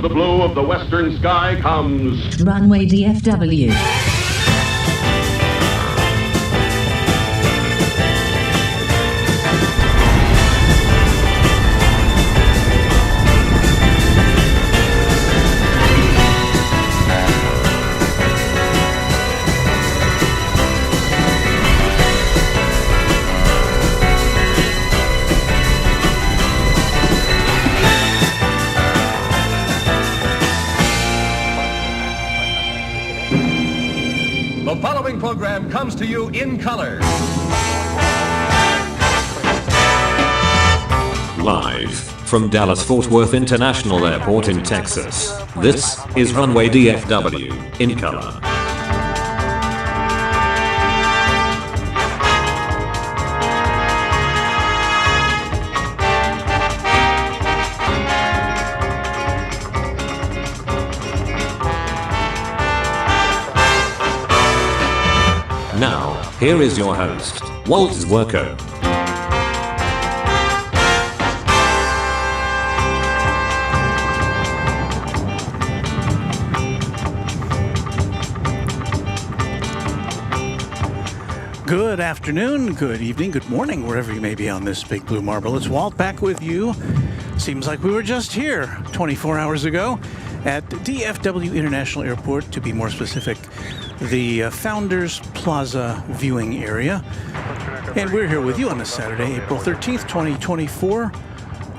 The blue of the western sky comes Runway DFW. The following program comes to you in color. Live from Dallas-Fort Worth International Airport in Texas, this is Runway DFW in color. Now, here is your host, Walt Zwerko. Good afternoon, good evening, good morning, wherever you may be on this big blue marble. It's Walt back with you. Seems like we were just here 24 hours ago at DFW International Airport, to be more specific, the Founders Plaza viewing area. And we're here with you on this Saturday, April 13th, 2024,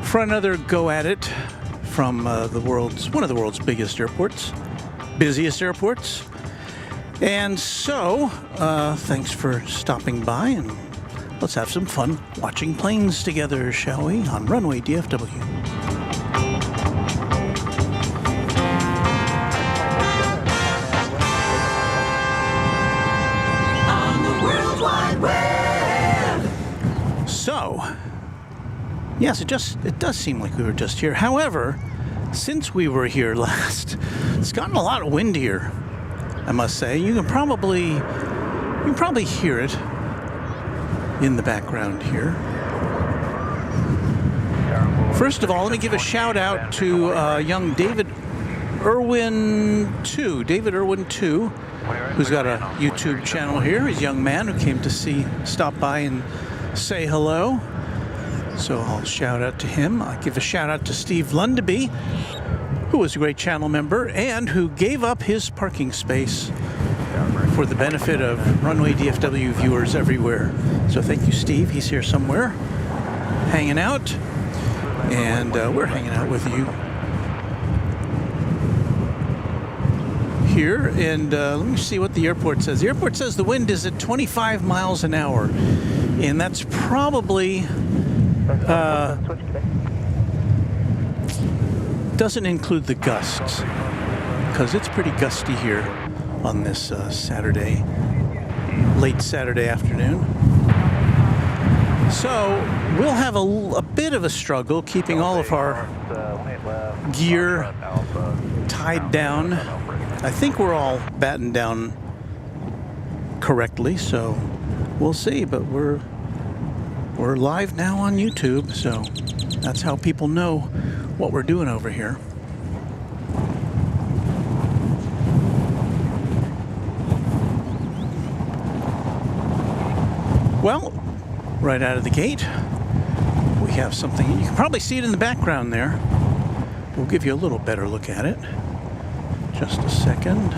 for another go at it from one of the world's biggest airports, busiest airports. And so, thanks for stopping by, and let's have some fun watching planes together, shall we, on Runway DFW. So, yes, it does seem like we were just here. However, since we were here last, it's gotten a lot windier, I must say. You can probably hear it in the background here. First of all, let me give a shout out to young David Irwin 2, who's got a YouTube channel here. He's a young man who came to stop by and say hello. So I'll shout out to him. I'll give a shout out to Steve Lundaby, who was a great channel member and who gave up his parking space for the benefit of Runway DFW viewers everywhere. So thank you, Steve. He's here somewhere, hanging out, and we're hanging out with you here. And let me see what the airport says. The airport says the wind is at 25 miles an hour, and that's probably doesn't include the gusts, because it's pretty gusty here on this Saturday, late Saturday afternoon. So we'll have a bit of a struggle keeping all of our gear tied down. I think we're all battened down correctly, so we'll see. But we're live now on YouTube, so that's how people know what we're doing over here. Well, right out of the gate, we have something. You can probably see it in the background there. We'll give you a little better look at it. Just a second.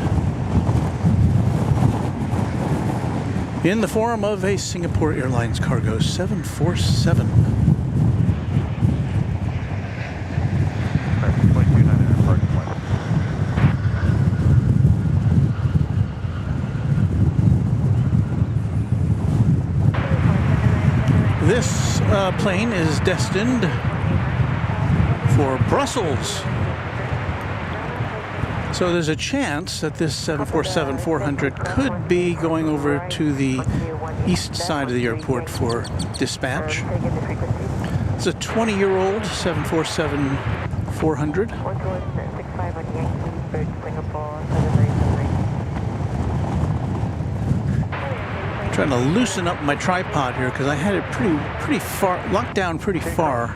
In the form of a Singapore Airlines cargo 747. This plane is destined for Brussels. So there's a chance that this 747-400 could be going over to the east side of the airport for dispatch. It's a 20-year-old 747-400. Trying to loosen up my tripod here because I had it pretty far, locked down pretty far.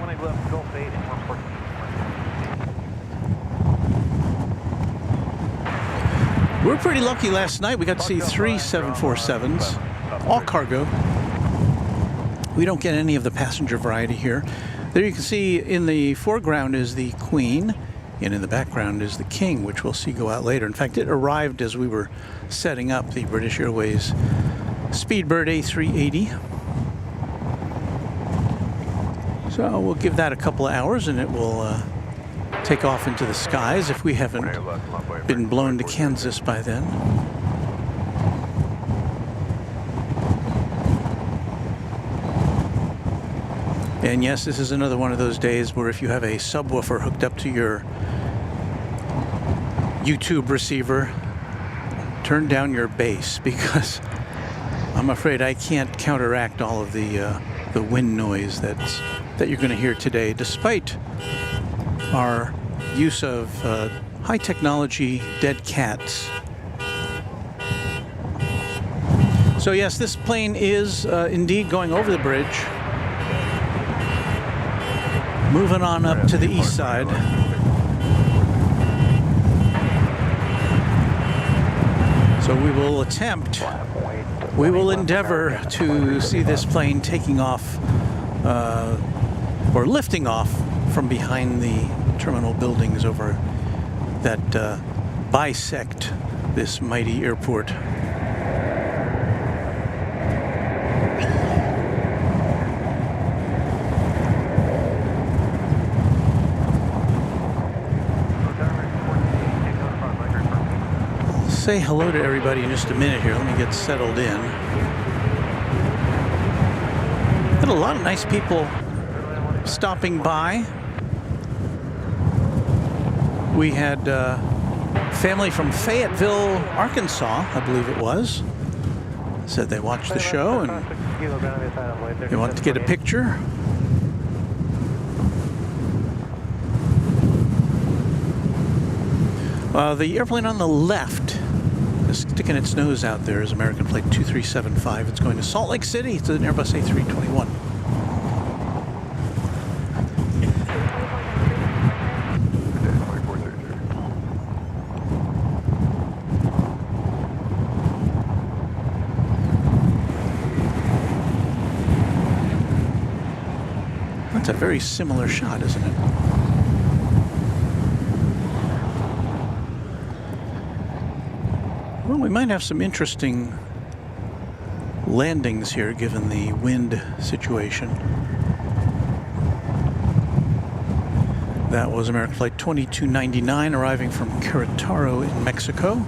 We were pretty lucky last night. We got to see 3 747s, all cargo. We don't get any of the passenger variety here. There you can see in the foreground is the Queen, and in the background is the King, which we'll see go out later. In fact, it arrived as we were setting up the British Airways Speedbird A380. So we'll give that a couple of hours and it will take off into the skies if we haven't been blown to Kansas by then. And yes, this is another one of those days where if you have a subwoofer hooked up to your YouTube receiver, turn down your bass, because I'm afraid I can't counteract all of the wind noise that you're going to hear today, despite our use of high technology dead cats. So yes, this plane is indeed going over the bridge, moving on up to the east side. So we will endeavor to see this plane taking off or lifting off from behind the terminal buildings over that bisect this mighty airport. Say hello to everybody in just a minute here. Let me get settled in. Got a lot of nice people stopping by. We had family from Fayetteville, Arkansas, I believe it was. Said they watched the show and they wanted to get a picture. The airplane on the left is sticking its nose out there is American flight 2375. It's going to Salt Lake City. It's an Airbus A321. That's a very similar shot, isn't it? Well, we might have some interesting landings here given the wind situation. That was American Flight 2299 arriving from Querétaro in Mexico.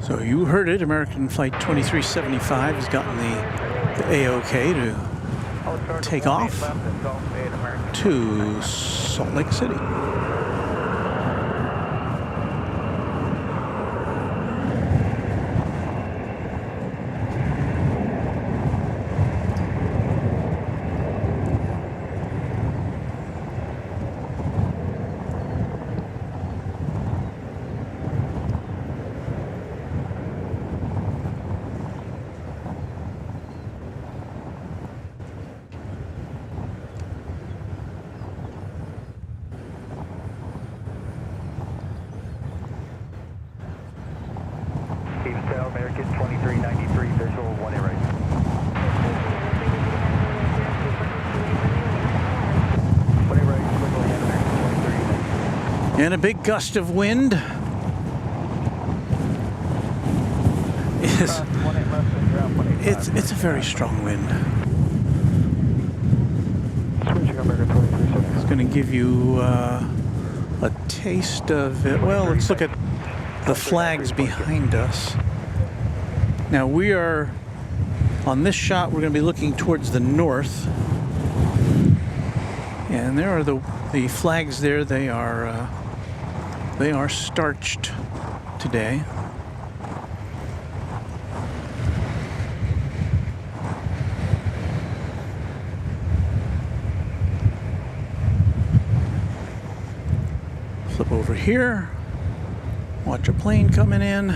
So you heard it, American Flight 2375 has gotten the A-OK to take off to Salt Lake City. American 2393, visual 1A right. And a big gust of wind. It's a very strong wind. It's going to give you a taste of it. Well, let's look at the flags behind us. Now we are, on this shot, we're going to be looking towards the north. And there are the flags there. They are starched today. Flip over here. Watch a plane coming in.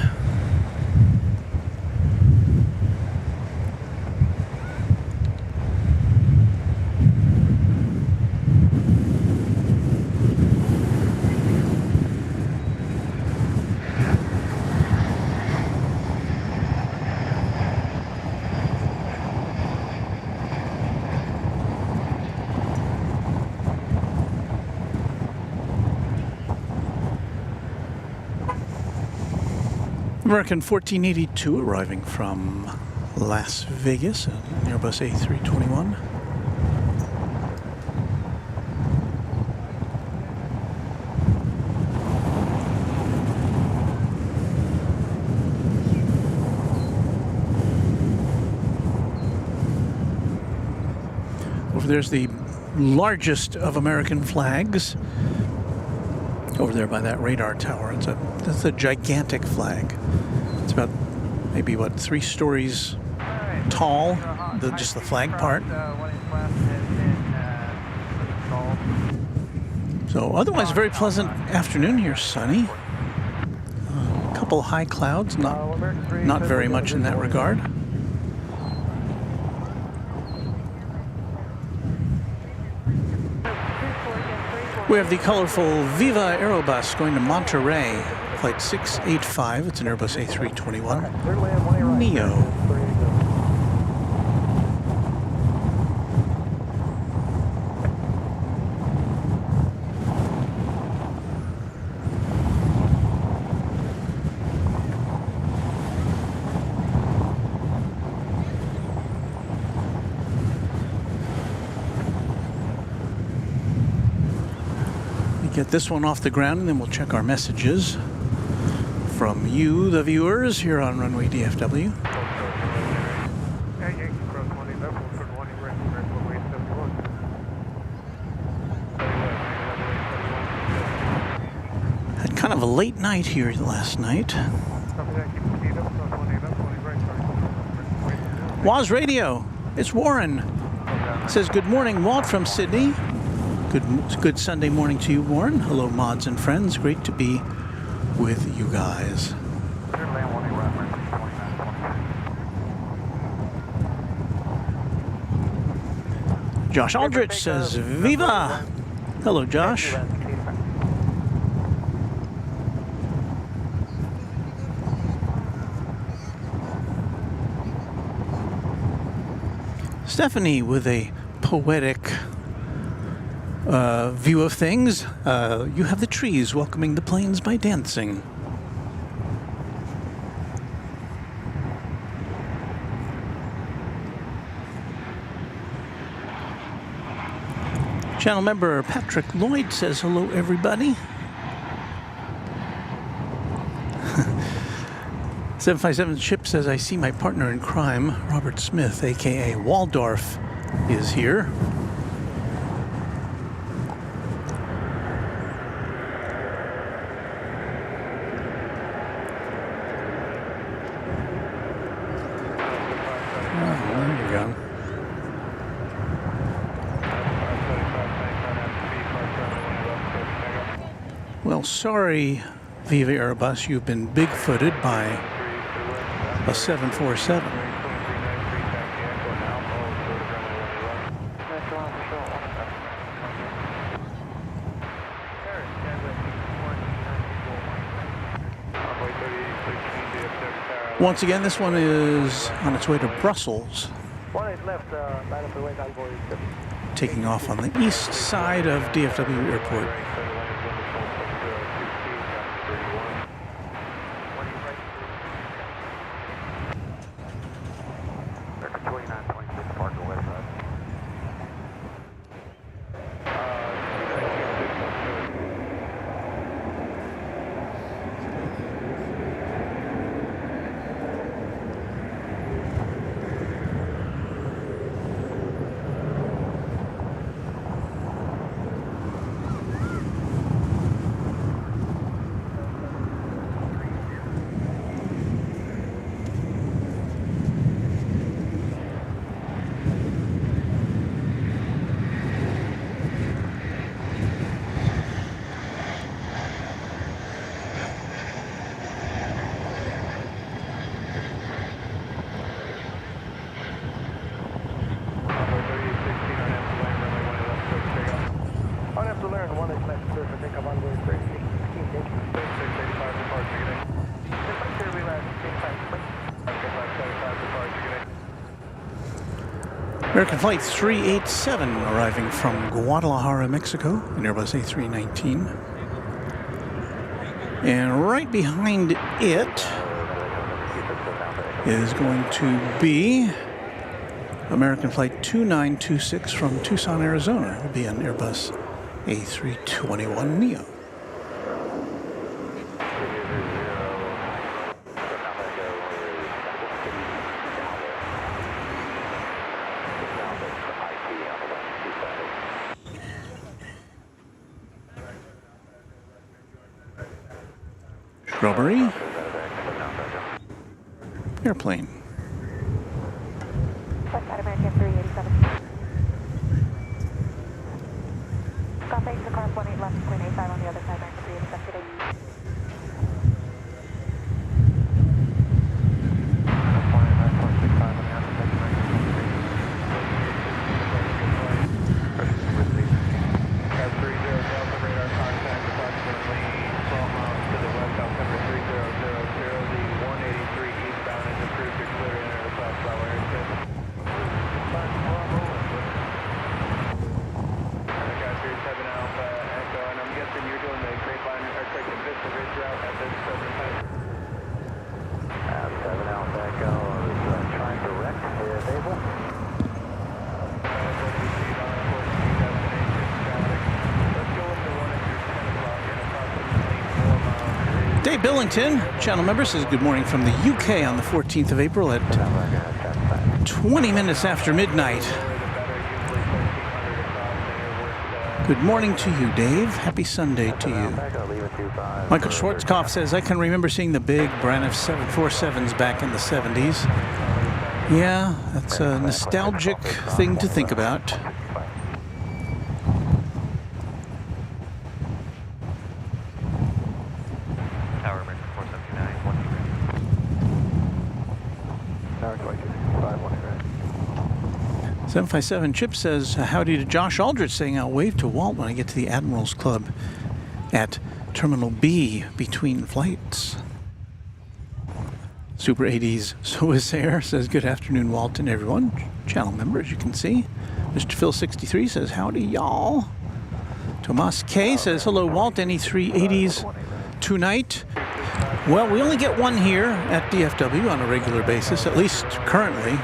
American 1482 arriving from Las Vegas, an Airbus A321. Over there's the largest of American flags. Over there by that radar tower. That's a gigantic flag. It's about maybe, what, 3 stories tall, just the flag part. So otherwise, a very pleasant afternoon here, sunny. A couple high clouds, not very much in that regard. We have the colorful Viva Aerobus going to Monterey, flight 685. It's an Airbus A321 Neo. Get this one off the ground, and then we'll check our messages from you, the viewers, here on Runway DFW. Had kind of a late night here last night. Waz Radio, it's Warren. Says, good morning, Walt from Sydney. Good Sunday morning to you, Warren. Hello, mods and friends. Great to be with you guys. Josh Aldrich says, Viva! Hello, Josh. Stephanie with a poetic view of things. You have the trees welcoming the planes by dancing. Channel member Patrick Lloyd says hello, everybody. 757 Chip says, I see my partner in crime, Robert Smith, a.k.a. Waldorf, is here. Well, sorry, Viva Airbus, you've been big-footed by a 747. Once again, this one is on its way to Brussels, taking off on the east side of DFW Airport. American Flight 387 arriving from Guadalajara, Mexico, an Airbus A319. And right behind it is going to be American Flight 2926 from Tucson, Arizona. It will be an Airbus A321neo. Strawberry airplane. American 387. Copy, the car 18 left, Queen A5 on the other side, American 387 today. Dave Billington, channel member, says good morning from the UK on the 14th of April at 20 minutes after midnight. Good morning to you, Dave. Happy Sunday to you. Michael Schwarzkopf says, I can remember seeing the big Braniff 747s back in the 70s. Yeah, that's a nostalgic thing to think about. Tower American 479, 1 Tower 2265, 1 757 Chip says, howdy to Josh Aldrich, saying I'll wave to Walt when I get to the Admirals Club at Terminal B between flights. Super 80s Swiss Air says, good afternoon, Walt and everyone. Channel member, as you can see. Mr. Phil 63 says, howdy, y'all. Tomas K says, hello, Walt, any 380s tonight? Well, we only get one here at DFW on a regular basis, at least currently.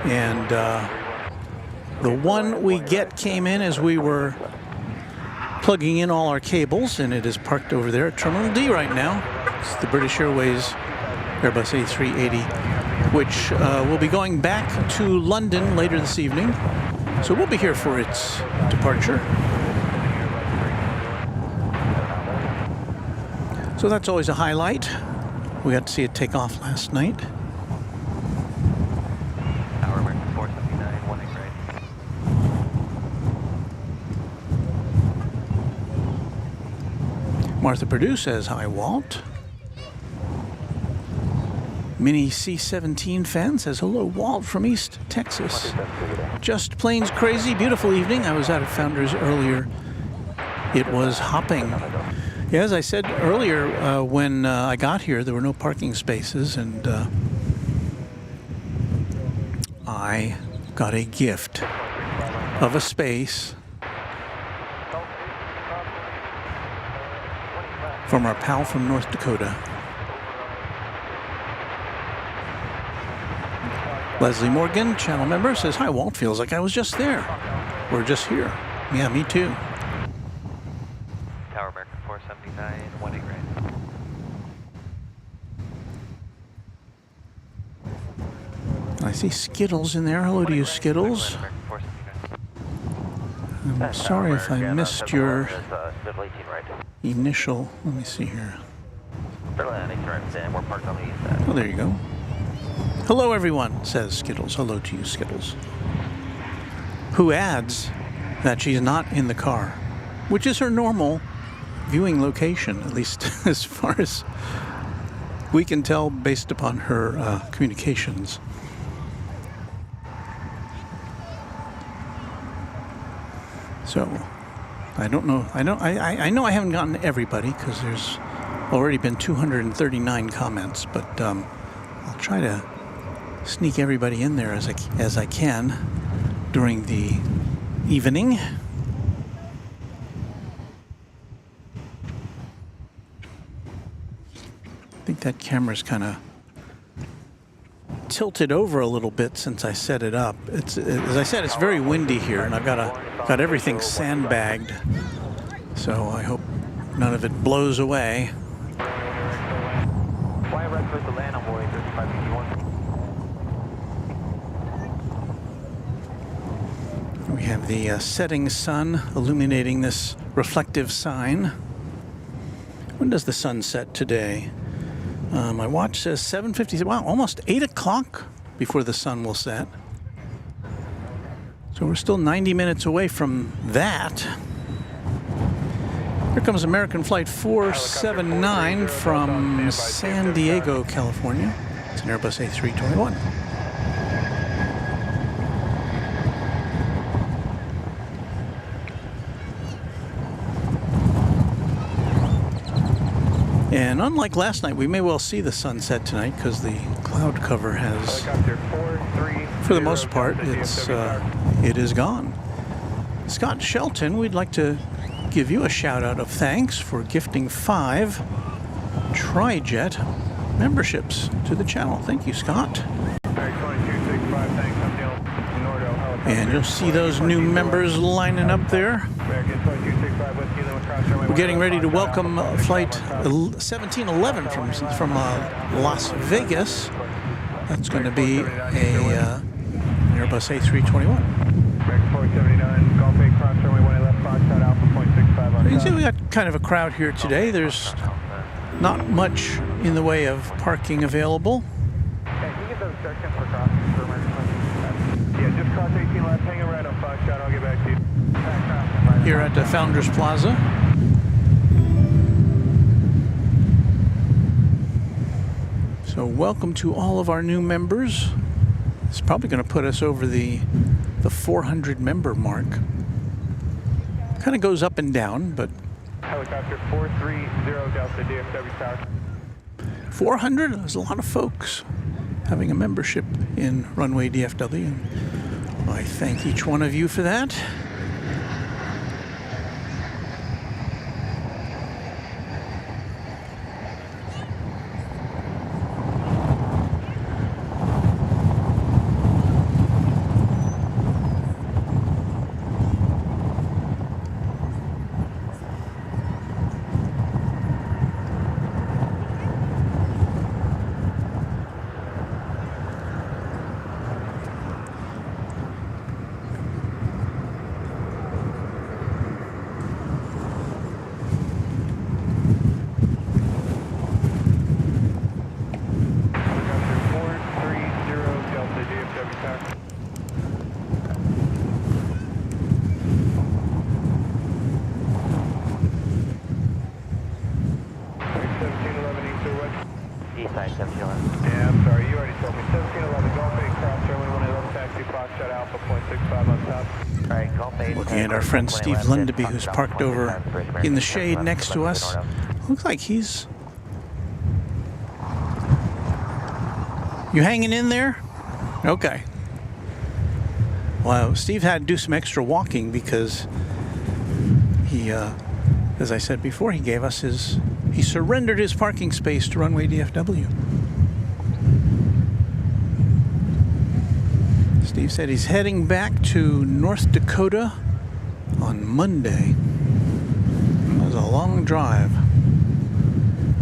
And the one we get came in as we were plugging in all our cables, and it is parked over there at Terminal D right now. It's the British Airways Airbus A380, which will be going back to London later this evening. So we'll be here for its departure. So that's always a highlight. We got to see it take off last night. Tower American 479, 18 right. Martha Purdue says, hi, Walt. Mini C-17 fan says, hello, Walt from East Texas. Just Plains Crazy, beautiful evening. I was out at Founders earlier. It was hopping. Yeah, as I said earlier, when I got here, there were no parking spaces, and I got a gift of a space from our pal from North Dakota. Leslie Morgan, channel member, says, hi, Walt. Feels like I was just there. We're just here. Yeah, me too. Tower American 479, 18 right. I see Skittles in there. Hello to you, Skittles. I'm sorry if I missed your initial. Let me see here. Oh, there you go. Hello, everyone, says Skittles. Hello to you, Skittles. Who adds that she's not in the car, which is her normal viewing location, at least as far as we can tell based upon her communications. So, I don't know. I know I haven't gotten to everybody because there's already been 239 comments, but I'll try to sneak everybody in there as I can during the evening. I think that camera's kind of tilted over a little bit since I set it up. It's, as I said, it's very windy here, and I've got everything sandbagged, so I hope none of it blows away. We have the setting sun illuminating this reflective sign. When does the sun set today? My watch says 7:50. Wow, almost 8 o'clock before the sun will set. So we're still 90 minutes away from that. Here comes American Flight 479 from San Diego, California. It's an Airbus A321. And unlike last night, we may well see the sunset tonight because the cloud cover has, for the most part, it is gone. Scott Shelton, we'd like to give you a shout out of thanks for gifting 5 Tri-Jet memberships to the channel. Thank you, Scott. And you'll see those new members lining up there. We're getting ready to welcome flight 1711 from Las Vegas. That's going to be an Airbus A321. You can see we got kind of a crowd here today. There's not much in the way of parking available. Here at the Founders Plaza. So welcome to all of our new members. It's probably going to put us over the 400 member mark. Kind of goes up and down, but Helicopter 430 Delta DFW Tower. 400? There's a lot of folks having a membership in Runway DFW. I thank each one of you for that. Yeah, I'm sorry, you already told me. 1711, Golf 8, cross runway 111, taxi, Foxtrot Alpha, 0.65 on top. Alright, Golf 8. Looking at our friend Steve Lundeby, who's parked over in the shade next to us. Looks like he's... You hanging in there? Okay. Well, Steve had to do some extra walking because he, as I said before, he gave us he surrendered his parking space to Runway DFW. Steve said he's heading back to North Dakota on Monday. It was a long drive.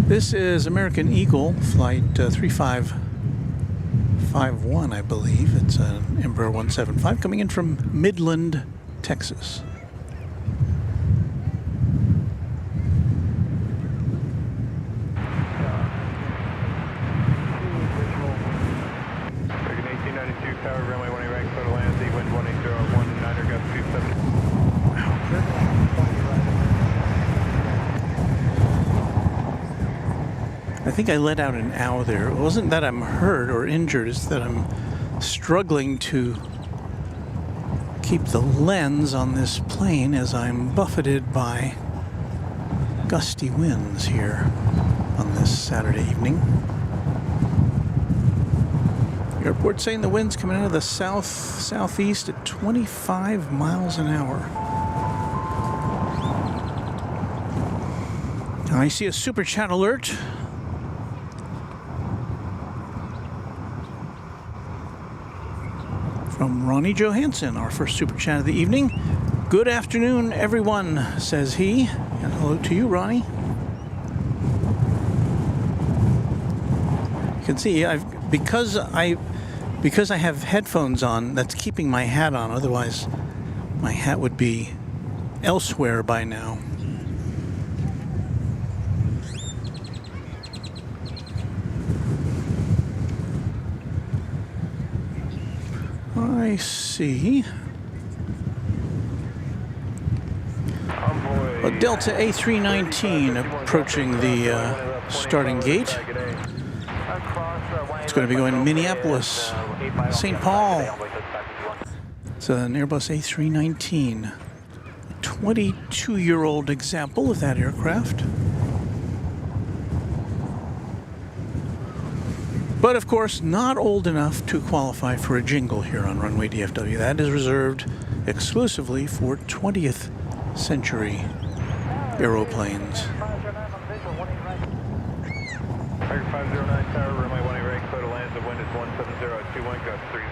This is American Eagle, flight 3551, I believe. It's an Embraer 175 coming in from Midland, Texas. Tower, runway 18 right, total lands, wind 180, 19er, gust 270. I think I let out an ow there. It wasn't that I'm hurt or injured, it's that I'm struggling to keep the lens on this plane as I'm buffeted by gusty winds here on this Saturday evening. Airport saying the wind's coming out of the southeast at 25 miles an hour. Now I see a super chat alert. From Ronnie Johansson, our first super chat of the evening. Good afternoon, everyone, says he. And hello to you, Ronnie. You can see because I have headphones on, that's keeping my hat on. Otherwise, my hat would be elsewhere by now. I see a Delta A319 approaching the starting gate. It's going to be going to Minneapolis, St. Paul. It's an Airbus A319, a 22-year-old example of that aircraft. But of course, not old enough to qualify for a jingle here on Runway DFW. That is reserved exclusively for 20th century aeroplanes. 509 Tower, runway 18 right, total lands, the wind is 170 at 21, gust 30.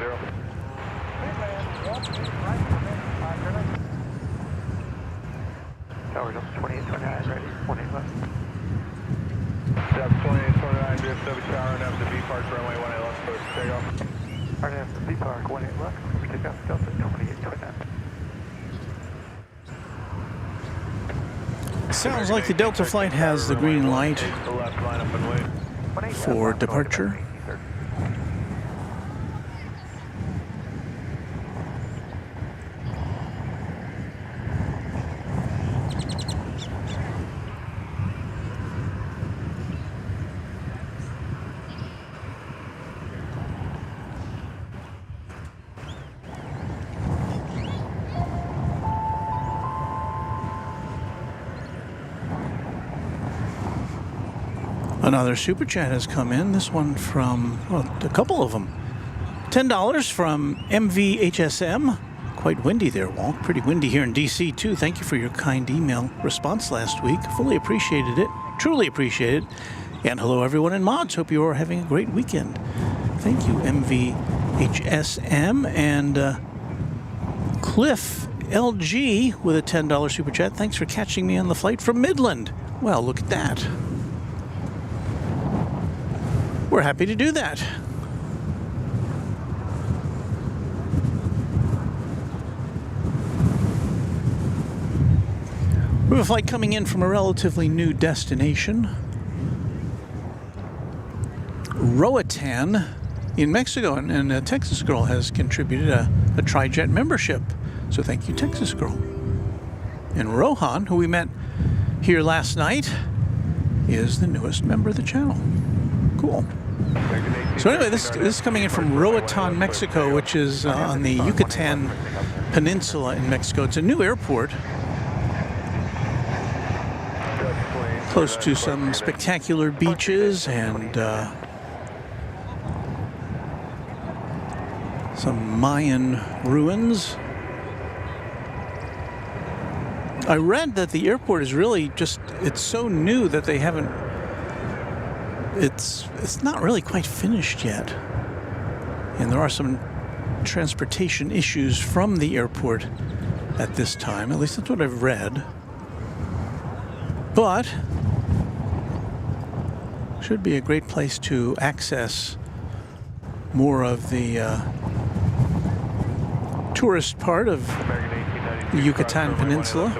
Tower, 2829, ready, 18 left. Depth 2829, DFW Tower, and after B Park, runway 18 left, for takeoff. Alright, after B Park, 18 left, we take off Delta 2829. Sounds like the Delta flight has the green light for departure. Another super chat has come in. This one from, well, a couple of them. $10 from MVHSM. Quite windy there, Walt. Pretty windy here in DC too. Thank you for your kind email response last week. Fully appreciated it. Truly appreciated it. And hello everyone in mods. Hope you are having a great weekend. Thank you, MVHSM. And Cliff LG with a $10 super chat. Thanks for catching me on the flight from Midland. Well, look at that. We're happy to do that. We have a flight coming in from a relatively new destination. Roatan in Mexico, and a Texas Girl has contributed a Tri-Jet membership. So thank you, Texas Girl. And Rohan, who we met here last night, is the newest member of the channel. Cool. So anyway, this is coming in from Roatan, Mexico, which is on the Yucatan Peninsula in Mexico. It's a new airport, close to some spectacular beaches and some Mayan ruins. I read that the airport is really just, it's so new that they haven't, it's not really quite finished yet. And there are some transportation issues from the airport at this time. At least that's what I've read. But should be a great place to access more of the tourist part of the Yucatan Peninsula.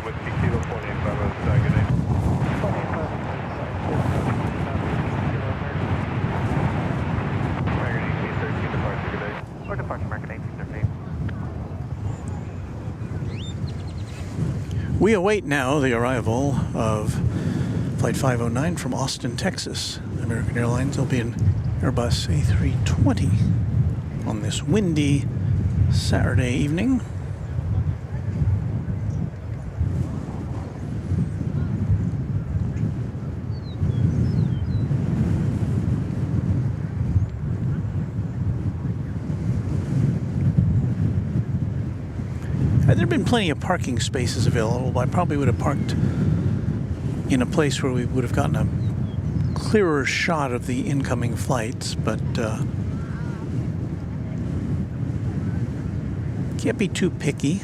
We await now the arrival of Flight 509 from Austin, Texas. American Airlines will be an Airbus A320 on this windy Saturday evening. Had there been plenty of parking spaces available, I probably would have parked in a place where we would have gotten a clearer shot of the incoming flights, but can't be too picky.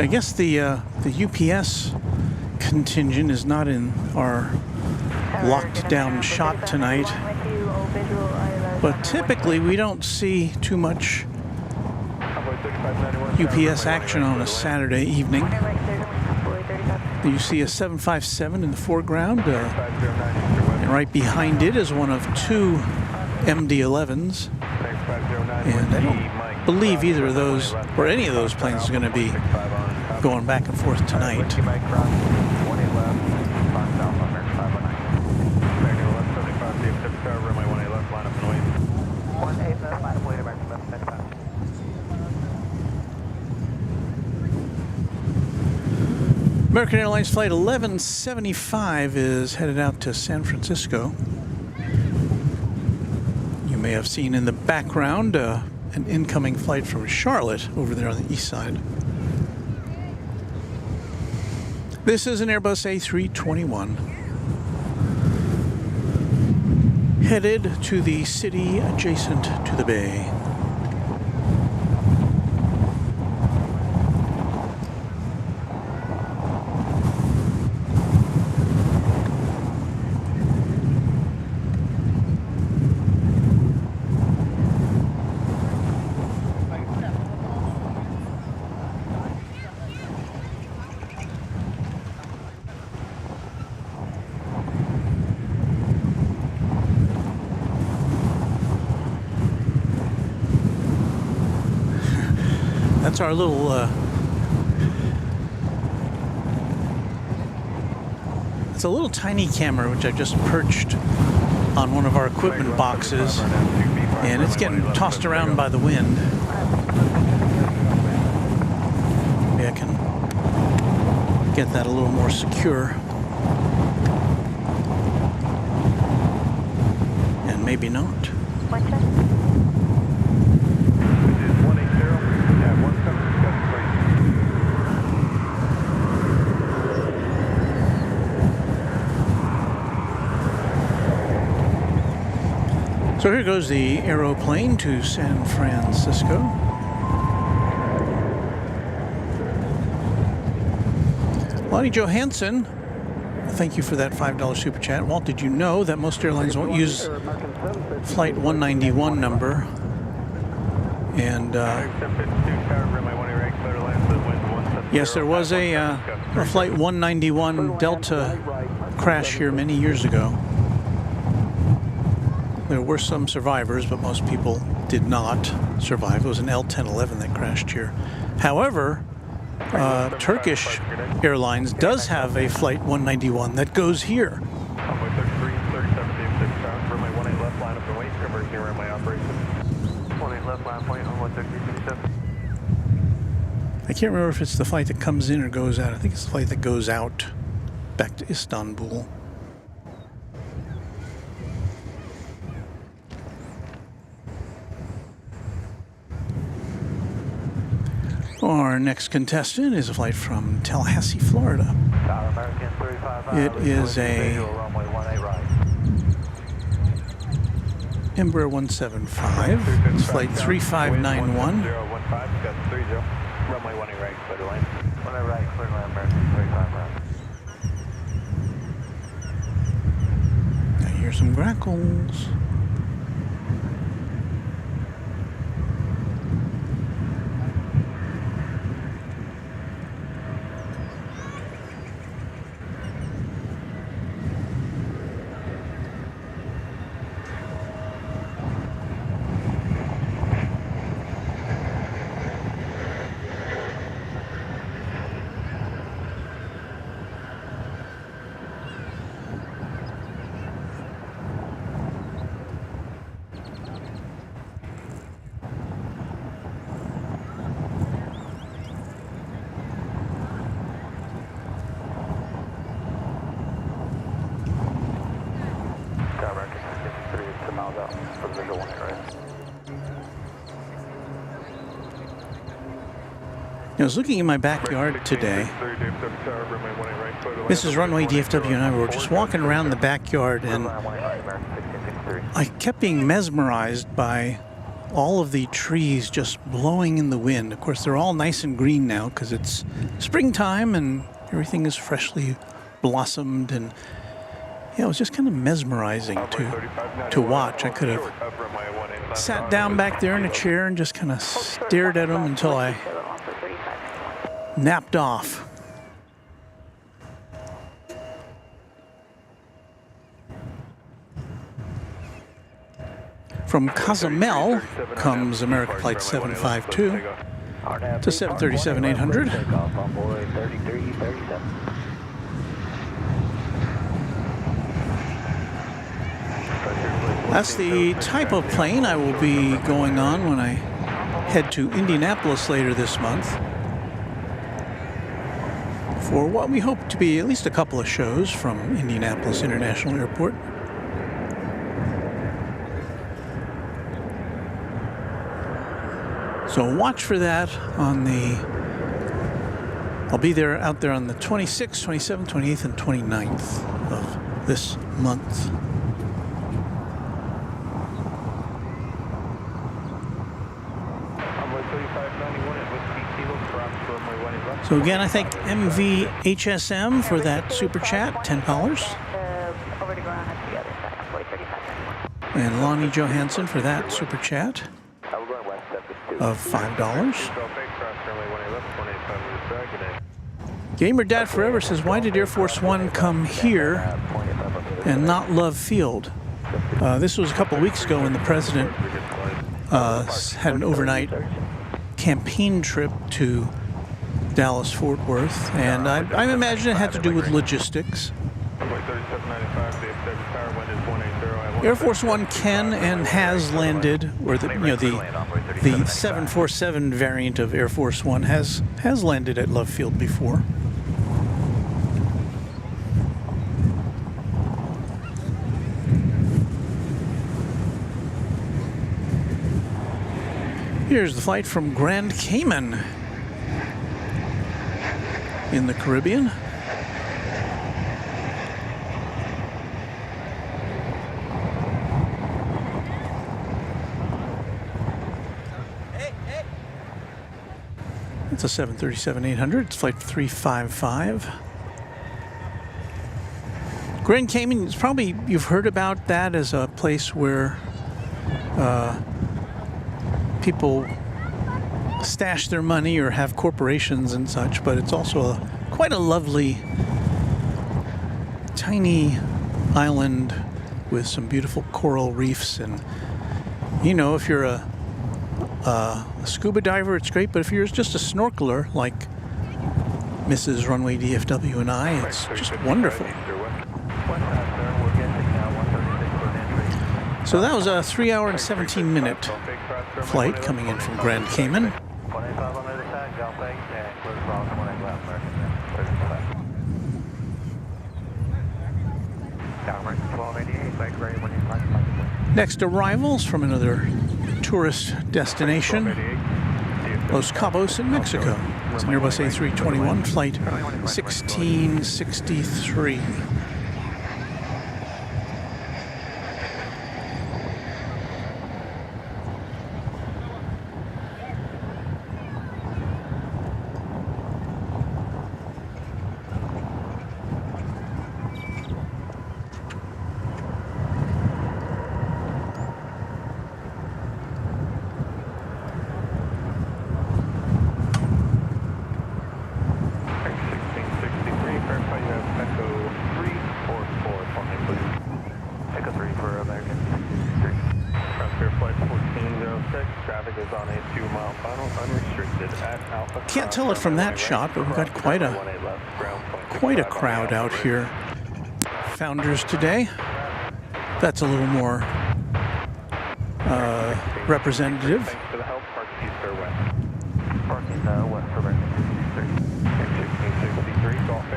I guess the UPS contingent is not in our locked down shot tonight, but typically we don't see too much UPS action on a Saturday evening. You see a 757 in the foreground, and right behind it is one of two MD-11s, and I don't believe either of those or any of those planes is going to be going back and forth tonight. American Airlines Flight 1175 is headed out to San Francisco. You may have seen in the background an incoming flight from Charlotte over there on the east side. This is an Airbus A321 headed to the city adjacent to the bay. That's our little it's a little tiny camera which I just perched on one of our equipment boxes, and it's getting tossed around by the wind. Maybe I can get that a little more secure, and maybe not. So here goes the aeroplane to San Francisco. Lonnie Johansson Thank you for that $5 super chat. Walt, did you know that most airlines won't use flight 191 number? And yes, there was a flight 191 Delta crash here many years ago. There were some survivors, but most people did not survive. It was an L1011 that crashed here. However, Turkish Airlines does have a flight 191 that goes here. I can't remember if it's the flight that comes in or goes out. I think it's the flight that goes out back to Istanbul. Our next contestant is a flight from Tallahassee, Florida. It is a Embraer 175. It's flight 3591. I hear some grackles. I was looking in my backyard today. This is Runway DFW, and I were just walking around the backyard, and I kept being mesmerized by all of the trees just blowing in the wind. Of course, they're all nice and green now because it's springtime and everything is freshly blossomed, and yeah, it was just kind of mesmerizing to watch. I could have sat down back there in a chair and just kind of stared at them until I napped off. From Cozumel comes American Flight 752 to 737-800. That's the type of plane I will be going on when I head to Indianapolis later this month for what we hope to be at least a couple of shows from Indianapolis International Airport. So watch for that on the... I'll be out there on the 26th, 27th, 28th, and 29th of this month. So again, I thank MVHSM for that super chat, $10. And Lonnie Johansson for that super chat of $5. Gamer Dad Forever says, why did Air Force One come here and not Love Field? This was a couple weeks ago when the president had an overnight campaign trip to Dallas-Fort Worth, and I imagine it had to do with logistics. Air Force One can and has landed, or the 747 variant of Air Force One has landed at Love Field before. Here's the flight from Grand Cayman in the Caribbean. It's a 737-800. It's flight 355. Grand Cayman is probably, you've heard about that as a place where people stash their money or have corporations and such, but it's also quite a lovely tiny island with some beautiful coral reefs. And you know, if you're a scuba diver, it's great, but if you're just a snorkeler like Mrs. Runway DFW and I, it's just wonderful. So that was a 3 hour and 17 minute flight coming in from Grand Cayman. Next arrivals from another tourist destination, Los Cabos in Mexico. It's an Airbus A321 flight 1663. Can't tell it from that shot, but we've got quite a crowd out here. Founders today. That's a little more representative.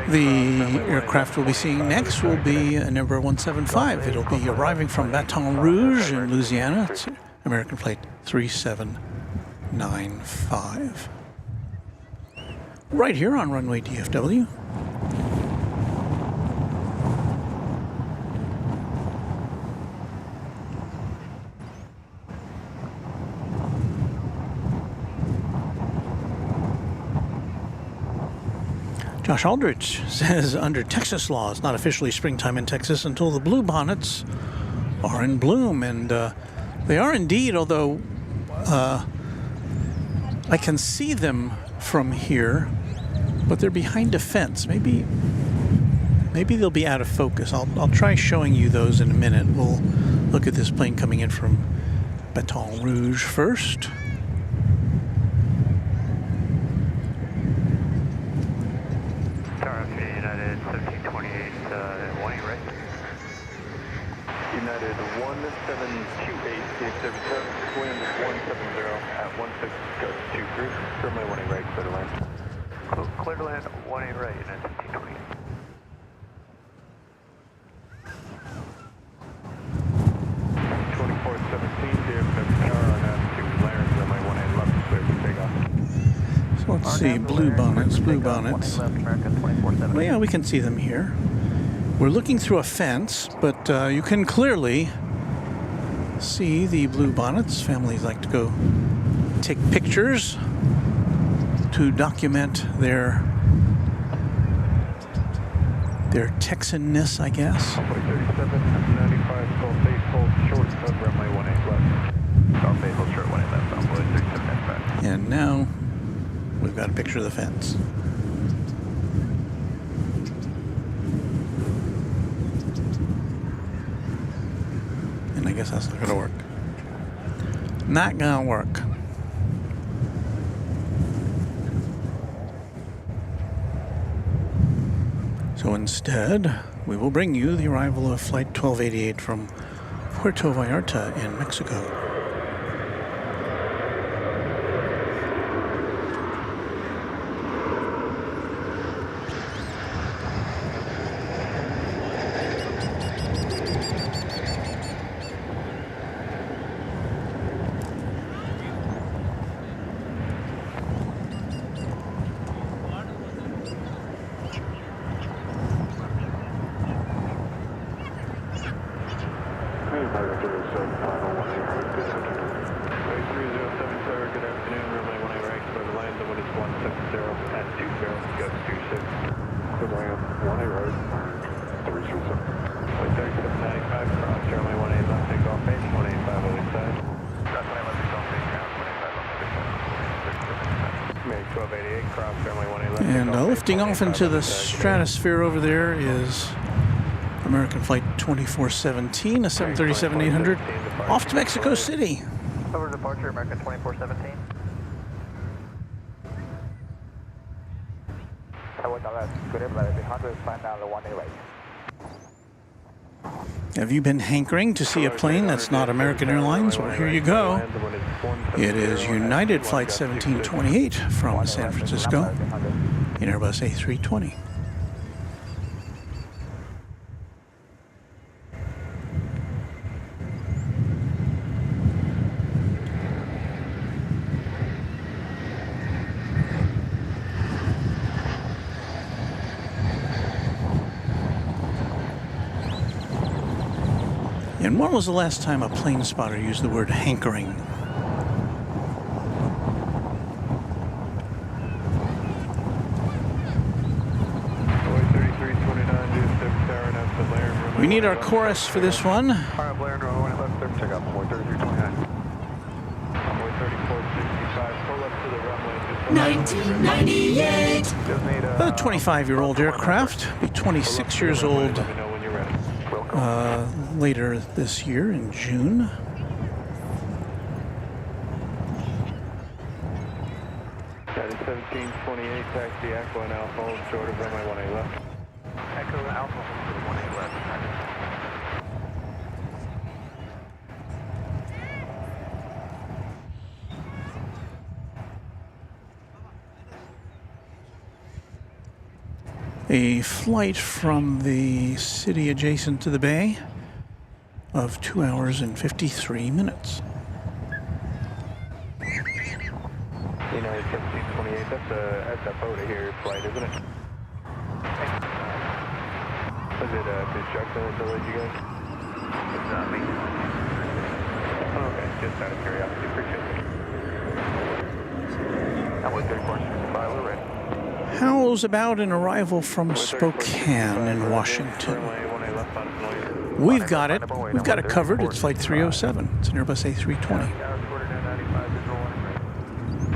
The aircraft we'll be seeing next will be a number 175. It'll be arriving from Baton Rouge in Louisiana. It's American flight 3795. Right here on Runway DFW. Josh Aldrich says, under Texas law, it's not officially springtime in Texas until the bluebonnets are in bloom. And they are indeed, although I can see them from here, but they're behind a fence. Maybe they'll be out of focus. I'll try showing you those in a minute. We'll look at this plane coming in from Baton Rouge first. United 1728, 18 right. United 1728, DFW, wind 170 at 1623, runway 18 right, clear to land. Clear to land, 18 right, United 1728. So let's see, blue bonnets. Well, yeah, we can see them here. We're looking through a fence, but you can clearly see the blue bonnets. Families like to go take pictures to document their Texanness, I guess. 3795, Gulf 8, hold short of runway 18 left. Gulf 8, hold short 18 left, envoy 3795. And now we've got a picture of the fence. And I guess that's not gonna work. Not gonna work. So instead, we will bring you the arrival of Flight 1288 from Puerto Vallarta in Mexico. 3795, cross runway 18 left, take off base, 185 other side. Runway left, take off base, ground 185 left, 1288, cross runway 18 left. And lifting off into the stratosphere over there is American Flight 2417, a 737-800, off to Mexico City. Over departure, American 2417. Have you been hankering to see a plane that's not American Airlines? Well, here you go. It is United Flight 1728 from San Francisco, an Airbus A320. And when was the last time a plane spotter used the word hankering? We need our chorus for this one. 1998. A 25-year-old aircraft, be 26 years old later this year in June. That is 1728, taxi Echo and Alpha, hold short of runway 18 left. Echo and Alpha, hold 18 left. A flight from the city adjacent to the bay of 2 hours and 53 minutes. United 1728, that's a boat here flight, isn't it? Was it construction that delayed you guys? It's not me. Okay, just out of curiosity, appreciate it. That was 3465, we're ready. How's about an arrival from Spokane in Washington? We've got it. We've got it covered. It's Flight 307. It's an Airbus A320.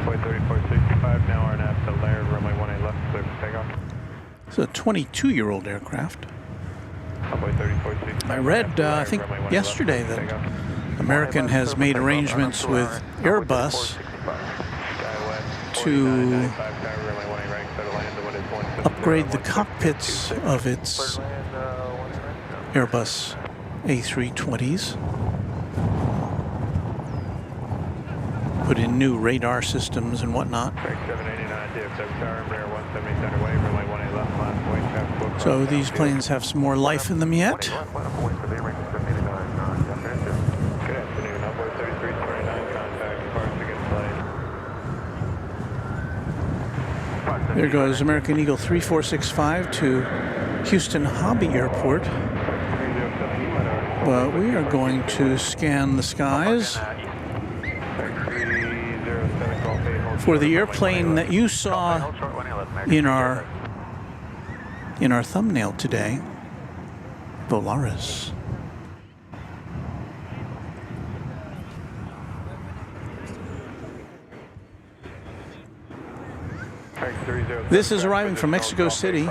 Flight 3465, now RNAV to Laird, runway 18 left, clear for takeoff. It's a 22-year-old aircraft. I read, I think yesterday, that American has made arrangements with Airbus to upgrade the cockpits of its Airbus A320s. Put in new radar systems and whatnot. So these planes have some more life in them yet. Good afternoon, Upward 3329, contact departs against flight. There goes American Eagle 3465 to Houston Hobby Airport. But we are going to scan the skies for the airplane that you saw in our thumbnail today, Volaris. This is arriving from Mexico City.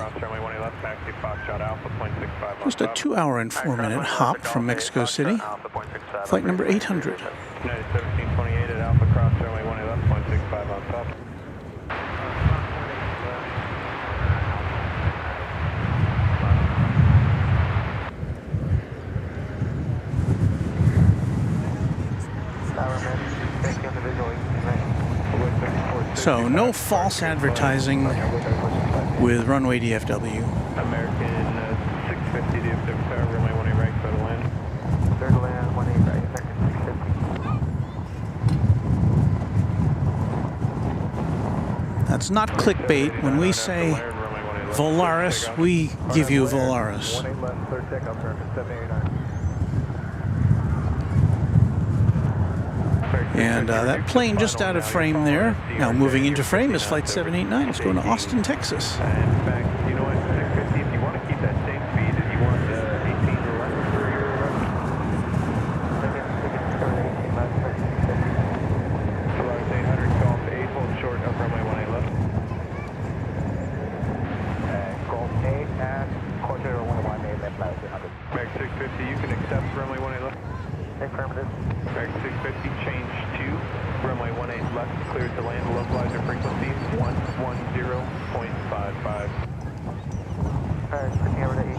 Just a 2 hour and 4 minute hop from Mexico City. Flight number 800. 1728 at Alpha, cross runway 18 left, 0.65 on top. So no false advertising with Runway DFW. American 650 DFW tower, runway 18 right, clear to land. Clear to land, 18 right, American 650. That's not clickbait. When we say Volaris, we give you Volaris. 18 left, clear takeoff, turn to 789. And that plane just out of frame there. Now moving into frame is Flight 789. It's going to Austin, Texas. In fact, you know what, 650, if you want to keep that same speed as you want to 185. Alright, switching over to 18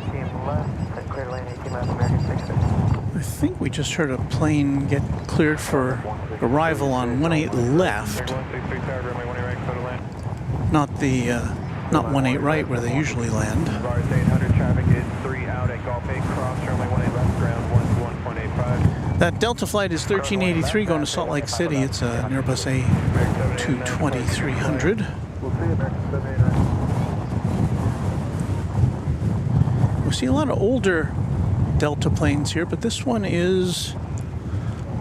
left, and clear lane 18 left, American 66. I think we just heard a plane get cleared for arrival on 18 left. 163 tower, runway 18 right, clear to land. Not 18 right where they usually land. Bars 800, traffic is 3 out at Gulf 8, cross, runway 18 left, ground 121.85. That Delta flight is 1383 going to Salt Lake City. It's an Airbus A220-300. We'll see you, American 789. We see a lot of older Delta planes here, but this one is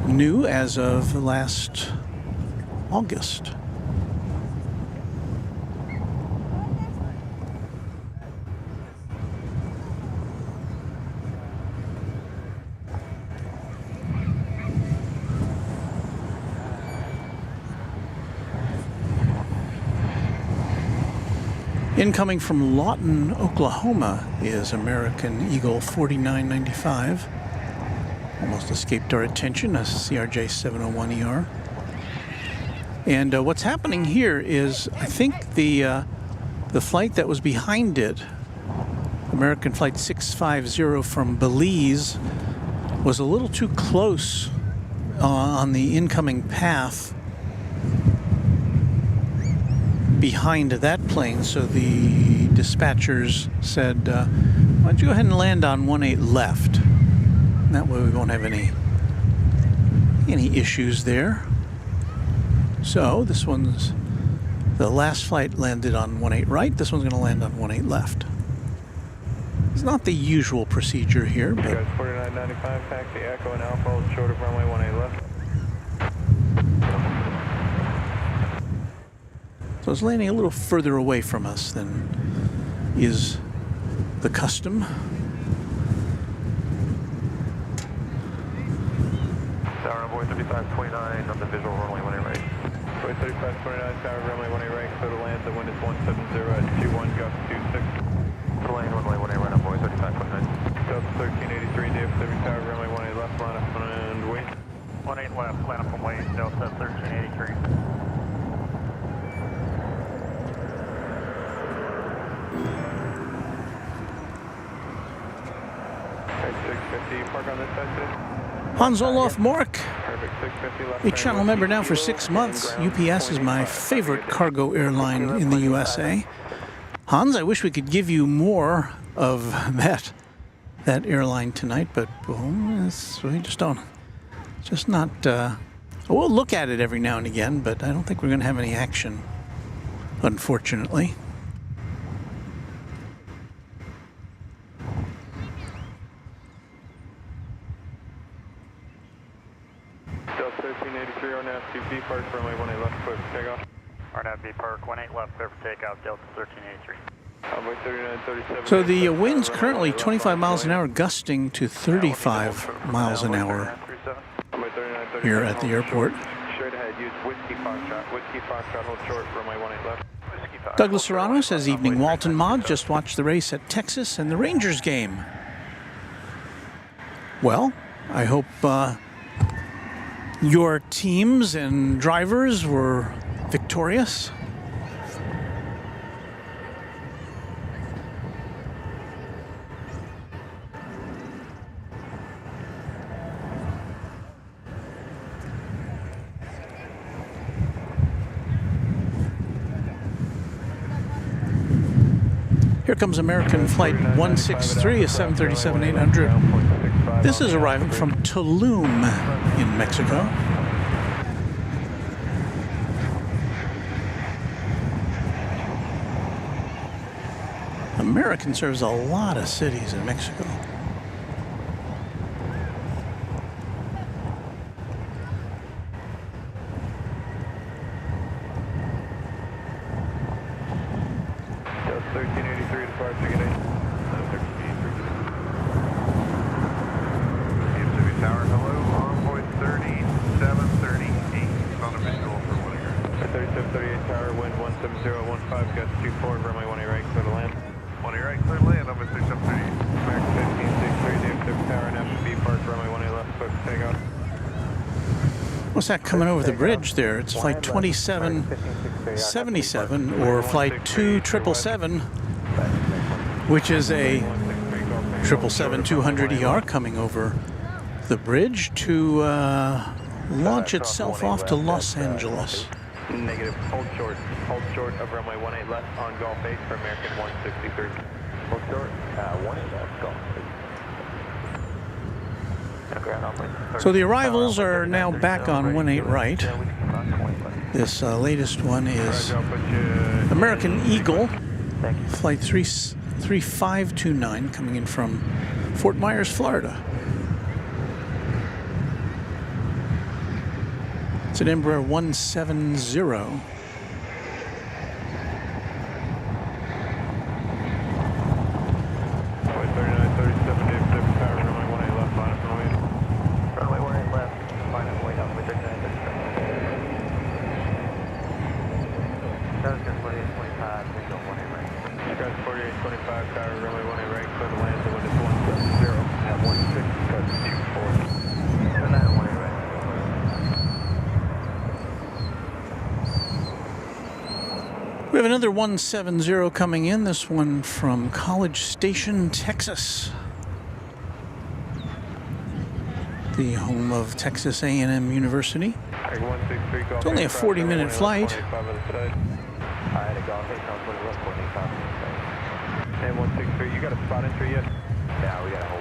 new as of last August. Incoming from Lawton, Oklahoma is American Eagle 4995. Almost escaped our attention, a CRJ 701ER. And what's happening here is, I think the flight that was behind it, American Flight 650 from Belize, was a little too close on the incoming path behind that plane, so the dispatchers said, why don't you go ahead and land on 18 left. That way we won't have any issues there. So this one's, the last flight landed on 18 right, this one's going to land on 18 left. It's not the usual procedure here, but... 4995, taxi Echo and Alpha, hold short of runway 18 left. So it's landing a little further away from us than is the custom. Tower runway 3529 on the visual runway 18 right. Runway 3529, tower runway 18 right, clear to land, the wind is 170 at 21, gust 26. To lane runway 18 right on runway 3529. Delta 1383, DFW tower runway 18 left, line up and wait. 18 left, line up and wait, Delta 1383. 650, park on this side today. Hans Olof Mork, Perfect, 650 left. a channel member now for 6 months. UPS is my favorite cargo airline in the USA. Hans, I wish we could give you more of that airline tonight, but we just don't. It's just not. We'll look at it every now and again, but I don't think we're going to have any action, unfortunately. Delta 1383, RNAV 2B, park runway 18 left, clear for takeoff. RNAV B, park 18 left, clear for takeoff, Delta 1383. Runway 3937. So the wind's currently 25 miles an hour, gusting to 35 miles an hour here at the airport. Straight ahead, use Whiskey Foxtrot. Whiskey Foxtrot, hold short, runway 18 left. Douglas Serrano says, evening Walton Mod, just watched the race at Texas and the Rangers game. Well, I hope your teams and drivers were victorious. Here comes American Flight 163, a 737-800. This is arriving from Tulum in Mexico. American serves a lot of cities in Mexico. What's that coming over the bridge there? It's flight 2777 or flight 2777, which is a 777-200ER coming over the bridge to launch itself off to Los Angeles. Negative. Hold short of runway 18 left on Golf 8 for American 163. Hold short. 18 left, Golf 8. So the arrivals are now back on 18 right. This latest one is American Eagle, flight 3529, coming in from Fort Myers, Florida. It's an Embraer 170. We have another 170 coming in, this one from College Station, Texas. The home of Texas A&M University. It's only a 40-minute flight.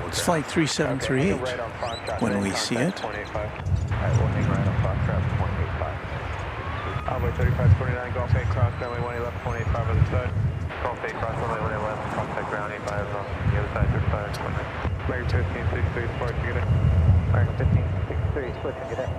It's flight 3738 when we see it. Alpha 3529, Golf 8, cross runway 18 left, 185 on the side. Golf 8, cross runway 18 left, contact ground 85 on the other side, 35. American 1563, Sparks, you get it? American 1563, switch, you get it?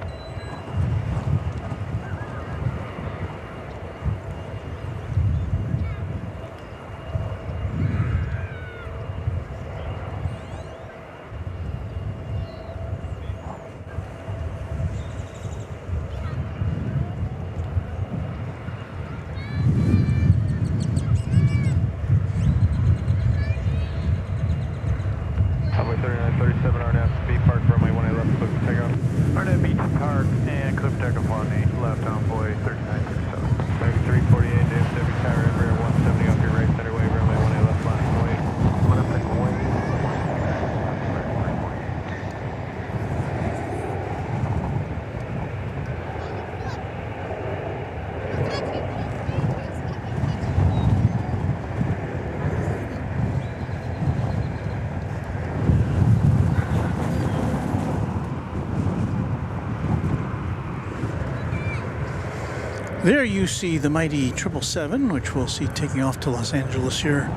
There you see the mighty 777, which we'll see taking off to Los Angeles here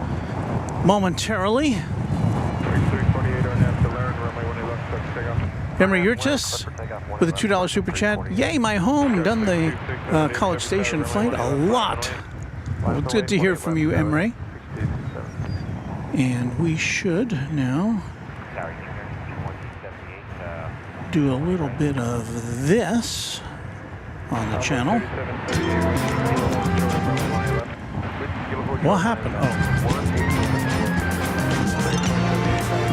momentarily. Emery Yurtis with a $2 super chat. Yay, my home! Done the College Station flight a lot. Well, it's good to hear from you, Emery. And we should now do a little bit of this on the channel. What happened? Oh.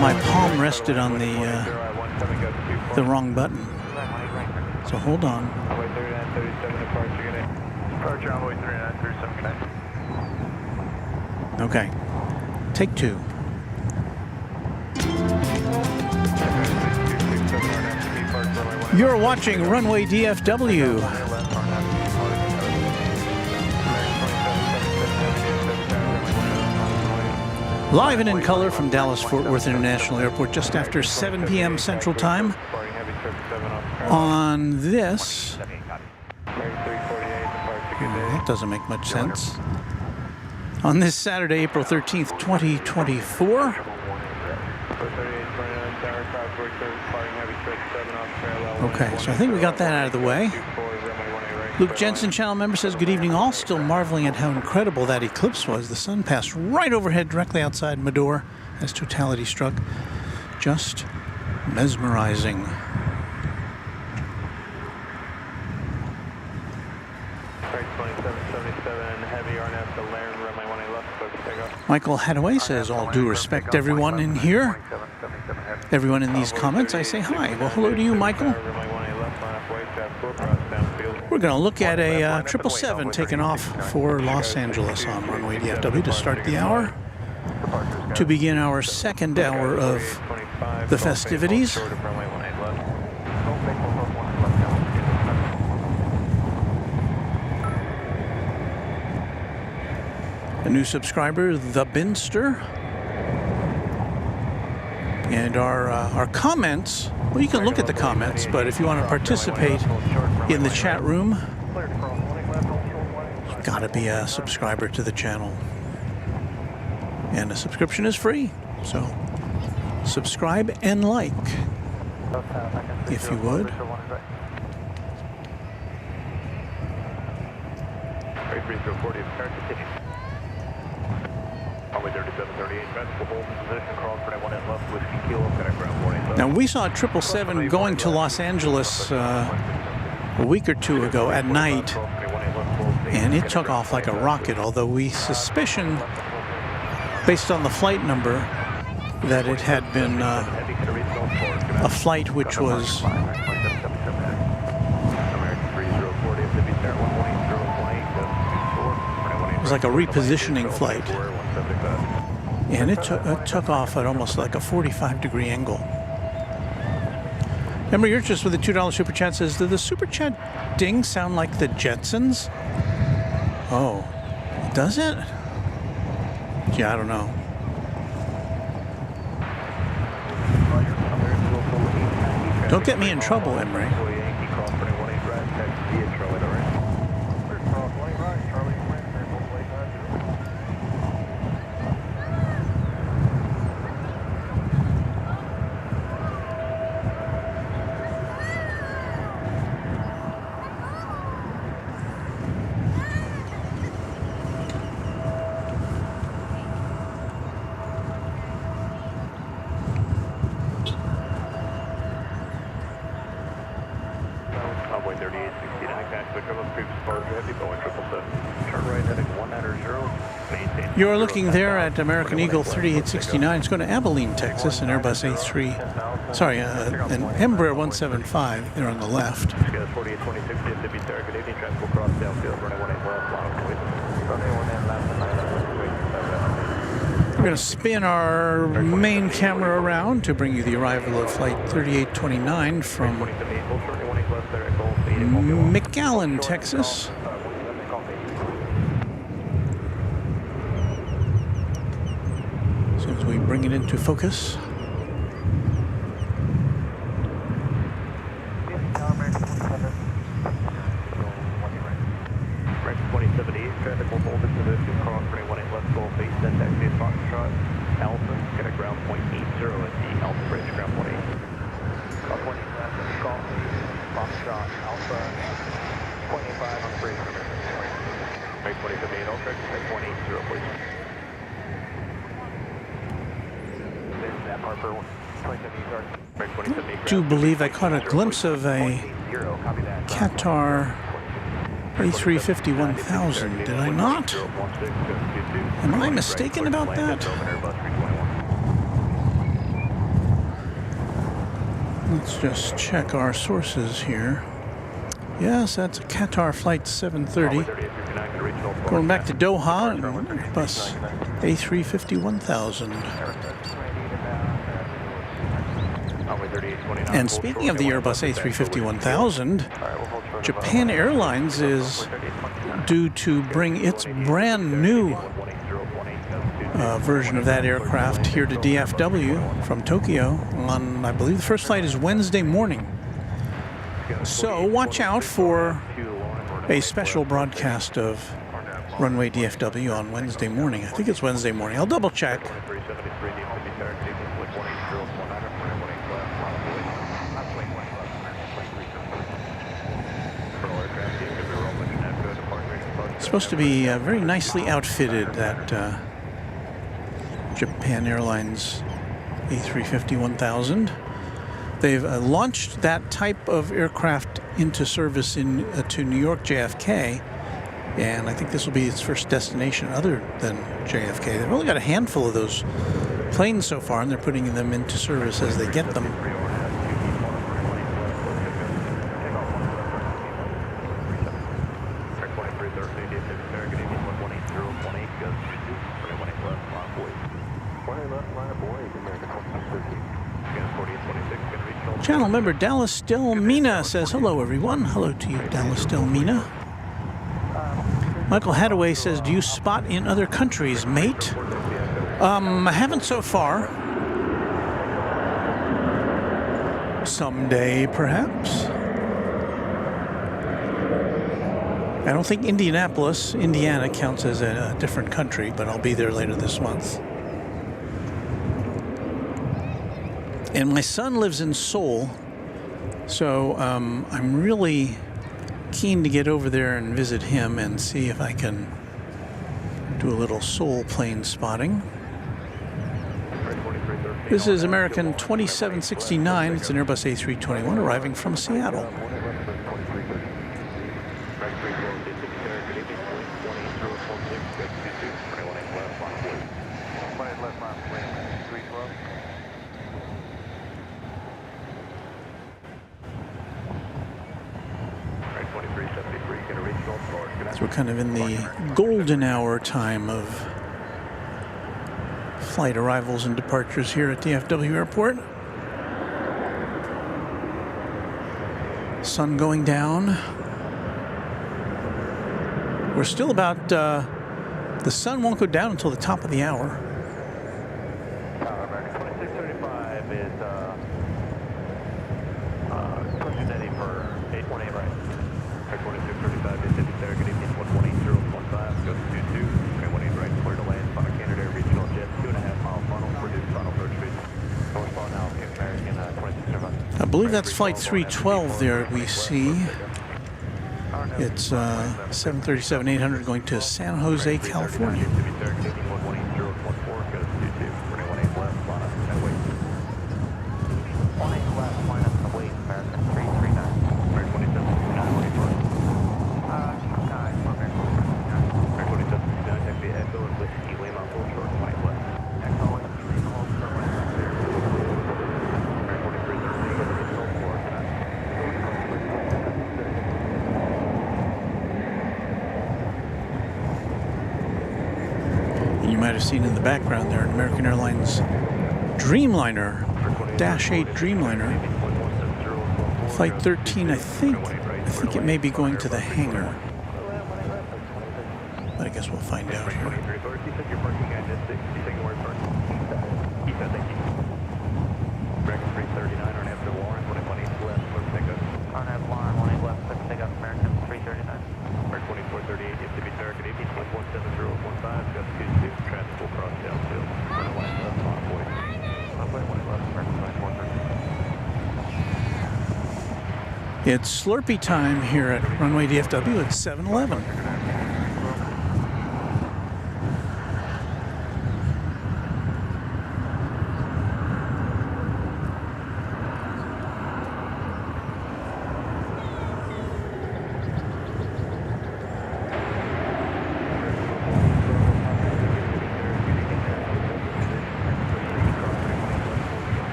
My palm rested on the wrong button. So hold on. Okay. Take two. You're watching Runway DFW. Live and in color from Dallas-Fort Worth International Airport just after 7 p.m. Central Time on this. That doesn't make much sense. On this Saturday, April 13th, 2024. Okay, so I think we got that out of the way. Luke Jensen, channel member, says, good evening all. Still marveling at how incredible that eclipse was. The sun passed right overhead directly outside my door as totality struck. Just mesmerizing. Michael Hadaway says, all due respect, everyone in here. Everyone in these comments, I say hi. Well, hello to you, Michael. going to look at a 777 taking off for Los Angeles on runway DFW to start the hour, to begin our second hour of the festivities. A new subscriber, The Binster. And our comments, well, you can look at the comments, but if you want to participate in the chat room, you've got to be a subscriber to the channel. And a subscription is free, so subscribe and like, if you would. Now, we saw a 777 going to Los Angeles a week or two ago at night, and it took off like a rocket, although we suspicion, based on the flight number, that it had been a flight which was like a repositioning flight. And it took off at almost like a 45-degree angle. Remember, you're just with the $2 Super Chat says, did the Super Chat ding sound like the Jetsons? Oh, does it? Yeah, I don't know. Don't get me in trouble, Emery. You're looking there at American Eagle 3869. It's going to Abilene, Texas, an Airbus A3, sorry, an Embraer 175 there on the left. We're going to spin our main camera around to bring you the arrival of Flight 3829 from McAllen, Texas. As we bring it into focus. I do believe I caught a glimpse of a Qatar A350-1000. Did I not? Am I mistaken about that? Let's just check our sources here. Yes, that's a Qatar Flight 730. Going back to Doha, Airbus A350-1000. And speaking of the Airbus A350-1000, Japan Airlines is due to bring its brand new version of that aircraft here to DFW from Tokyo on, I believe the first flight is Wednesday morning. So watch out for a special broadcast of Runway DFW on Wednesday morning. I think it's Wednesday morning. I'll double check. It's supposed to be very nicely outfitted, that Japan Airlines A350-1000. They've launched that type of aircraft into service to New York JFK, and I think this will be its first destination other than JFK. They've only got a handful of those planes so far, and they're putting them into service as they get them. Channel member Dallas Del Mina says hello, everyone. Hello to you, Dallas Del Mina. Michael Hadaway says, do you spot in other countries, mate? I haven't so far. Someday, perhaps. I don't think Indianapolis, Indiana, counts as a different country, but I'll be there later this month. And my son lives in Seoul, so I'm really keen to get over there and visit him and see if I can do a little Seoul plane spotting. This is American 2769. It's an Airbus A321 arriving from Seattle. So we're kind of in the golden hour time of flight arrivals and departures here at DFW Airport. Sun going down. We're still about, the sun won't go down until the top of the hour. American 2635 is pushing steady for 818 right. 2635 is 50 there, good evening, 118015, goes to 22, 318 right, clear to land, final Canada regional jet, 2.5 mile funnel, reduced final approach speed. Northbound now, American 2635. I believe that's flight 312 there we see. It's 737-800 going to San Jose, California. You might have seen in the background there an American Airlines Dreamliner, Dash 8 Dreamliner, Flight 13. I think it may be going to the hangar, but I guess we'll find out here. It's Slurpee time here at Runway DFW at 7-Eleven.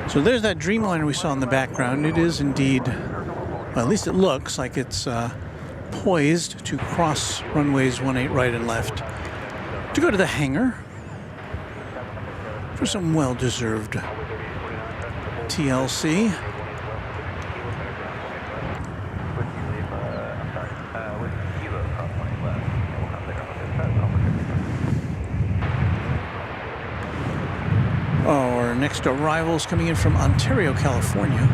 So there's that Dreamliner we saw in the background. It is indeed, well, at least it looks like it's poised to cross runways 18 right and left to go to the hangar for some well-deserved TLC. Our next arrival is coming in from Ontario, California.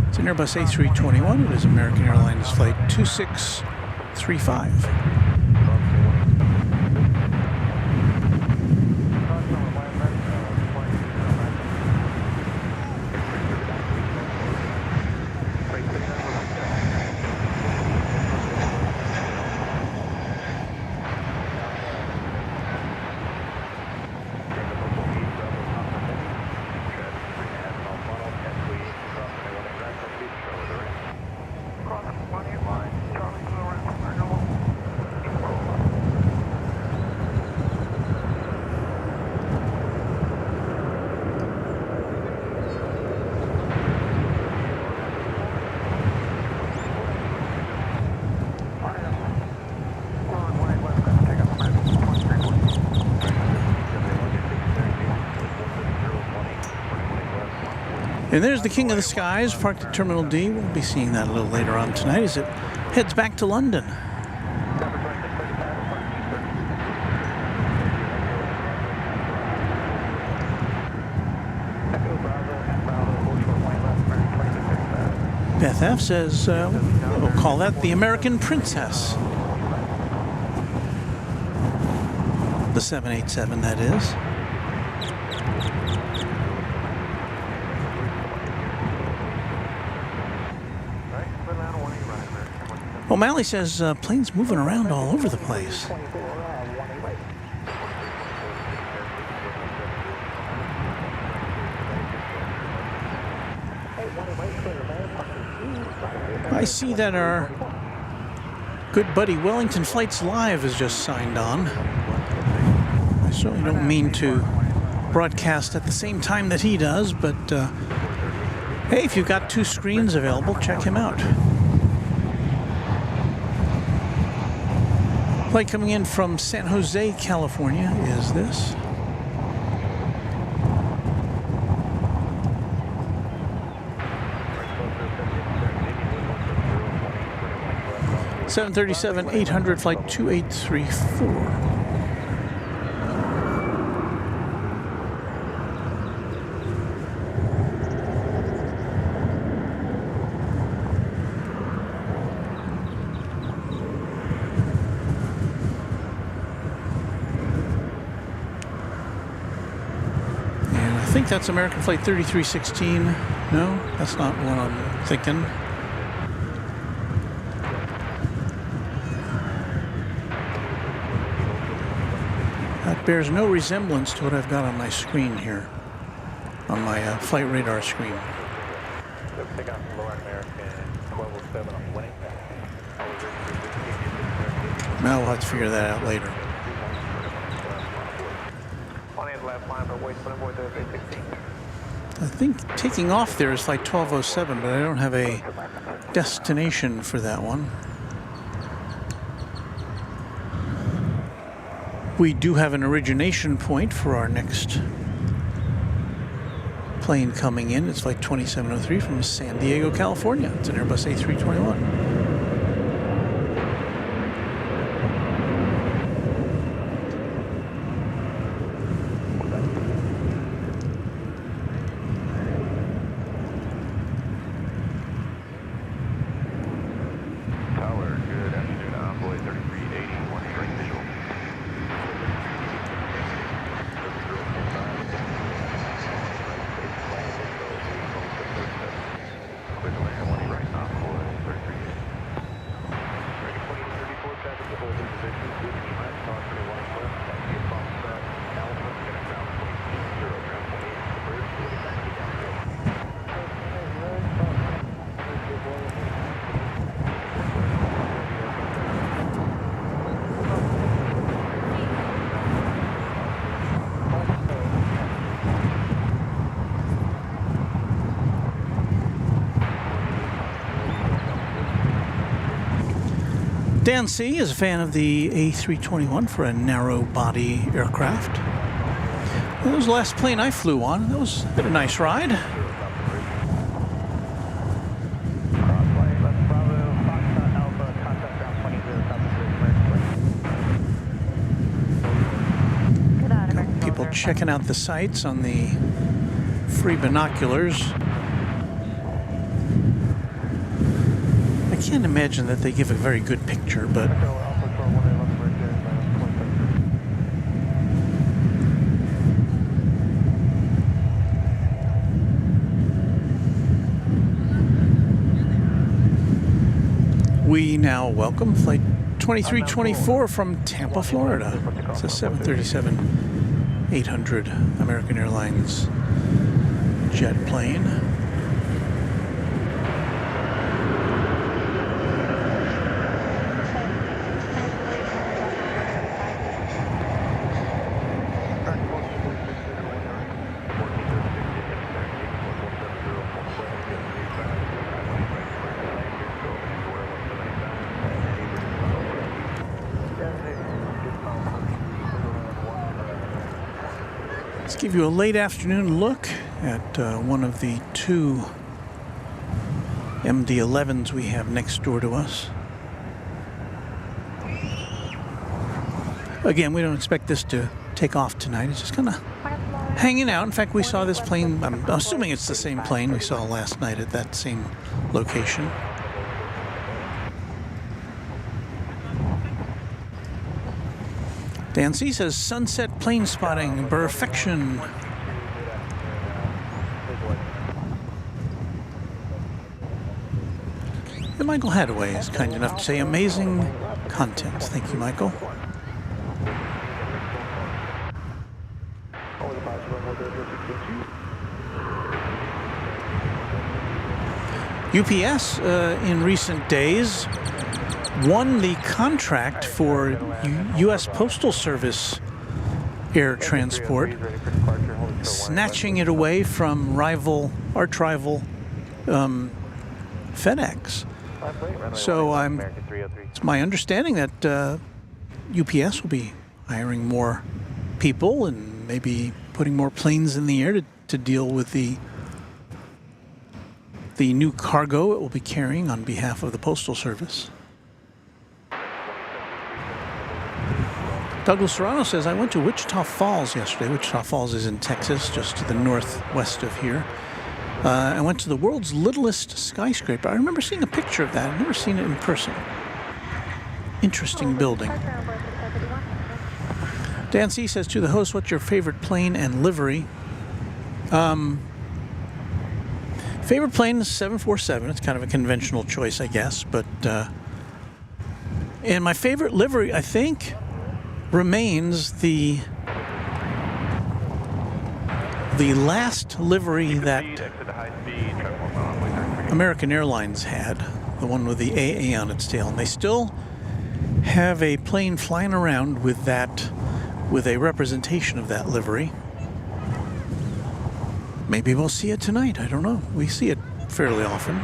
It's an Airbus A321. It is American Airlines Flight 2635. And there's the King of the Skies, parked at Terminal D. We'll be seeing that a little later on tonight as it heads back to London. Beth F says, we'll call that the American Princess. The 787, that is. O'Malley says planes moving around all over the place. I see that our good buddy Wellington Flights Live has just signed on. I certainly don't mean to broadcast at the same time that he does, but hey, if you've got two screens available, check him out. Flight coming in from San Jose, California is this. (737-800) flight 2834. I think that's American Flight 3316. No, that's not what I'm thinking. That bears no resemblance to what I've got on my screen here, on my flight radar screen. Now we'll have to figure that out later. I think taking off there is flight 1207, but I don't have a destination for that one. We do have an origination point for our next plane coming in. It's flight 2703 from San Diego, California. It's an Airbus A321. Dan C. is a fan of the A321 for a narrow-body aircraft. That was the last plane I flew on. That was a nice ride. People checking out the sights on the free binoculars. I can't imagine that they give a very good picture, but we now welcome flight 2324 from Tampa, Florida. It's a 737-800 American Airlines jet plane. Give you a late afternoon look at one of the two MD-11s we have next door to us. Again, we don't expect this to take off tonight. It's just kind of hanging out. In fact, we saw this plane, I'm assuming it's the same plane we saw last night at that same location. Dan C says, sunset plane spotting, perfection. And Michael Hadaway is kind enough to say, amazing content. Thank you, Michael. UPS in recent days won the contract for U.S. Postal Service air transport, snatching it away from arch rival FedEx. So it's my understanding that UPS will be hiring more people and maybe putting more planes in the air to deal with the new cargo it will be carrying on behalf of the Postal Service. Douglas Serrano says, I went to Wichita Falls yesterday. Wichita Falls is in Texas, just to the northwest of here. I went to the world's littlest skyscraper. I remember seeing a picture of that. I've never seen it in person. Interesting building. Dan C says to the host, what's your favorite plane and livery? Favorite plane is 747. It's kind of a conventional choice, I guess. But and my favorite livery, I think, remains the last livery that American Airlines had, the one with the AA on its tail. And they still have a plane flying around with a representation of that livery. Maybe we'll see it tonight. I don't know. We see it fairly often.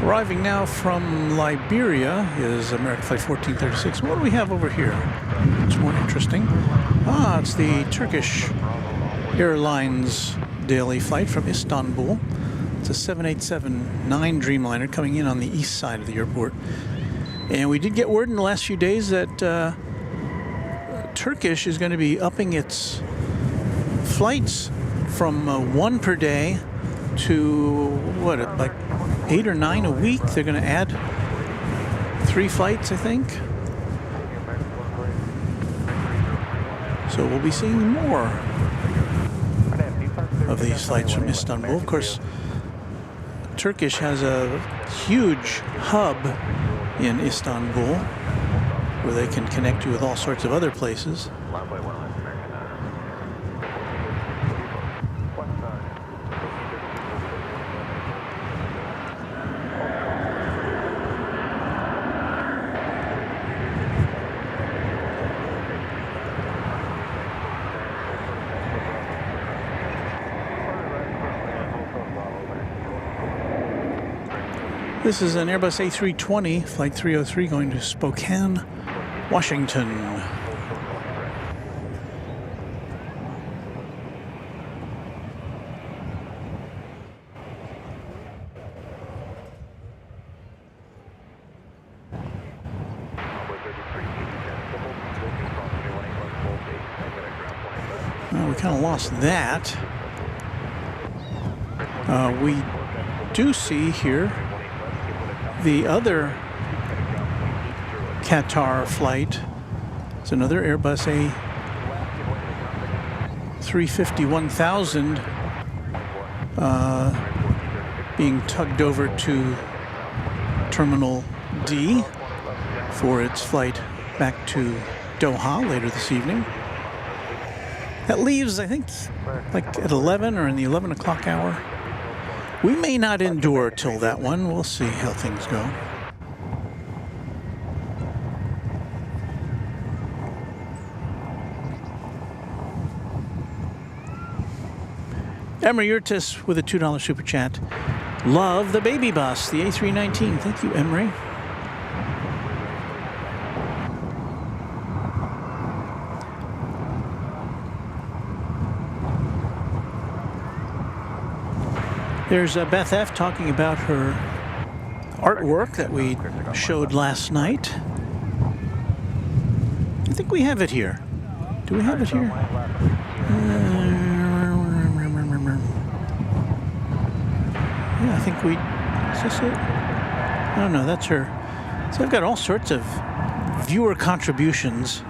Arriving now from Liberia is American Flight 1436. What do we have over here? It's more interesting. It's the Turkish Airlines daily flight from Istanbul. It's a 787-9 Dreamliner coming in on the east side of the airport. And we did get word in the last few days that Turkish is going to be upping its flights from 1 per day to, like 8 or 9 a week. They're going to add 3 flights, I think. So we'll be seeing more of these flights from Istanbul. Of course, Turkish has a huge hub in Istanbul where they can connect you with all sorts of other places. This is an Airbus A320, Flight 303, going to Spokane, Washington. Well, we kind of lost that. We do see here the other Qatar flight. It's another Airbus A350-1000 being tugged over to Terminal D for its flight back to Doha later this evening. That leaves, I think, like at 11 or in the 11 o'clock hour. We may not endure till that one. We'll see how things go. Emery Urtis with a $2 super chat. Love the baby bus, the A319. Thank you, Emery. There's Beth F. talking about her artwork that we showed last night. I think we have it here. Do we have it here? Yeah, I think we... Is this it? Oh, no, that's her. So I've got all sorts of viewer contributions.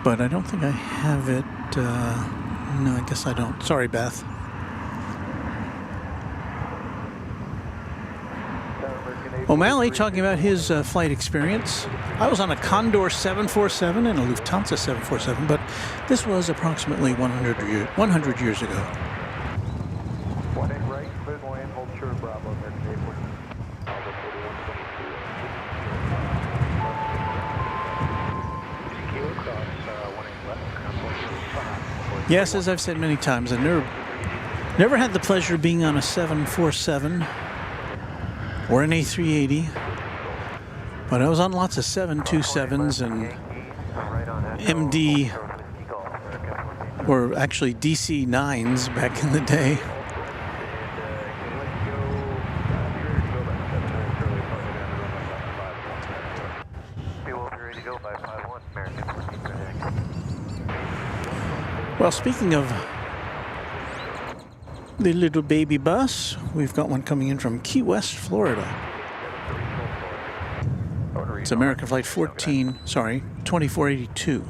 But I don't think I have it. No, I guess I don't. Sorry, Beth. O'Malley talking about his flight experience. I was on a Condor 747 and a Lufthansa 747, but this was approximately 100 years ago. 18 right, clear the land, hold short of Bravo, American Airport. Yes, as I've said many times, I've never had the pleasure of being on a 747 or an A380, but I was on lots of 727s and MD, or actually DC-9s back in the day. Well, speaking of the little baby bus, we've got one coming in from Key West, Florida. It's American Flight 2482.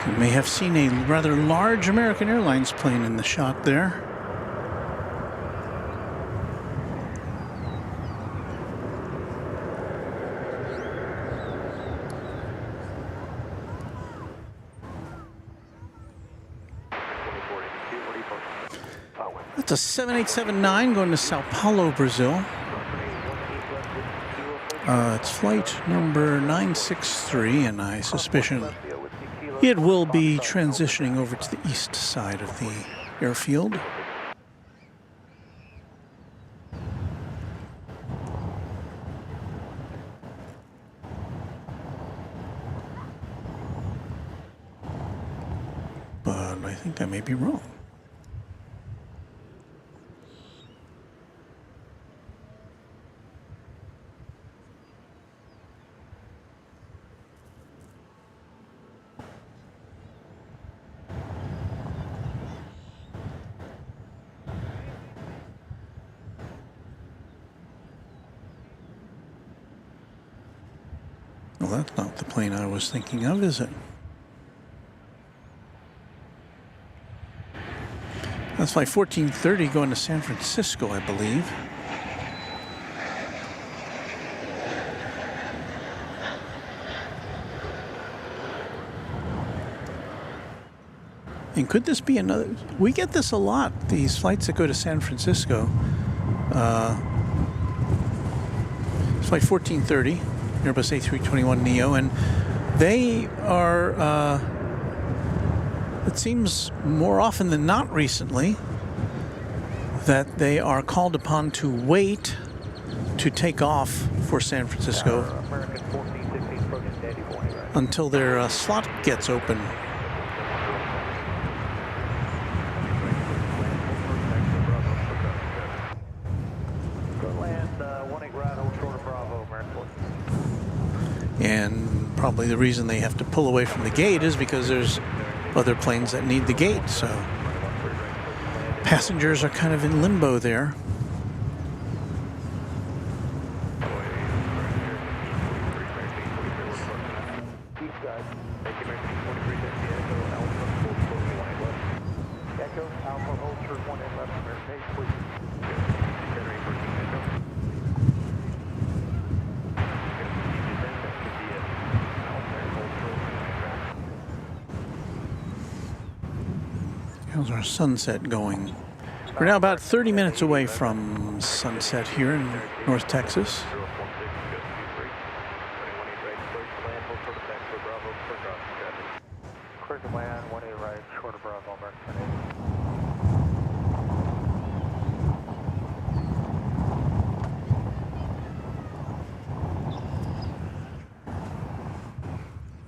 You may have seen a rather large American Airlines plane in the shot there. That's a 7879 going to Sao Paulo, Brazil. It's flight number 963, and I suspicion it will be transitioning over to the east side of the airfield. But I think I may be wrong. Well, that's not the plane I was thinking of, is it? That's flight 1430 going to San Francisco, I believe. And could this be another? We get this a lot, these flights that go to San Francisco. It's flight 1430. Airbus A321neo, and they are, it seems more often than not recently, that they are called upon to wait to take off for San Francisco until their slot gets open. And probably the reason they have to pull away from the gate is because there's other planes that need the gate. So passengers are kind of in limbo there. How's our sunset going? We're now about 30 minutes away from sunset here in North Texas. Clear to land, 18 right, short of Bravo, American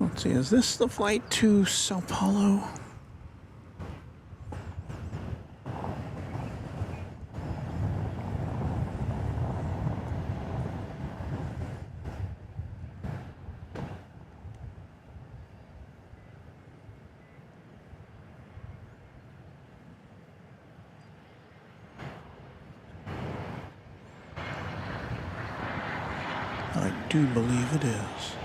8. Let's see, is this the flight to Sao Paulo? I do believe it is.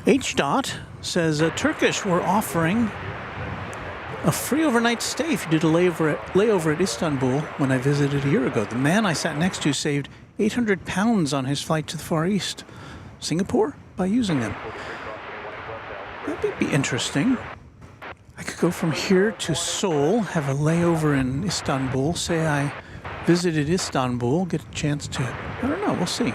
HDOT says Turkish were offering a free overnight stay if you did a layover at Istanbul when I visited a year ago. The man I sat next to saved 800 pounds on his flight to the Far East, Singapore, by using them. That would be interesting. I could go from here to Seoul, have a layover in Istanbul, say I visited Istanbul, get a chance to, I don't know, we'll see.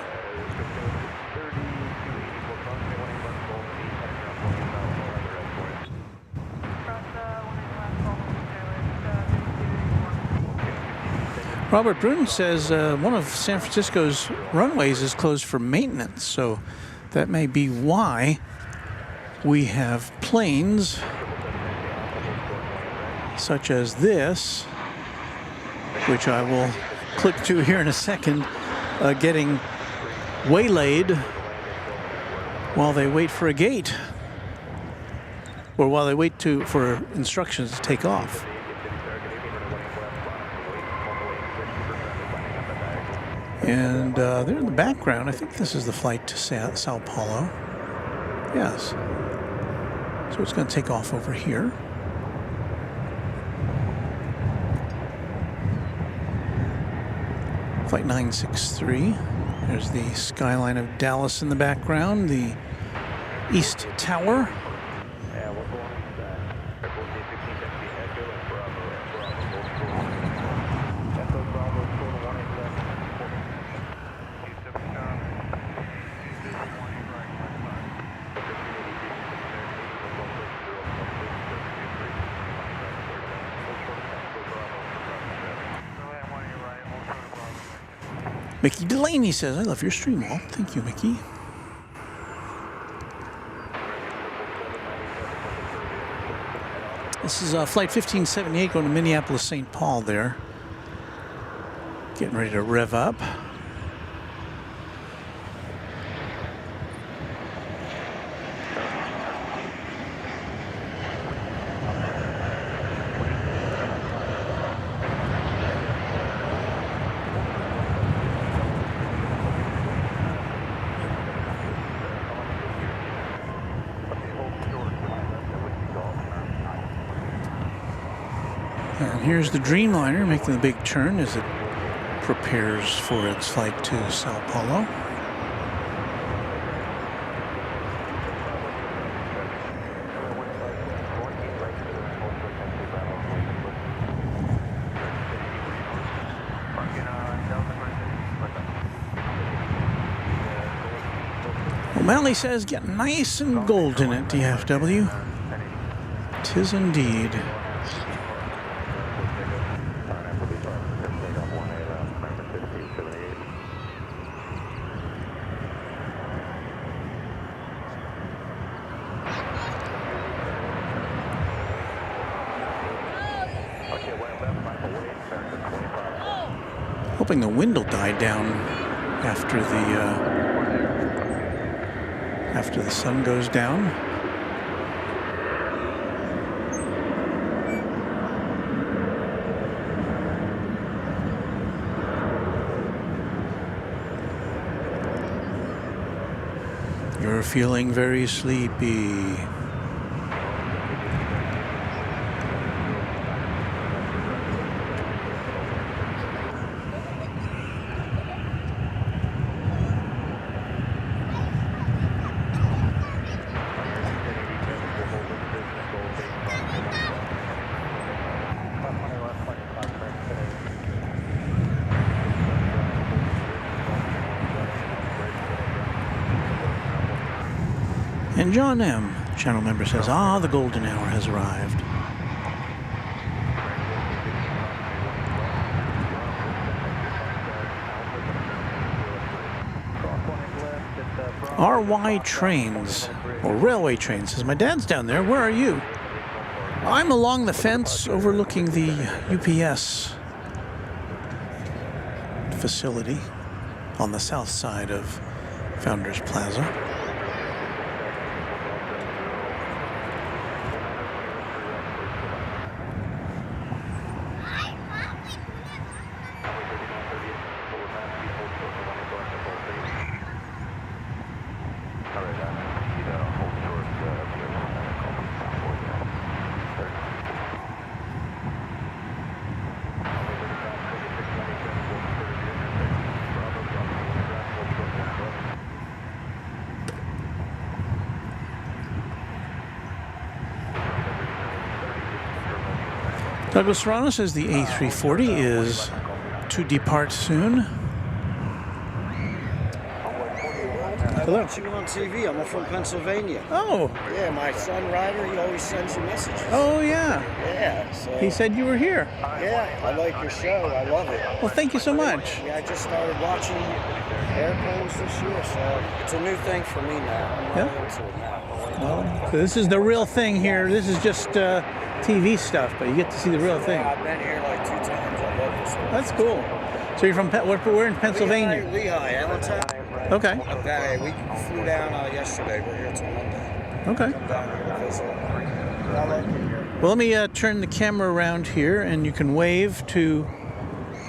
Robert Brun says one of San Francisco's runways is closed for maintenance, so that may be why we have planes such as this, which I will click to here in a second, getting waylaid while they wait for a gate, or while they wait for instructions to take off. And there in the background, I think this is the flight to Sao Paulo. Yes. So it's going to take off over here. Flight 963. There's the skyline of Dallas in the background, the East Tower. Mickey Delaney says, I love your stream, Walt. Thank you, Mickey. This is flight 1578 going to Minneapolis, St. Paul there. Getting ready to rev up. And here's the Dreamliner making the big turn as it prepares for its flight to Sao Paulo. O'Malley says, get nice and golden at DFW. 'Tis indeed. hoping the wind will die down after the sun goes down. You're feeling very sleepy. And John M., channel member, says, "Ah, the golden hour has arrived." RY Trains, or Railway Trains, says, "My dad's down there. Where are you?" I'm along the fence overlooking the UPS facility on the south side of Founders Plaza. Douglas Serrano says the A340 is to depart soon. I watch you on TV. I'm from Pennsylvania. Oh. Yeah, my son Ryder, he always sends you messages. Oh, yeah. Yeah. So, He said you were here. yeah, I like your show. I love it. Well, thank you so much. Yeah, I just started watching airplanes this year, so it's a new thing for me now. I'm really into it now. Well, so this is the real thing here. This is just TV stuff, but you get to see the real thing. Yeah, I've been here like 2 times. I love this one. That's cool. So you're from, we're in Pennsylvania. Lehigh, Allentown. Okay. Okay, we flew down yesterday. We're here till Monday. Okay. Come down here to visit. I like it here. Well, let me turn the camera around here, and you can wave to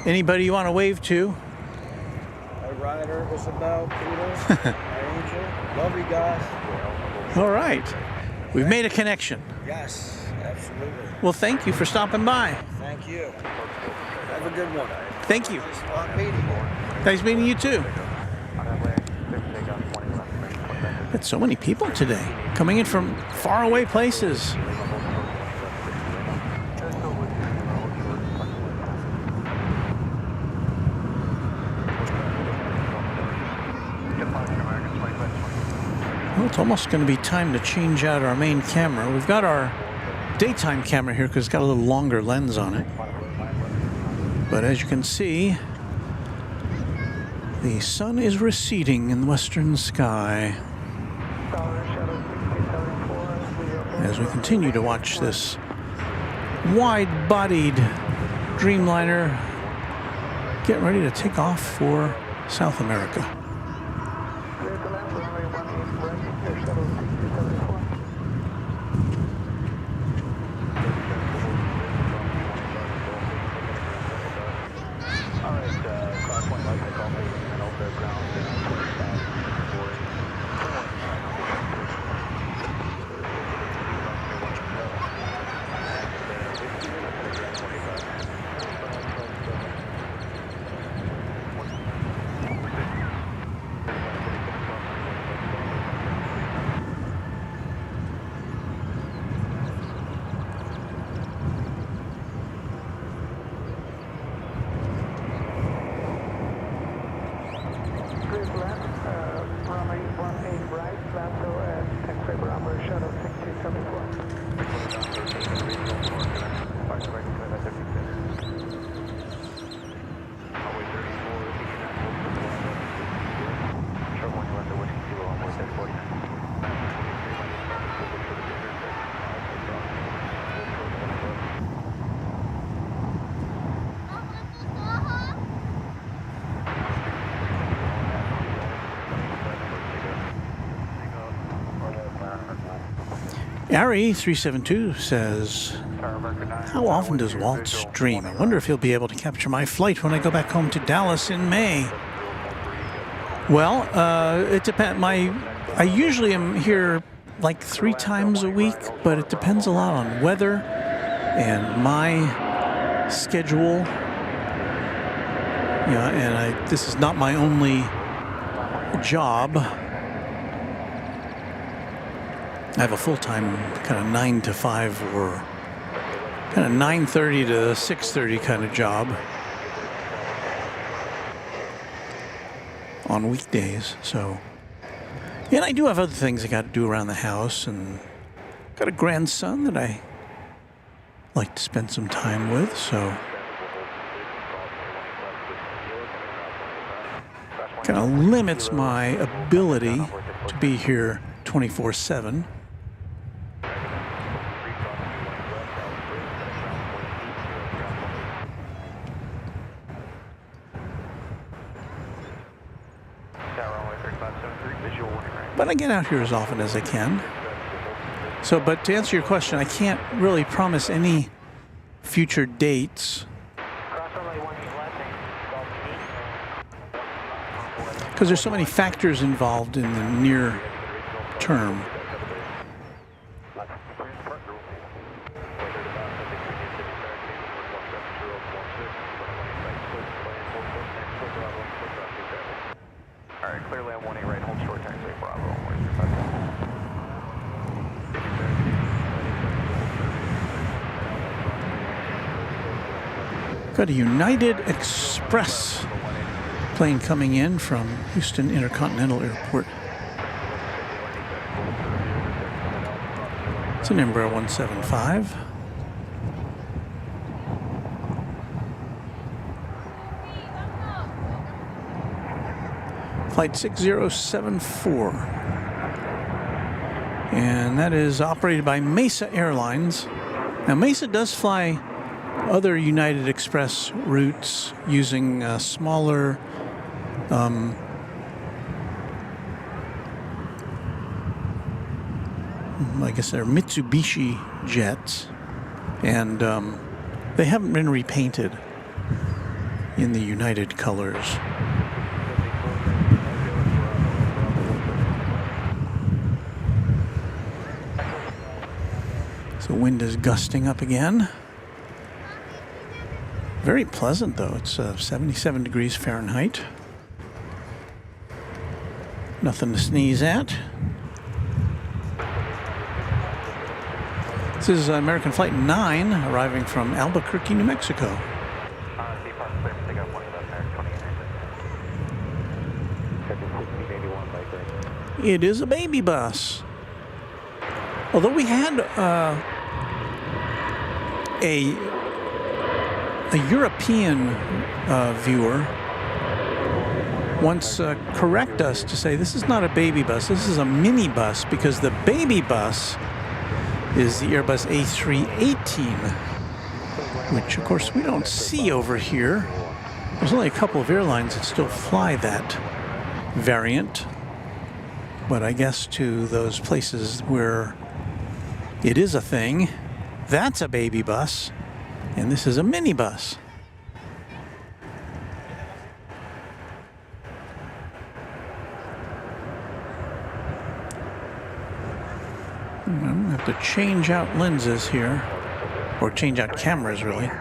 anybody you want to wave to. Hi, Ryder, Isabel, Peter, Angel. Love you guys. All right. We've made a connection. Yes, absolutely. Well, thank you for stopping by. Thank you. Have a good one. Thank you. Nice meeting you. Nice meeting you, too. Got so many people today, coming in from faraway places. Well, it's almost going to be time to change out our main camera. We've got our daytime camera here because it's got a little longer lens on it. But as you can see, the sun is receding in the western sky. As we continue to watch this wide-bodied Dreamliner getting ready to take off for South America. Ari372 says, how often does Walt stream? I wonder if he'll be able to capture my flight when I go back home to Dallas in May. Well, it depends. I usually am here like 3 times a week, but it depends a lot on weather and my schedule. Yeah, and this is not my only job. I have a full-time kind of 9 to 5 or kind of 9:30 to 6:30 kind of job on weekdays. So, and I do have other things I got to do around the house, and got a grandson that I like to spend some time with. So, kind of limits my ability to be here 24/7. But I get out here as often as I can. So, but to answer your question, I can't really promise any future dates because there's so many factors involved in the near term. Alright, clearly on 18 right, hold short taxi, Bravo. Got a United Express plane coming in from Houston Intercontinental Airport. It's an Embraer 175. Flight 6074. And that is operated by Mesa Airlines. Now, Mesa does fly other United Express routes using smaller I guess they're Mitsubishi jets, and they haven't been repainted in the United colors. So wind is gusting up again. Very pleasant though. It's 77 degrees Fahrenheit. Nothing to sneeze at. This is American Flight 9 arriving from Albuquerque, New Mexico. It is a baby bus. Although we had a European viewer once correct us to say this is not a baby bus, this is a mini bus, because the baby bus is the Airbus A318, which of course we don't see over here. There's only a couple of airlines that still fly that variant, but I guess to those places where it is a thing, that's a baby bus, and this is a mini bus. I'm going to have to change out lenses here, or change out cameras really.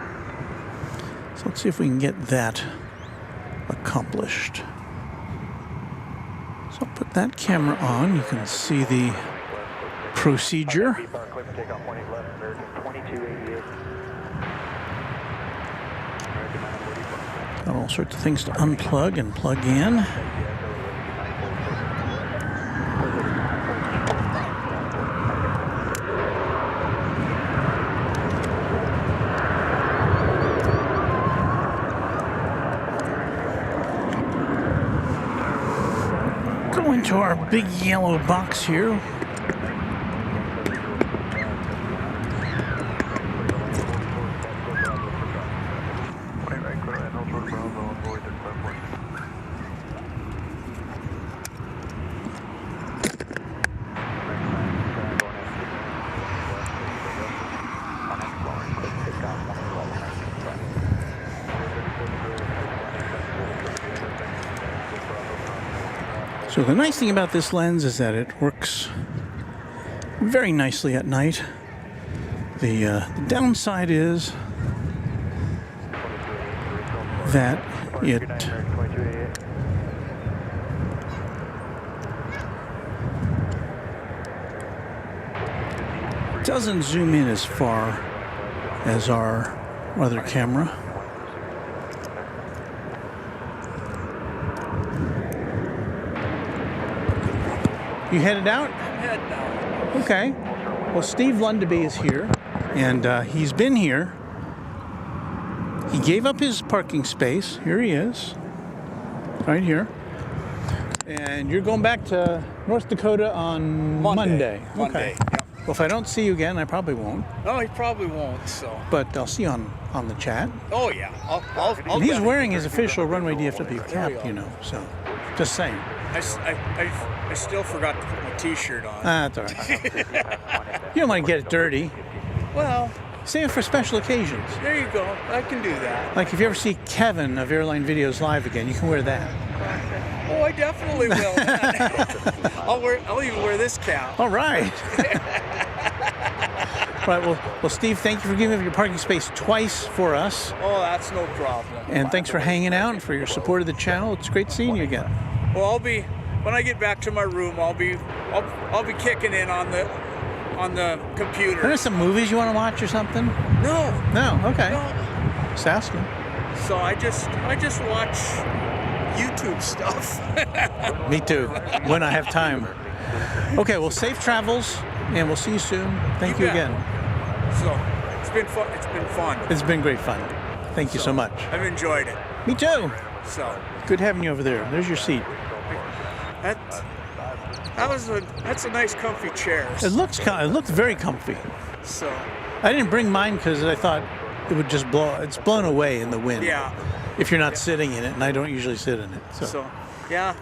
So let's see if we can get that accomplished. So I'll put that camera on. You can see the procedure. Got all sorts of things to unplug and plug in. Go into our big yellow box here. So the nice thing about this lens is that it works very nicely at night. The downside is that it doesn't zoom in as far as our other camera. You headed out? I'm heading out. Okay. Well, Steve Lundeby is here, and he's been here. He gave up his parking space. Here he is, right here. And you're going back to North Dakota on Monday. Monday. Okay. Yep. Well, if I don't see you again, I probably won't. No, he probably won't. So. But I'll see you on the chat. Oh yeah. I'll And he's wearing his official Runway DFW cap, you know. So, just saying. I still forgot to put my T-shirt on. That's all right. You don't want to get it dirty. Well, Save it for special occasions. there you go. I can do that. Like if you ever see Kevin of Airline Videos live again, you can wear that. Oh, I definitely will. I'll even wear this cap. All right. Right. Well, Steve, thank you for giving up your parking space twice for us, Oh, that's no problem. and thanks for hanging out and for your support of the channel. It's great seeing you again. Well, when I get back to my room, I'll be kicking in on the computer. Are there some movies you want to watch or something? No. No. Okay. No. Just asking. So I just watch YouTube stuff. Me too. When I have time. Okay. Well, safe travels, and we'll see you soon. Thank you bet. again. So it's been fun. It's been fun. It's been great fun. Thank you so much. I've enjoyed it. Me too. So Good having you over there. There's your seat. that's a nice comfy chair. It looks very comfy. So I didn't bring mine because I thought it would just blow. It's blown away in the wind. yeah. If you're not sitting in it, and I don't usually sit in it. So yeah,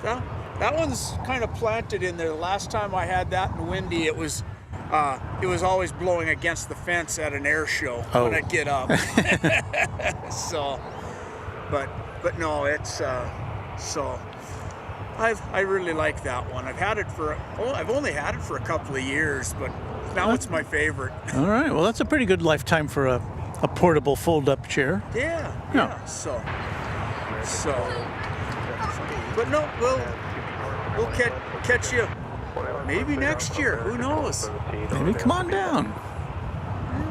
that one's kind of planted in there. The last time I had that in windy, it was always blowing against the fence at an air show when I'd get up. So, but no, it's so. I really like that one. I've only had it for a couple of years, but now it's my favorite. All right. Well, that's a pretty good lifetime for a portable fold-up chair. Yeah. Yeah. So. But no, we'll catch you maybe next year. Who knows? Maybe come on down.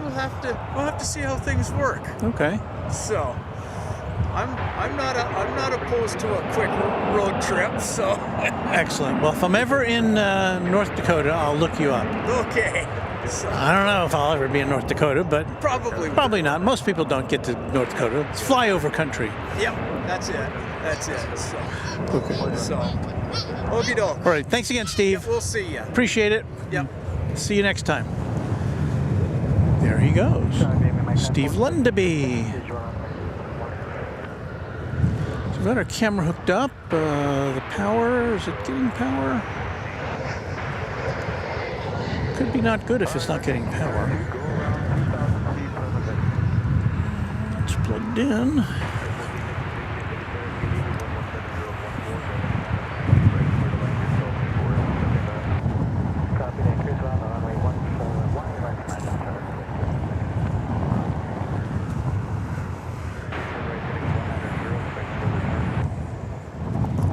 We'll have to see how things work. Okay. So. I'm not opposed to a quick road trip. So. Excellent. Well, if I'm ever in North Dakota, I'll look you up. Okay. So. I don't know if I'll ever be in North Dakota, but Probably not. Most people don't get to North Dakota. It's flyover country. Yep. That's it. So. Okay. So. Okie doke. All right. Thanks again, Steve. We'll see you. Appreciate it. Yep. See you next time. There he goes. Steve Lundeby. So we've got our camera hooked up. The power, is it getting power? Could be not good if it's not getting power. It's plugged in.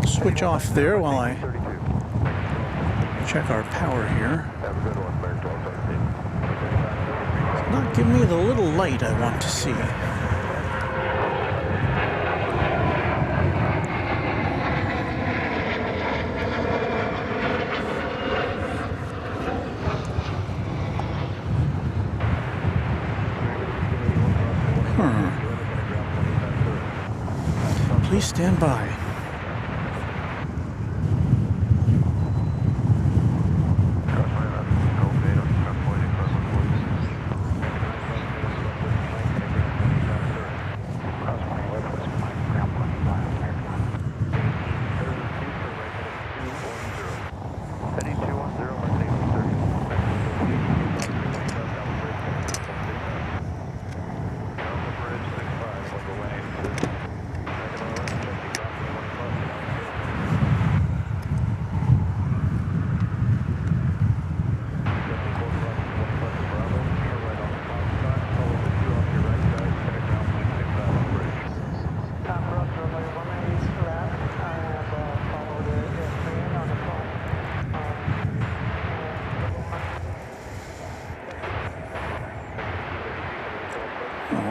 Switch off there while I check our power here. It's not giving me the little light I want to see. Please stand by.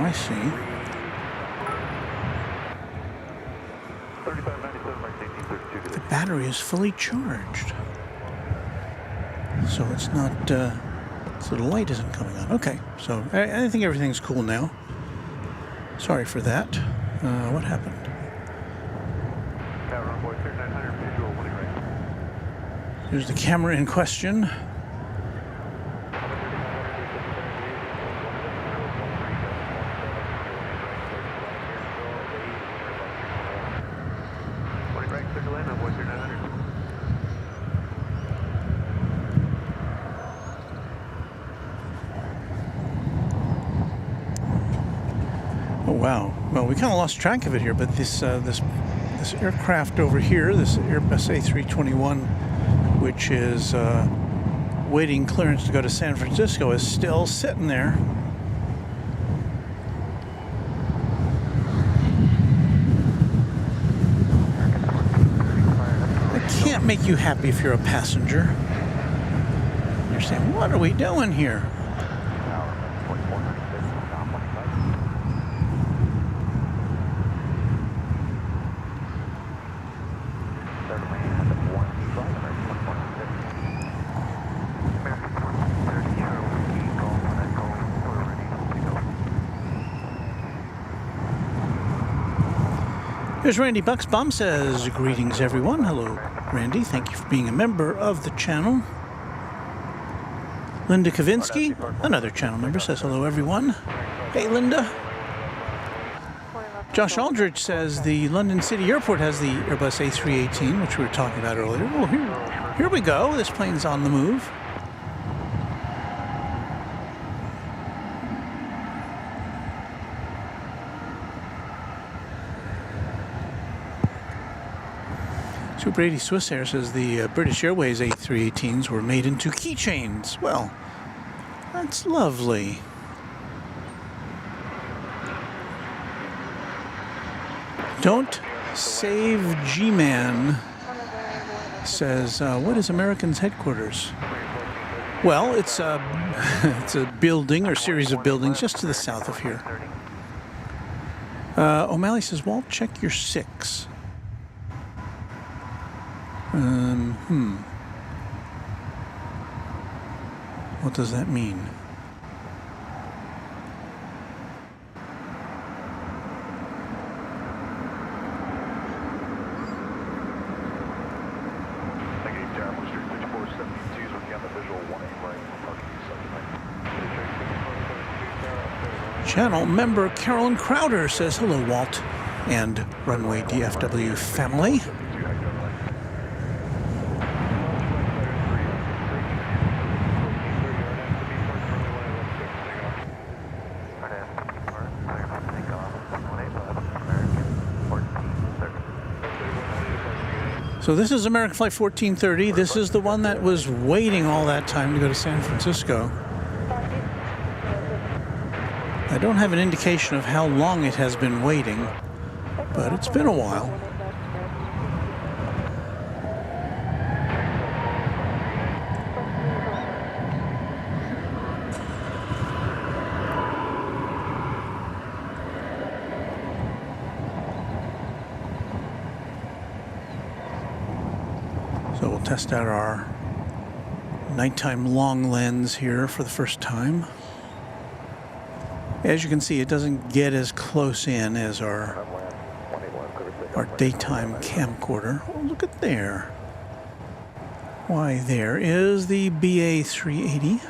I see. 3597, Mark 1832. The battery is fully charged. So it's not, so the light isn't coming on. Okay, so I think everything's cool now. Sorry for that. What happened? Tower Runway 3900, visual 1 right. Here's the camera in question. Oh wow! Well, we kind of lost track of it here, but this aircraft over here, this Airbus A321, which is waiting clearance to go to San Francisco, is still sitting there. It can't make you happy if you're a passenger. You're saying, "What are we doing here?" Here's Randy Bucksbaum says, greetings everyone. Hello, Randy. Thank you for being a member of the channel. Linda Kavinsky, another channel member, says hello everyone. Hey Linda. Josh Aldridge says the London City Airport has the Airbus A318, which we were talking about earlier. Oh, here we go. This plane's on the move. Super 80 Swiss Air says the British Airways A318s were made into keychains. Well, that's lovely. Don't save G-Man says, what is American's headquarters? Well, it's a building or series of buildings just to the south of here. O'Malley says, Walt, check your 6. What does that mean? Channel member Carolyn Crowder says, hello, Walt and Runway DFW family. So this is American Flight 1430. This is the one that was waiting all that time to go to San Francisco. I don't have an indication of how long it has been waiting, but it's been a while. So we'll test out our nighttime long lens here for the first time. As you can see, it doesn't get as close in as our daytime camcorder. Oh, look at there. Why, there is the BA 380.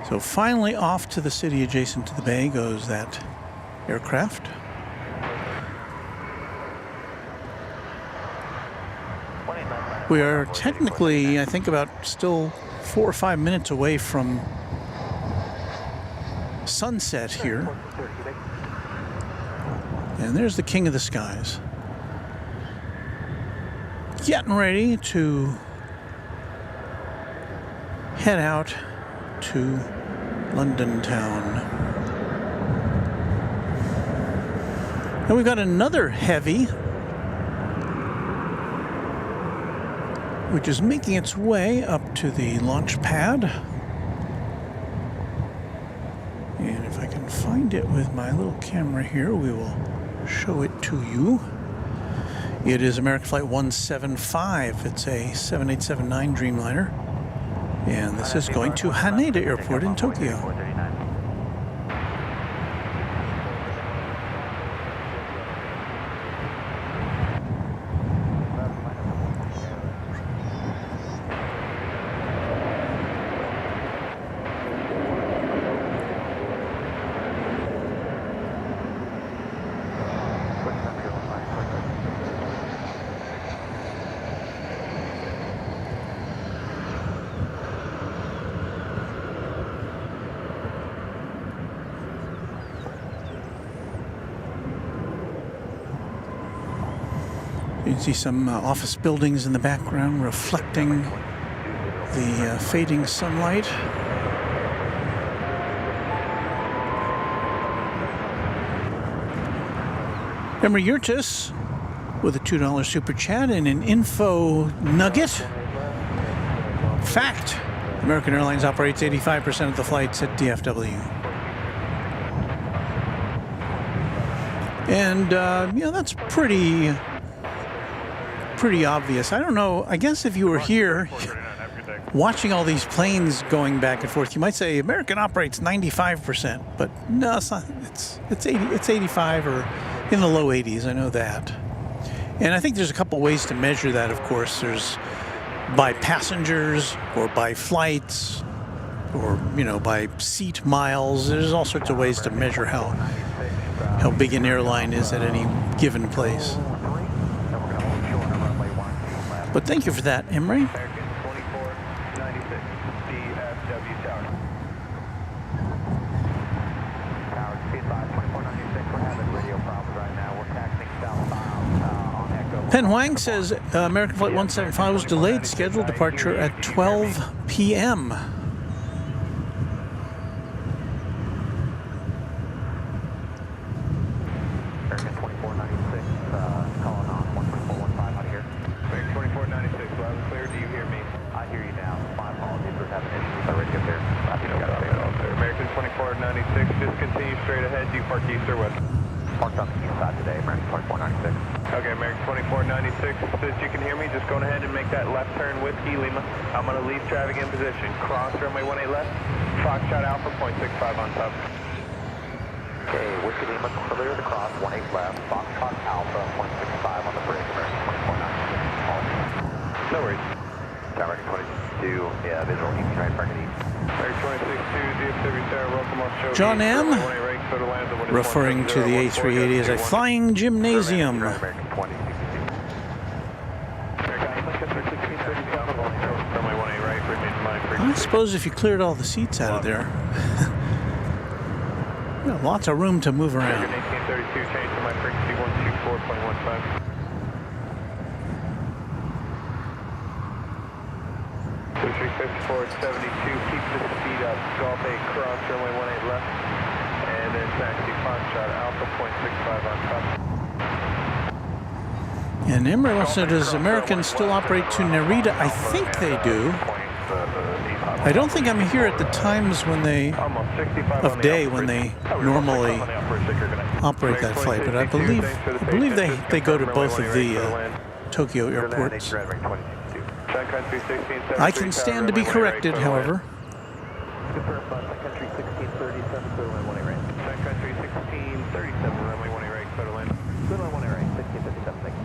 So finally off to the city adjacent to the bay goes that aircraft. We are technically, I think, about still 4 or 5 minutes away from sunset here. And there's the King of the Skies. Getting ready to head out to London town. And we've got another heavy, which is making its way up to the launch pad. find it with my little camera here, we will show it to you. It is American Flight 175. It's a 7879 Dreamliner. And this is going to Haneda Airport in Tokyo. You can see some office buildings in the background reflecting the fading sunlight. Emery Yurtis with a $2 super chat and an info nugget. Fact: American Airlines operates 85% of the flights at DFW. And, yeah, that's pretty obvious. I don't know. I guess if you were here watching all these planes going back and forth, you might say American operates 95%, but no, it's not. It's 80. It's 85 or in the low 80s. I know that. And I think there's a couple ways to measure that. Of course, there's by passengers or by flights or by seat miles. There's all sorts of ways to measure how big an airline is at any given place. But thank you for that, Emery. American 2496, DFW Tower. Tower, speed 2496, we're having radio problems right now. We're taxiing southbound on Echo. Pen Huang says American Flight 175 was delayed, scheduled departure at 12 p.m. American 2496, calling on 12415 out of here. American 2496, loud and clear, do you hear me? I hear you now. My apologies, we're having issues with our radio there. I think I got it all there. American 2496, just continue straight ahead. Do you park east or west? Parked on the east side today, American 2496. Okay, American 2496, says you can hear me. Just go ahead and make that left turn Whiskey Lima. I'm going to leave traffic in position. Cross runway 18 left. Foxtrot Alpha, 0.65 on top. Okay, Whiskey Lima, clear the cross, 18 left. Foxtrot Alpha, 0.65 on the bridge, American 2496. No worries. Tower 22, yeah, visual, east, right, parking east. American 262, DFW Tower, welcome on show. John M. referring to the A380 as a flying gymnasium. I suppose if you cleared all the seats out of there, lots of room to move around. 1832, change to my frequency 124.15. 2354.72, keep the speed up. Golf 8 cross, runway 18 left. And then taxi Foxtrot Alpha, 0.65 on top. And Emery also, does Americans still operate to Narita? I think they do. I don't think I'm here at the times when they normally operate that flight, but I believe they go to both of the Tokyo airports. I can stand to be corrected, however. Country 1637, clear runway 18 right. Country 1637, runway 18 right, clear land. Clear runway 18 right, 1657, thank you.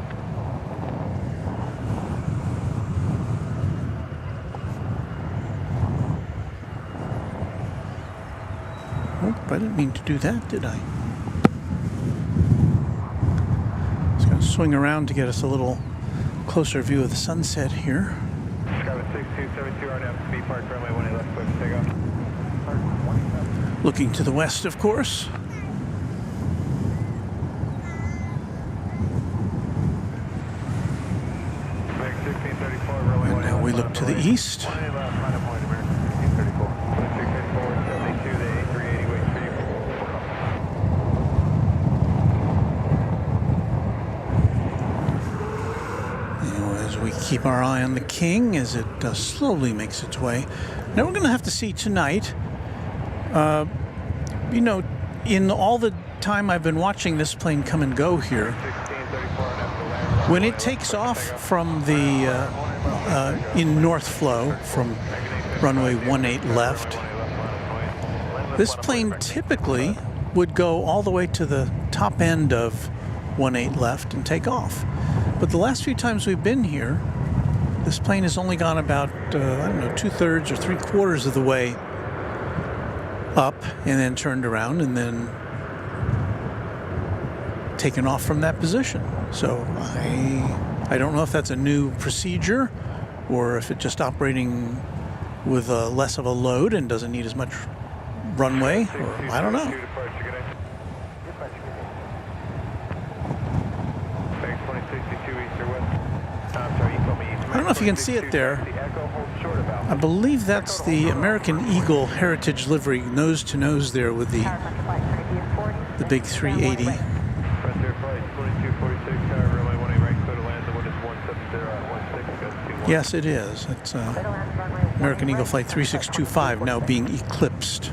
Oh, I didn't mean to do that, did I? Just going to swing around to get us a little closer view of the sunset here. Skyline 6272, RNF, speed park, runway 18 left, clear to take off. Looking to the west, of course. And now we look to the east. As we keep our eye on the King as it slowly makes its way. Now we're going to have to see tonight. in all the time I've been watching this plane come and go here, when it takes off from the in north flow from runway 18 left, this plane typically would go all the way to the top end of 18 left and take off. But the last few times we've been here, this plane has only gone about, I don't know, 2/3 or 3/4 of the way up and then turned around and then taken off from that position. So I don't know if that's a new procedure or if it's just operating with less of a load and doesn't need as much runway, or I don't know. I don't know if you can see it there. I believe that's the American Eagle Heritage livery, nose to nose there with the big 380. Yes, it is. It's American Eagle Flight 3625 now being eclipsed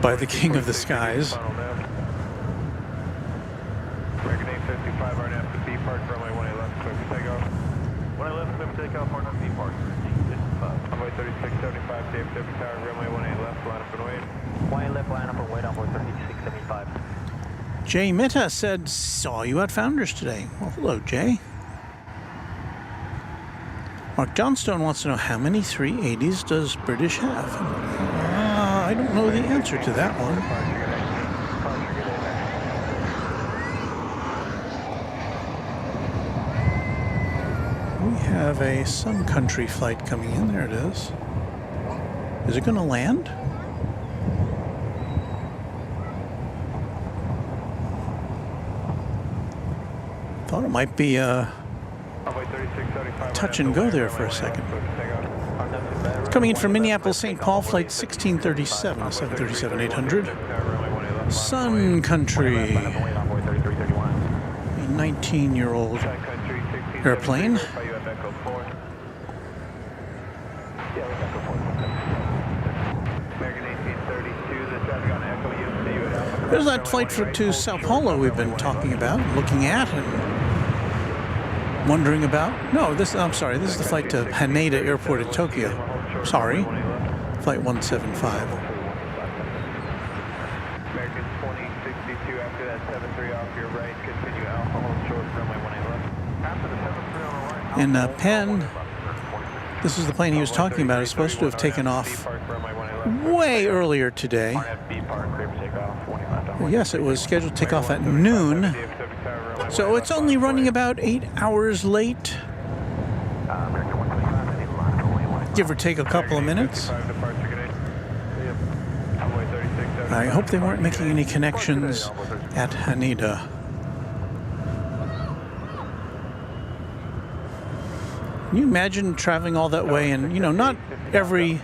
by the King of the Skies. American 855, RNF to B park, runway 18 left, clear for takeoff. 18 left, clear for takeoff, RNF B park. Runway 3675, DFW Tower, runway 18 left, line up and wait. 18 left, line up and wait, runway 3675. Jay Mitta said, saw you at Founders today. Well, hello, Jay. Mark Johnstone wants to know, how many 380s does British have? I don't know the answer to that one. We have a Sun Country flight coming in. There it is. Is it going to land? Thought it might be touch and go there for a second. Coming in from Minneapolis, St. Paul, flight 1637, 737-800. Sun Country, a 19-year-old airplane. There's that flight to Sao Paulo we've been talking about, looking at, and wondering about. No, I'm sorry, this is the flight to Haneda Airport in Tokyo. Sorry, flight 175. American 2062, after that 73 off your right, continue Alpha, hold short, runway 18 left. After the 73 on the right. In Penn, this is the plane he was talking about. It's supposed to have taken off way earlier today. Yes, it was scheduled to take off at noon. So it's only running about 8 hours late. Give or take a couple of minutes. I hope they weren't making any connections at Haneda. Can you imagine traveling all that way? And, you know, not every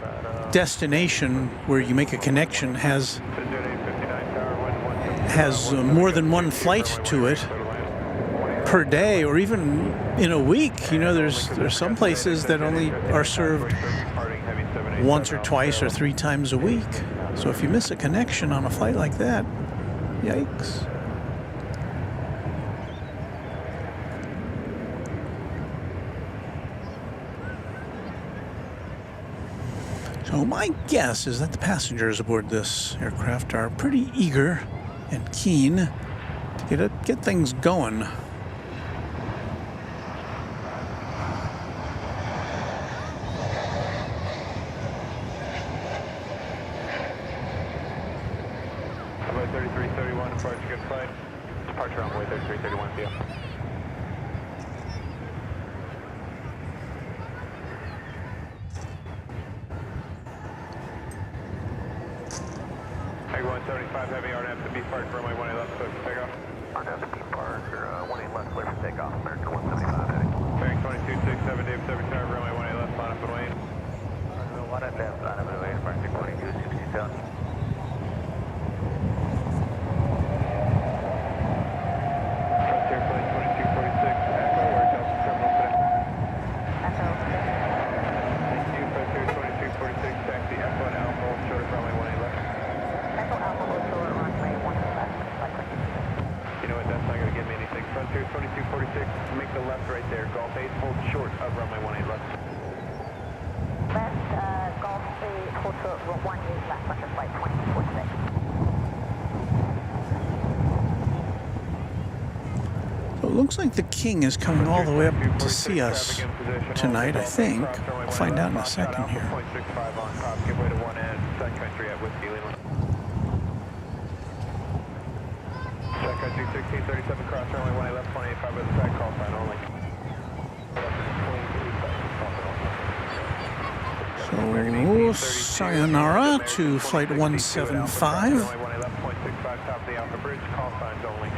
destination where you make a connection has more than one flight to it per day, or even in a week. You know, there's some places that only are served once or twice or 3 times a week. So if you miss a connection on a flight like that, yikes. So my guess is that the passengers aboard this aircraft are pretty eager and keen to get things going. Runway 3331, departure, good flight. Departure runway 3331, see ya. Egg 175 heavy, RNF to B park, runway 18 left, clear for takeoff. RNF to B park, 18 left, clear for takeoff, American 175 heavy. Bearing 2267, DFW Tower, runway 18 left, line up and wait. 1 left, line up and wait, departure 2267. Echo Alpha, hold short, runway 18 left. 2246, make the left right there. Golf 8, hold short of runway 18 left. Left, Golf 8, hold short, 18 left, bunch of flight 2246. So it looks like the King is coming all the way up to see us tonight, I think. We'll find out in a second here. 0.65 on top, give way to 1 end, set country at Whiskey Lima. Set country 1637, cross runway 18 left, 185 by the side, call sign only. So, sayonara to flight 175. Runway 18 left, 0.65 top of the Alpha Bridge, call signs only.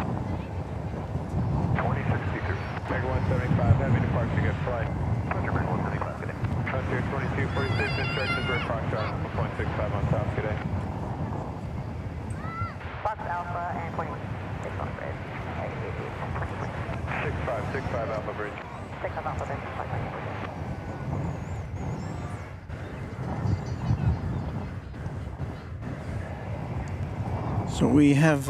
2062. Meg 175, heavy departure, good flight. Roger, Meg 175, good day. Frontier 2246, instructions for Foxtrot, 1.65 on top, good day. Fox Alpha and 21. 6 on the bridge. 65 Alpha Bridge. 6 on Alpha Bridge. So we have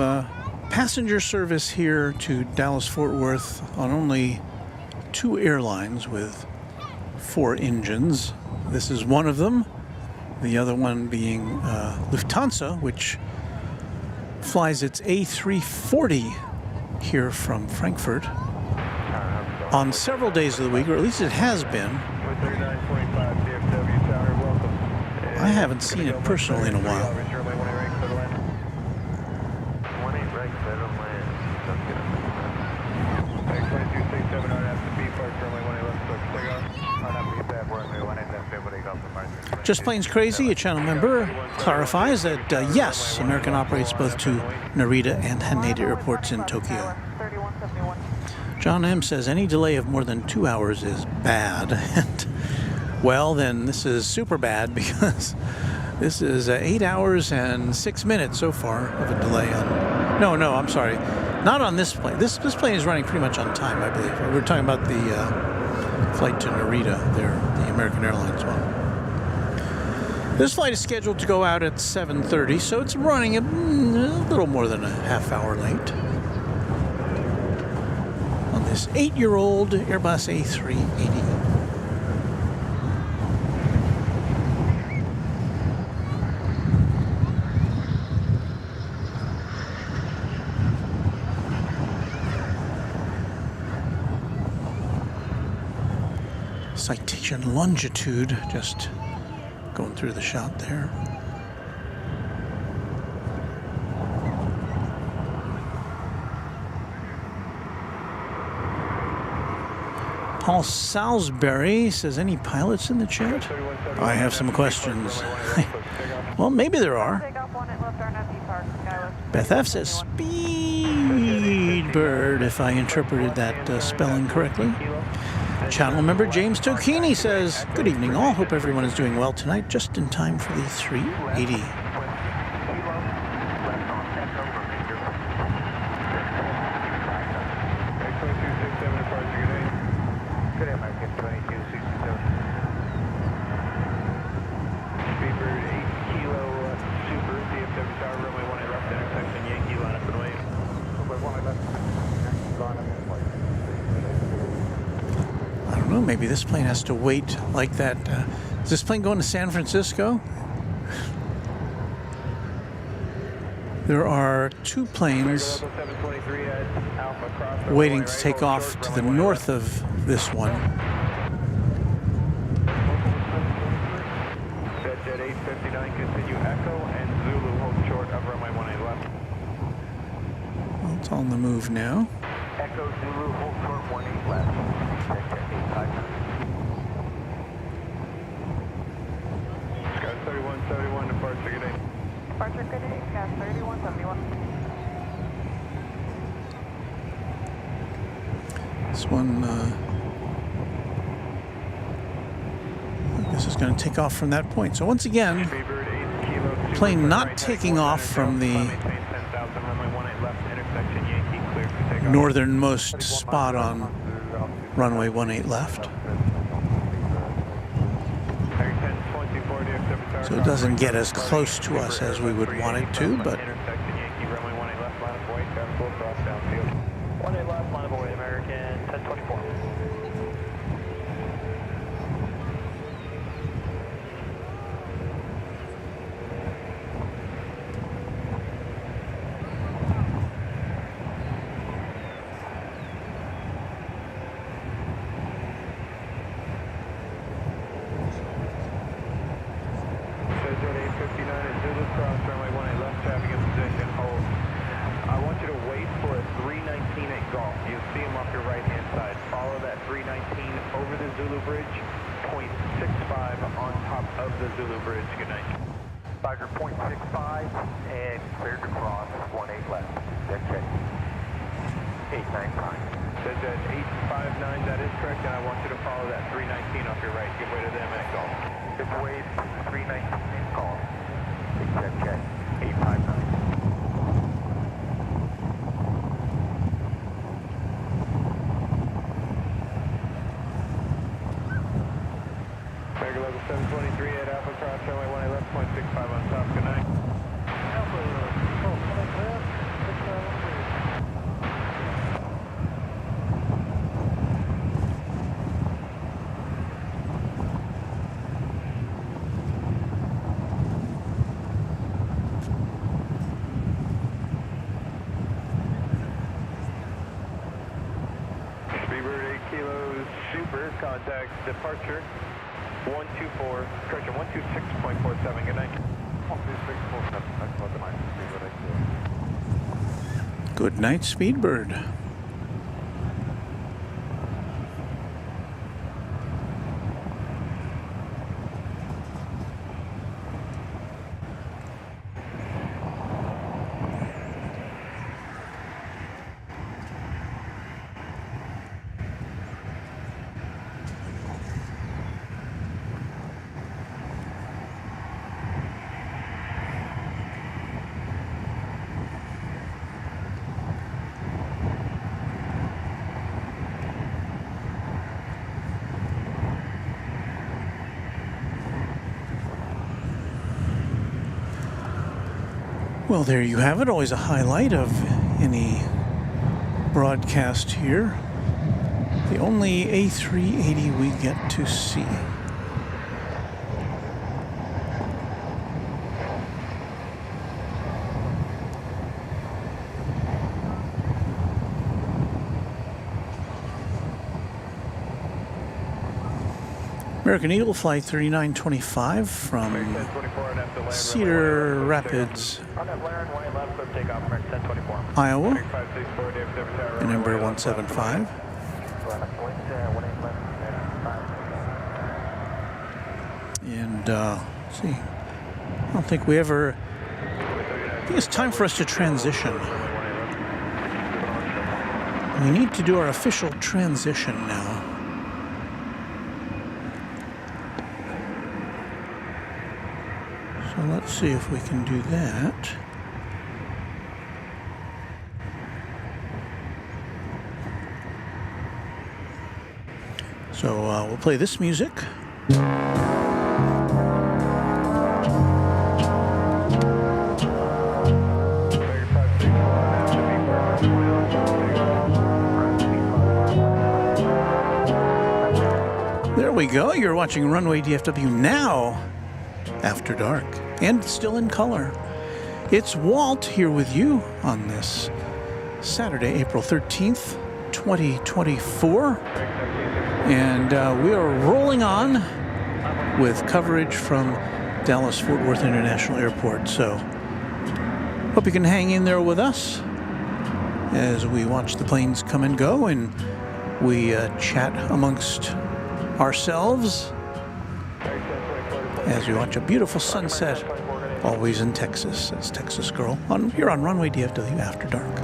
passenger service here to Dallas-Fort Worth on only 2 airlines with 4 engines. This is one of them. The other one being Lufthansa, which flies its A340 here from Frankfurt on several days of the week, or at least it has been. I haven't seen it personally in a while. Just Plains Crazy, a channel member, clarifies that yes, American operates both to Narita and Haneda airports in Tokyo. John M. says any delay of more than 2 hours is bad. And, well, then this is super bad because this is 8 hours and 6 minutes so far of a delay on... No, I'm sorry. Not on this plane. This plane is running pretty much on time, I believe. We're talking about the flight to Narita there, the American Airlines one. This flight is scheduled to go out at 7:30, so it's running a little more than a half hour late. On this 8-year-old Airbus A380. Citation longitude, just going through the shot there. Paul Salisbury says, any pilots in the chat? I have some questions. Well, maybe there are. Beth F says, Speedbird, if I interpreted that spelling correctly. Channel member James Tokini says, good evening all, hope everyone is doing well tonight, just in time for the 380. Speedbird 8 Kilo Super, DFW Tower, runway 18 left, intersection Yankee, line up and wait. I don't know, maybe this plane has to wait like that. Is this plane going to San Francisco? There are 2 planes waiting to take off to the north of this one. Jet 859, continue Echo and Zulu, hold short of runway 18 left. Well, it's on the move now. Echo Zulu, hold short 18 left. Sky 3171, departure, good day. Departure, good day, Sky 3171. This one, this is going to take off from that point. So once again, plane not taking off from the northernmost spot on runway 18 left. So it doesn't get as close to us as we would want it to, but... 18 left, line of way, off your right-hand side. Follow that 319 over the Zulu Bridge, 0.65 on top of the Zulu Bridge. Good night. Roger, 0.65 and cleared to cross 18 left. Dead check. 895. Dead 859, that is correct, and I want you to follow that 319 off your right. Give way to them and go. Good wave, 319 call. Dead check. 859. Tiger level 723 at Alpha Cross, runway 18 left, 0.65 on top. Good night. Speedbird 8 kilos, super, contact departure 124, correction 126.47, good night. 126.47, that's about the line, Speedbird 8 kilos. Good night, Speedbird. Well, there you have it. Always a highlight of any broadcast here. The only A380 we get to see. American Eagle Flight 3925 from Cedar Rapids, Iowa, and number 175. And let's see, I don't think we ever, I think it's time for us to transition. We need to do our official transition now. So let's see if we can do that. So we'll play this music. There we go. You're watching Runway DFW now, after dark, and still in color. It's Walt here with you on this Saturday, April 13th, 2024. And we are rolling on with coverage from Dallas-Fort Worth International Airport. So hope you can hang in there with us as we watch the planes come and go and we chat amongst ourselves as we watch a beautiful sunset, always in Texas, as Texas Girl, here on Runway DFW After Dark.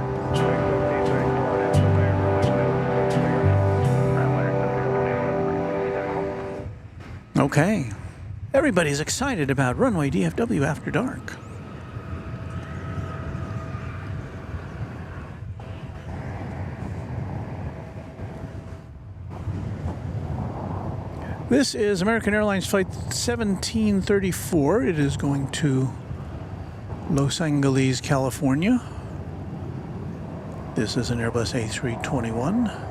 Okay, everybody's excited about Runway DFW After Dark. This is American Airlines Flight 1734. It is going to Los Angeles, California. This is an Airbus A321.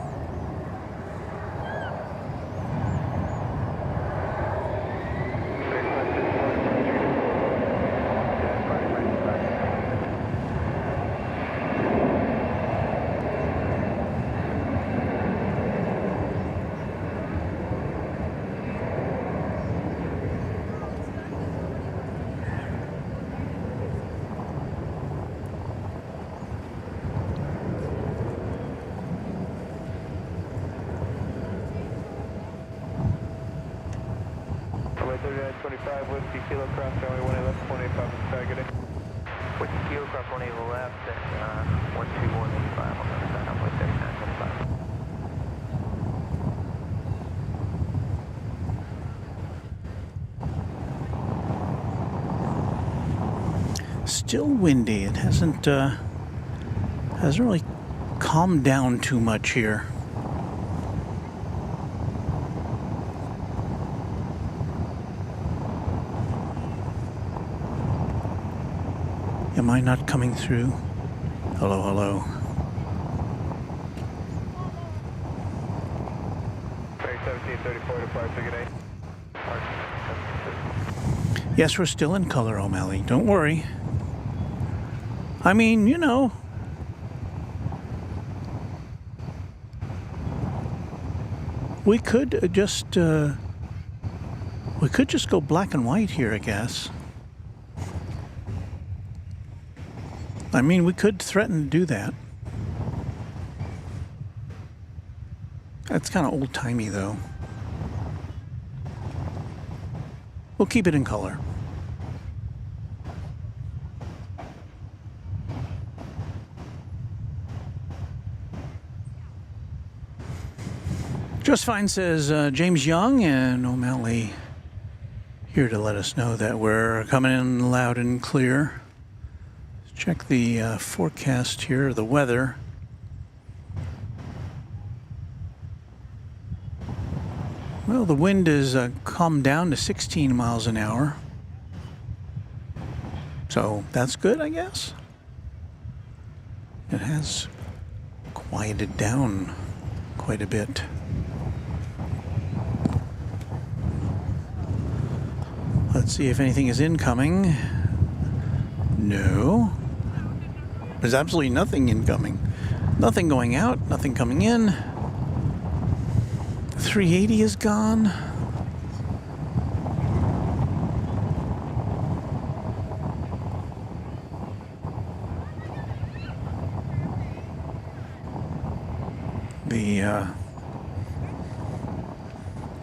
3925, Whiskey Kilo Cross, runway 18 left, 185 is targeting. Whiskey Kilo Cross 18 left and 12185 on the other side, runway 3925. Still windy. It hasn't really calmed down too much here. Am I not coming through? Hello, hello. 1734 departure, good day. Yes, we're still in color, O'Malley. Don't worry. I mean, you know. We could just go black and white here, I guess. I mean, we could threaten to do that. That's kind of old-timey, though. We'll keep it in color. Just Fine says James Young, and O'Malley here to let us know that we're coming in loud and clear. Check the forecast here, the weather. Well, the wind is calmed down to 16 miles an hour. So that's good, I guess. It has quieted down quite a bit. Let's see if anything is incoming. No. There's absolutely nothing incoming. Nothing going out, nothing coming in. 380 is gone.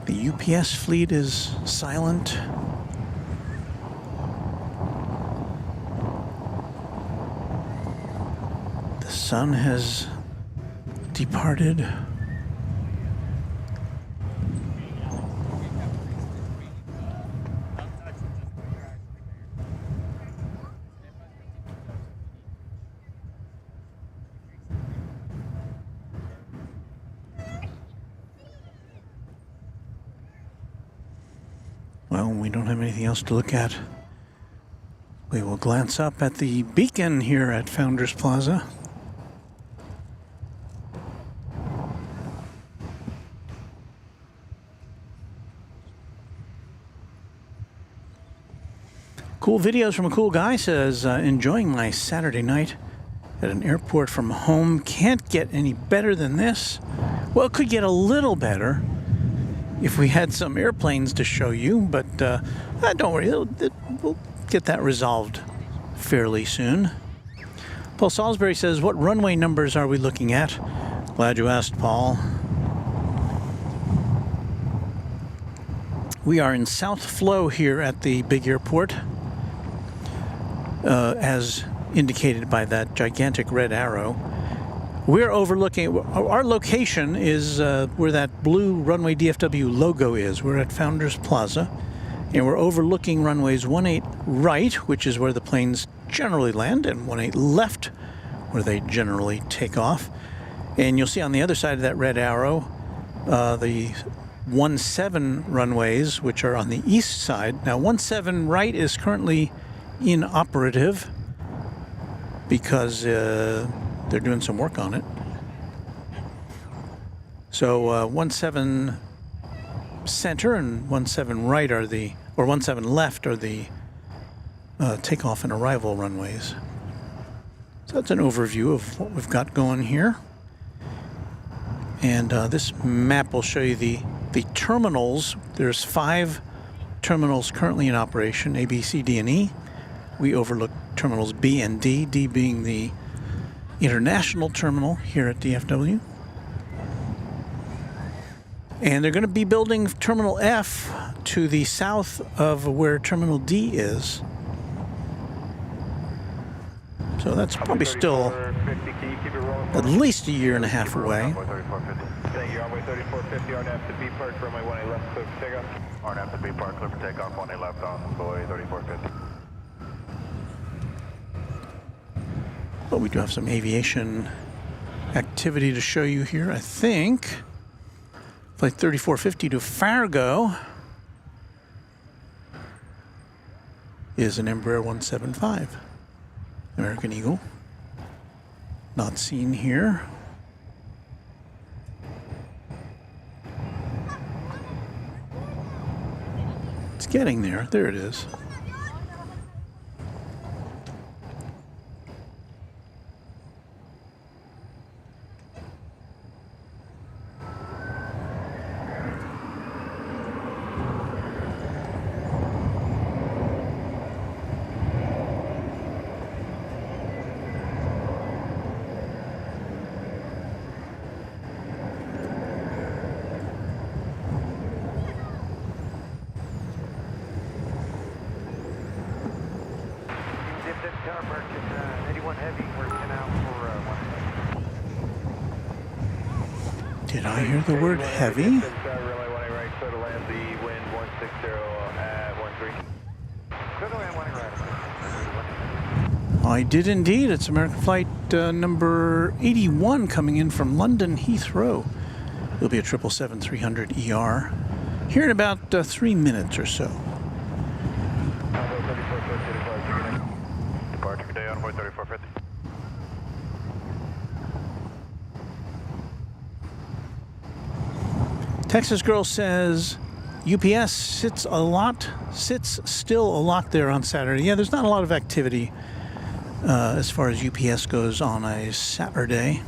The UPS fleet is silent. The sun has departed. Well, we don't have anything else to look at. We will glance up at the beacon here at Founders Plaza. Cool videos from a cool guy says, enjoying my Saturday night at an airport from home. Can't get any better than this. Well, it could get a little better if we had some airplanes to show you, but don't worry, we'll get that resolved fairly soon. Paul Salisbury says, what runway numbers are we looking at? Glad you asked, Paul. We are in South Flow here at the big airport, as indicated by that gigantic red arrow. We're overlooking, our location is where that blue Runway DFW logo is. We're at Founders Plaza, and we're overlooking runways 18 right, which is where the planes generally land, and 18 left, where they generally take off. And you'll see on the other side of that red arrow, the 17 runways, which are on the east side. Now, 17 right is currently inoperative because they're doing some work on it. So 17 center and 17 right are the, or 17 left are the takeoff and arrival runways. So that's an overview of what we've got going here. And this map will show you the terminals. There's 5 terminals currently in operation, A, B, C, D, and E. We overlook terminals B and D, D being the international terminal here at DFW. And they're going to be building Terminal F to the south of where Terminal D is. So that's probably still at least a year and a half away. Thank you, runway 3450, RNAV to B Park, runway 18 left, clear for takeoff. RNAV to B Park, clear for takeoff, 18 left on runway 3450. But we do have some aviation activity to show you here, I think. Flight 3450 to Fargo is an Embraer 175. American Eagle. Not seen here. It's getting there. There it is. Did I hear the word heavy? I did indeed. It's American flight number 81 coming in from London Heathrow. It'll be a 777-300ER here in about 3 minutes or so. Departure today on 3450. Texas Girl says UPS sits still a lot there on Saturday. Yeah, there's not a lot of activity as far as UPS goes on a Saturday.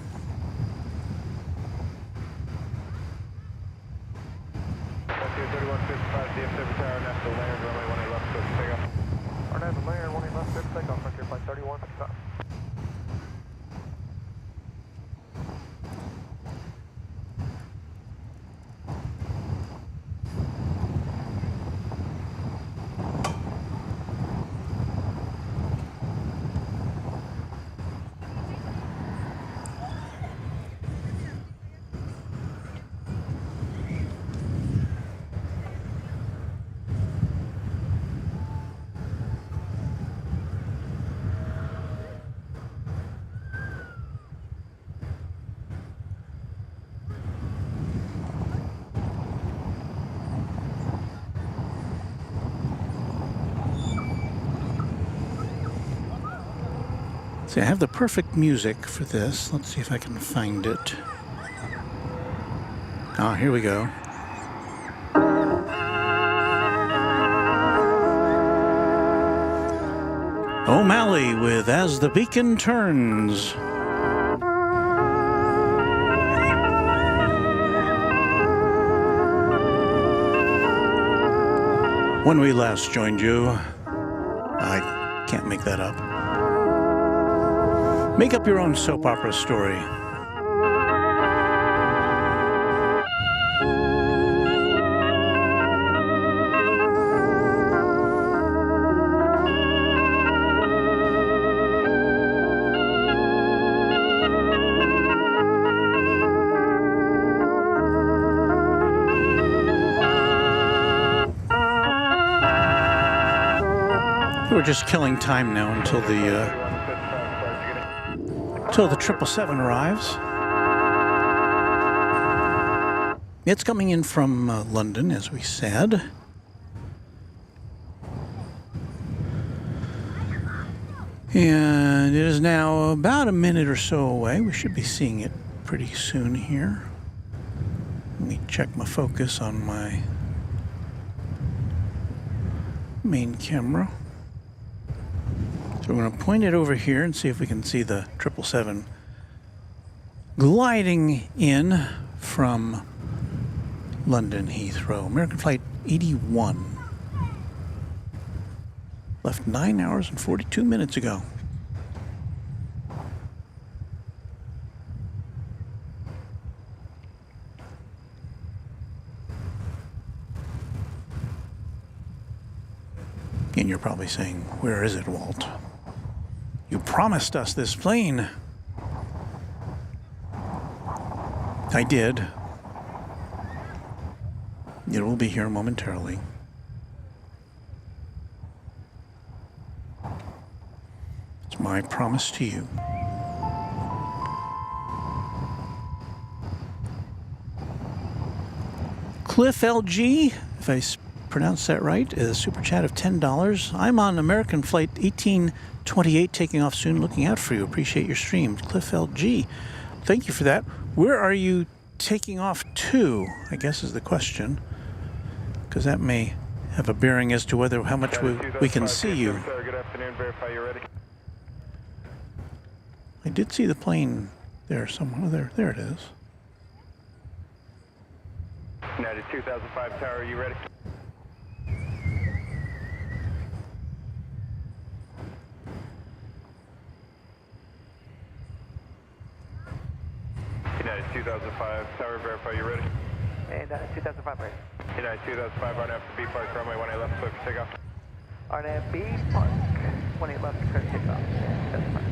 See, I have the perfect music for this. Let's see if I can find it. Ah, here we go. O'Malley with As the Beacon Turns. When we last joined you, I can't make that up. Make up your own soap opera story. We're just killing time now until the 777 arrives. It's coming in from London, as we said. And it is now about a minute or so away. We should be seeing it pretty soon here. Let me check my focus on my main camera. So we're going to point it over here and see if we can see the 777 gliding in from London Heathrow. American Flight 81. Left 9 hours and 42 minutes ago. And you're probably saying, where is it, Walt? You promised us this plane. I did. It will be here momentarily. It's my promise to you. Cliff LG, if I pronounce that right, is a super chat of $10. I'm on American Flight 1828, taking off soon, looking out for you. Appreciate your stream. Cliff LG, thank you for that. Where are you taking off to, I guess is the question, because that may have a bearing as to whether how much we can see you. Good afternoon, verify you're ready. I did see the plane there somewhere. There it is. United 2005 Tower, are you ready? United 2005 Tower, verify you're ready. And 2005 ready. United 2005 RNF B Park, runway 18 left, clear for takeoff. RNF B Park, 18 left, clear for takeoff. That's fine.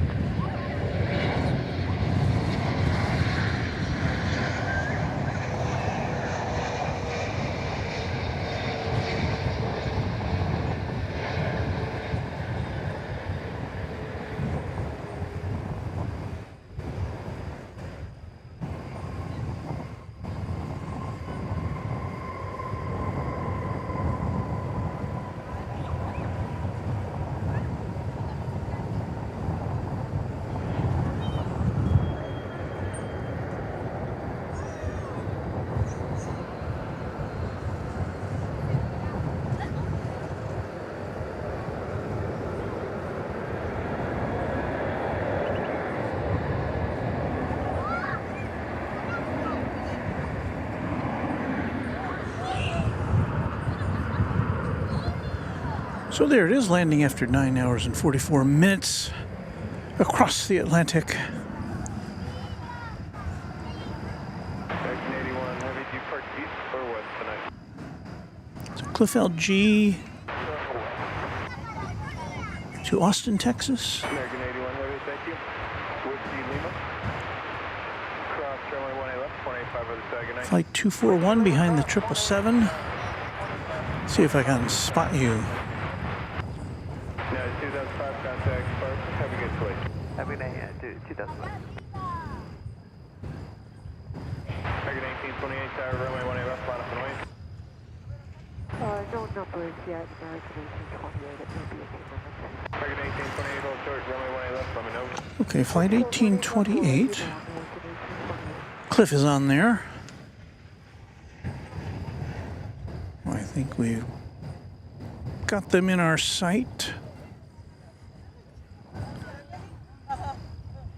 So there it is, landing after 9 hours and 44 minutes across the Atlantic. American 81 Heavy, do you park east or west tonight? So Cliff LG to Austin, Texas. American 81 Heavy, thank you. Whiskey Lima. Cross runway 18 left, 185 other side, good night. Flight 241 behind the 777. See if I can spot you. United 2005 contact Spark, have a good flight. Have a good night, 2005. American 1828 Tower, runway 18 left, line up and away. No numbers yet, American 1828. It may be a few minutes. American 1828, hold short, runway 18 left, let me know. Okay, flight 1828. Cliff is on there. I think we've got them in our sight.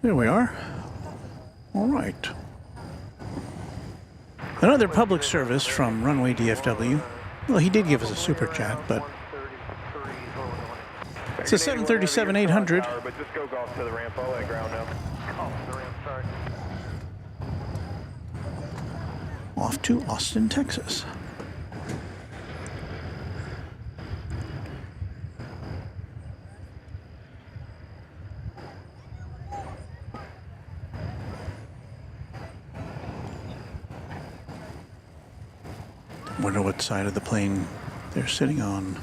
There we are. All right. Another public service from Runway DFW. Well, he did give us a super chat, but it's a 737-800. But just go golf to the ramp, all that ground now. Oh, the ramp, sorry. Off to Austin, Texas. Wonder what side of the plane they're sitting on.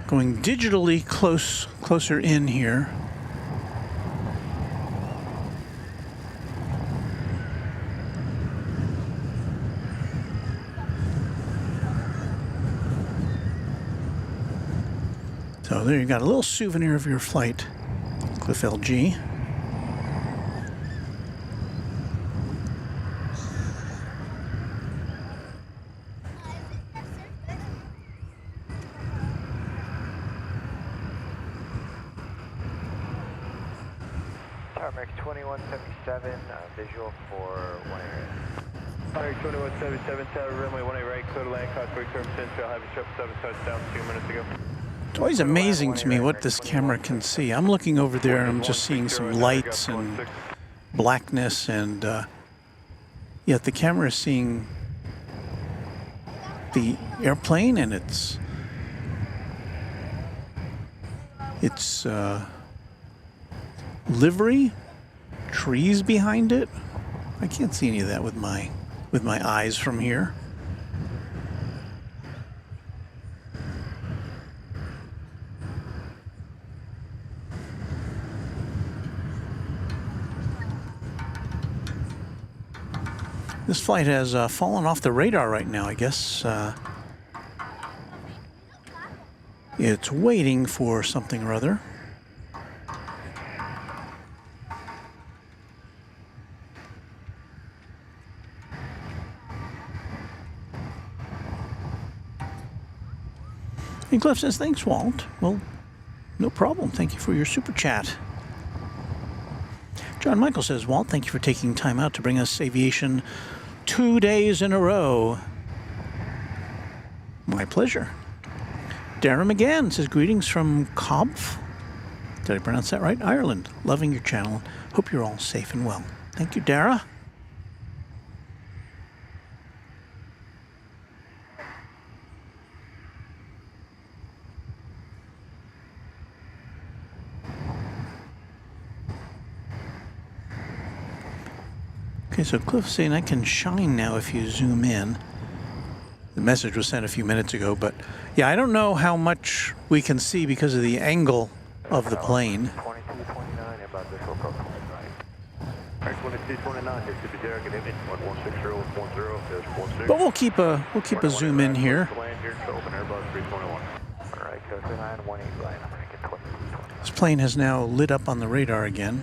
Going digitally closer in here. So there you got a little souvenir of your flight, Cliff LG. 2177, visual for 1 area. Fire 2177, Tower runway 18 right, clear to land, Cosway curve, Central, heavy 777 touchdown 2 minutes ago. It's always amazing to me what this camera can see. I'm looking over there and I'm just seeing some lights and blackness, and yet the camera is seeing the airplane and its livery, trees behind it. I can't see any of that with my eyes from here. This flight has fallen off the radar right now. I guess it's waiting for something or other. And Cliff says, thanks, Walt. Well, no problem. Thank you for your super chat. John Michael says, Walt, thank you for taking time out to bring us aviation 2 days in a row. My pleasure. Darren McGann says, greetings from Cobh. Did I pronounce that right? Ireland. Loving your channel. Hope you're all safe and well. Thank you, Dara. Okay, so Cliff's saying I can shine now if you zoom in. The message was sent a few minutes ago, but yeah, I don't know how much we can see because of the angle of the plane. 2229, about this local. Right, 2229, this is the Derek at image 116010, But we'll keep a zoom in here. Land here, open Airbus 321. All right, code 918 line. I'm going to get 20. This plane has now lit up on the radar again.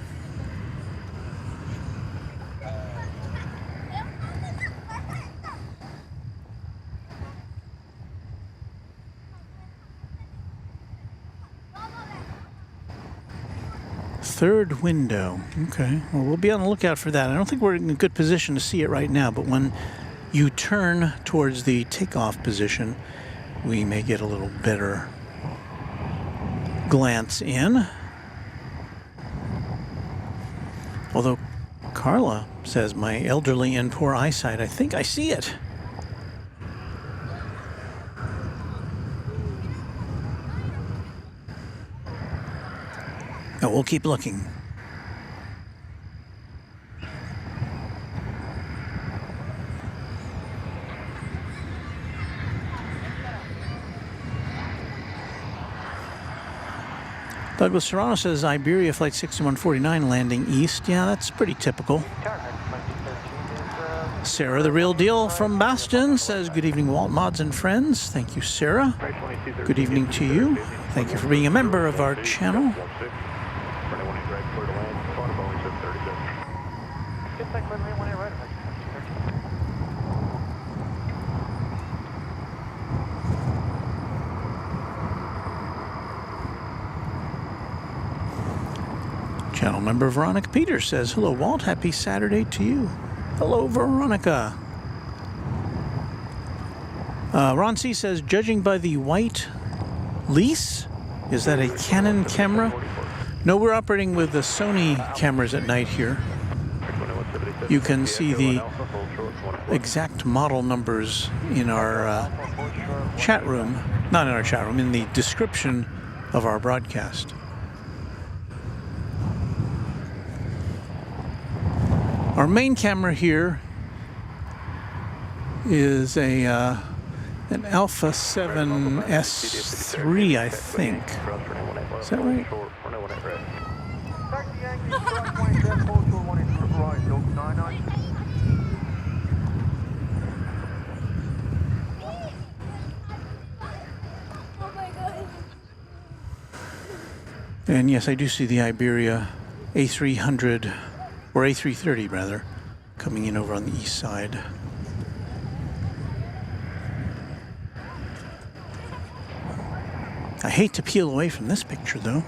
Third window. Okay, well, we'll be on the lookout for that. I don't think we're in a good position to see it right now, but when you turn towards the takeoff position, we may get a little better glance in. Although Carla says, my elderly and poor eyesight, I think I see it. Oh, we'll keep looking. Douglas Serrano says Iberia Flight 6149 landing east. Yeah, that's pretty typical. Sarah, the real deal from Bastion, says good evening, Walt, mods and friends. Thank you, Sarah. Good evening to you. Thank you for being a member of our channel. Channel member Veronica Peters says, hello, Walt. Happy Saturday to you. Hello, Veronica. Ron C. says, judging by the white lease, is that a Canon camera? No, we're operating with the Sony cameras at night here. You can see the exact model numbers in our chat room. Not in our chat room, in the description of our broadcast. Our main camera here is an Alpha 7 S3, I think. Is that right? And yes, I do see the Iberia A300, or A330 rather, coming in over on the east side. I hate to peel away from this picture though.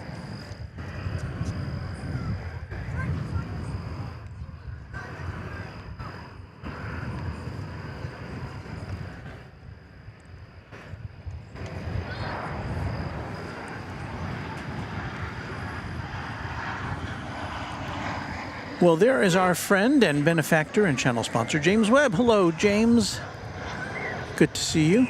Well, there is our friend and benefactor and channel sponsor, James Webb. Hello, James. Good to see you.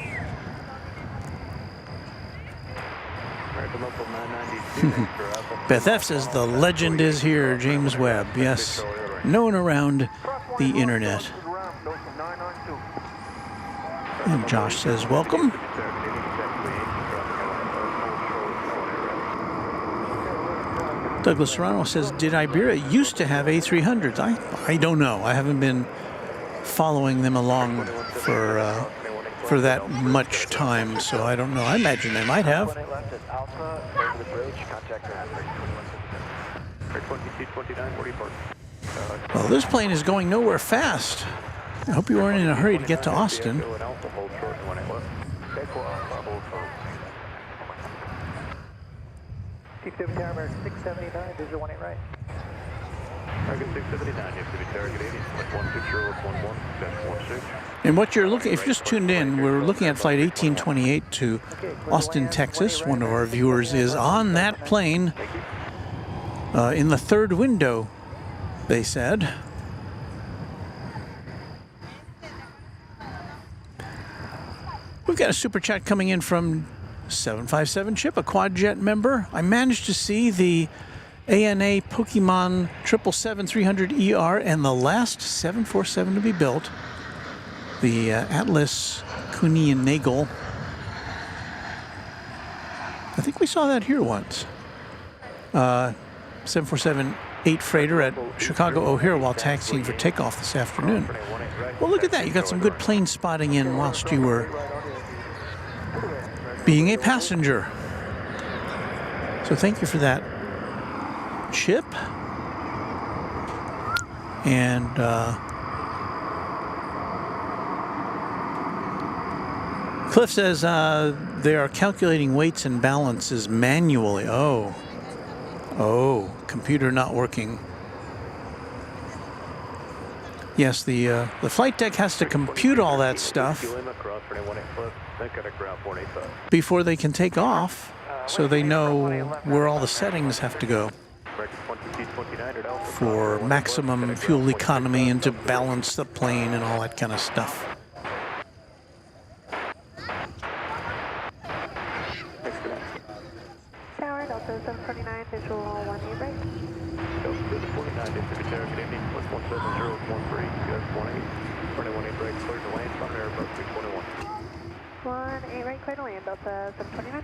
Beth F says the legend is here, James Webb. Yes, known around the internet. And Josh says welcome. Douglas Serrano says, did Iberia used to have A300s? I don't know. I haven't been following them along for that much time, so I don't know. I imagine they might have. Well, this plane is going nowhere fast. I hope you weren't in a hurry to get to Austin. DFW Tower American 679, visual 18 right. American 679, DFW target 80, 16011-16. And what you're looking, if you're just tuned in, we're looking at flight 1828 to Austin, Texas. One of our viewers is on that plane in the third window, they said. We've got a super chat coming in from 757 Chip, a Quadjet member. I managed to see the ANA Pokemon 777-300ER and the last 747 to be built, the Atlas Kuni and Nagel. I think we saw that here once. 747-8 freighter at Chicago O'Hare while taxiing for takeoff this afternoon. Well, look at that. You got some good plane spotting in whilst you were being a passenger. So thank you for that, Chip. And Cliff says they are calculating weights and balances manually. Oh, computer not working. Yes, the flight deck has to compute all that stuff before they can take off, so they know where all the settings have to go for maximum fuel economy and to balance the plane and all that kind of stuff. Tower, Delta 749, visual 18 right. Delta 49, DFW target 80, 17013, US 18, 21 break, clear to land, front air, above 221. 18 right, clear to land, Delta 729.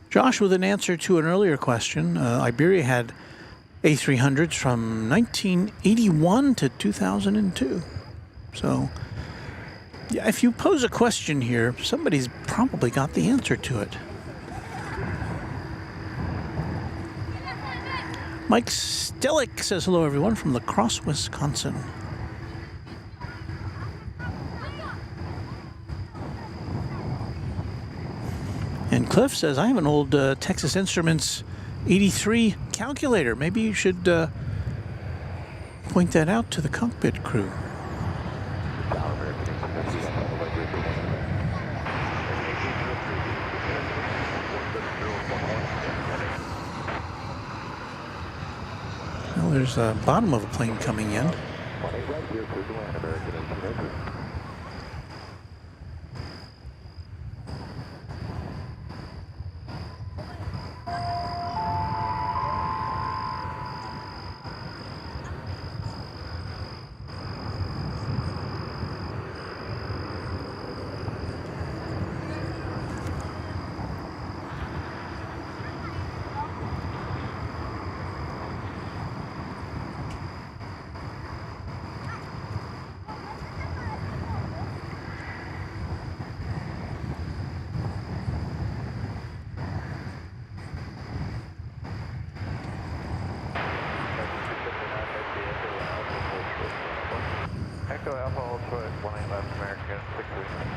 Josh, with an answer to an earlier question, Iberia had A300s from 1981 to 2002. So, yeah, if you pose a question here, somebody's probably got the answer to it. Mike Stellick says hello, everyone, from La Crosse, Wisconsin. And Cliff says, I have an old Texas Instruments 83 calculator. Maybe you should point that out to the cockpit crew. Well, there's the bottom of a plane coming in. Echo Alpha Ultra at 18 left American 639.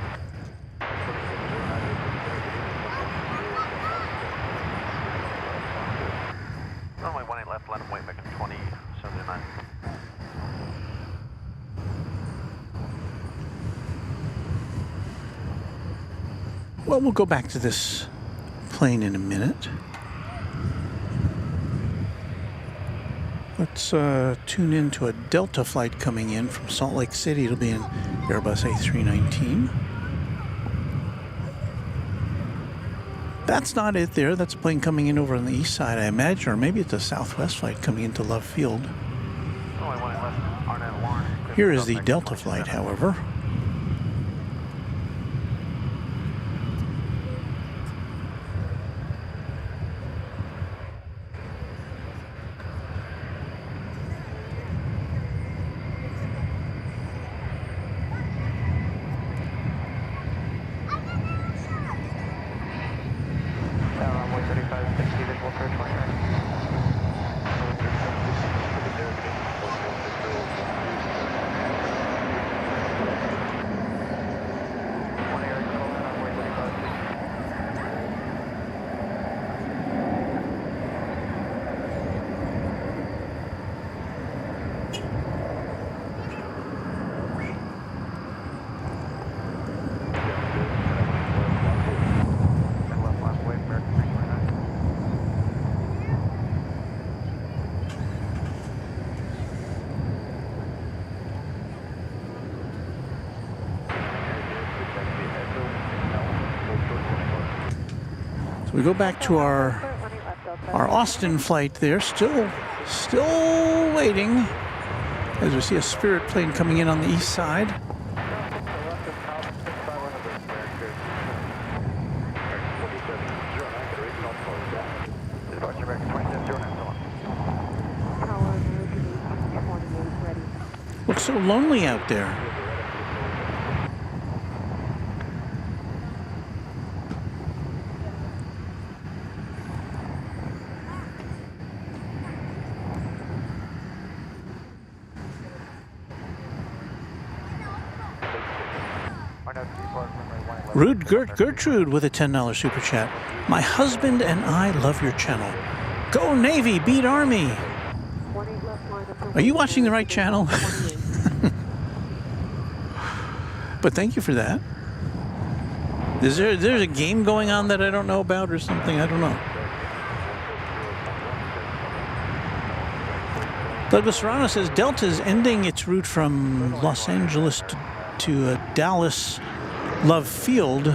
Runway 18 left, land weight making 2079. Well, we'll go back to this plane in a minute. Let's tune into a Delta flight coming in from Salt Lake City. It'll be an Airbus A319. That's not it there. That's a plane coming in over on the east side, I imagine, or maybe it's a Southwest flight coming into Love Field. Here is the Delta flight, however. So we go back to our Austin flight there, still waiting, as we see a Spirit plane coming in on the east side. Looks so lonely out there. Gertrude with a $10 super chat. My husband and I love your channel. Go Navy, beat Army. Are you watching the right channel? But thank you for that. There's a game going on that I don't know about or something? I don't know. Douglas Serrano says Delta is ending its route from Los Angeles to Dallas Love Field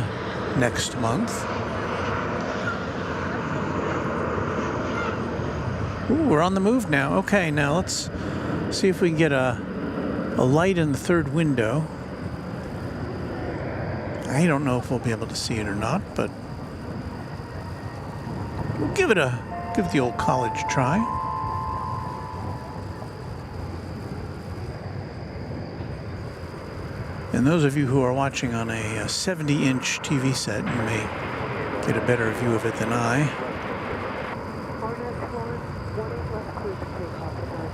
next month. Ooh, we're on the move now. Okay, now let's see if we can get a light in the third window. I don't know if we'll be able to see it or not, but we'll give it the old college try. And those of you who are watching on a 70-inch TV set, you may get a better view of it than I.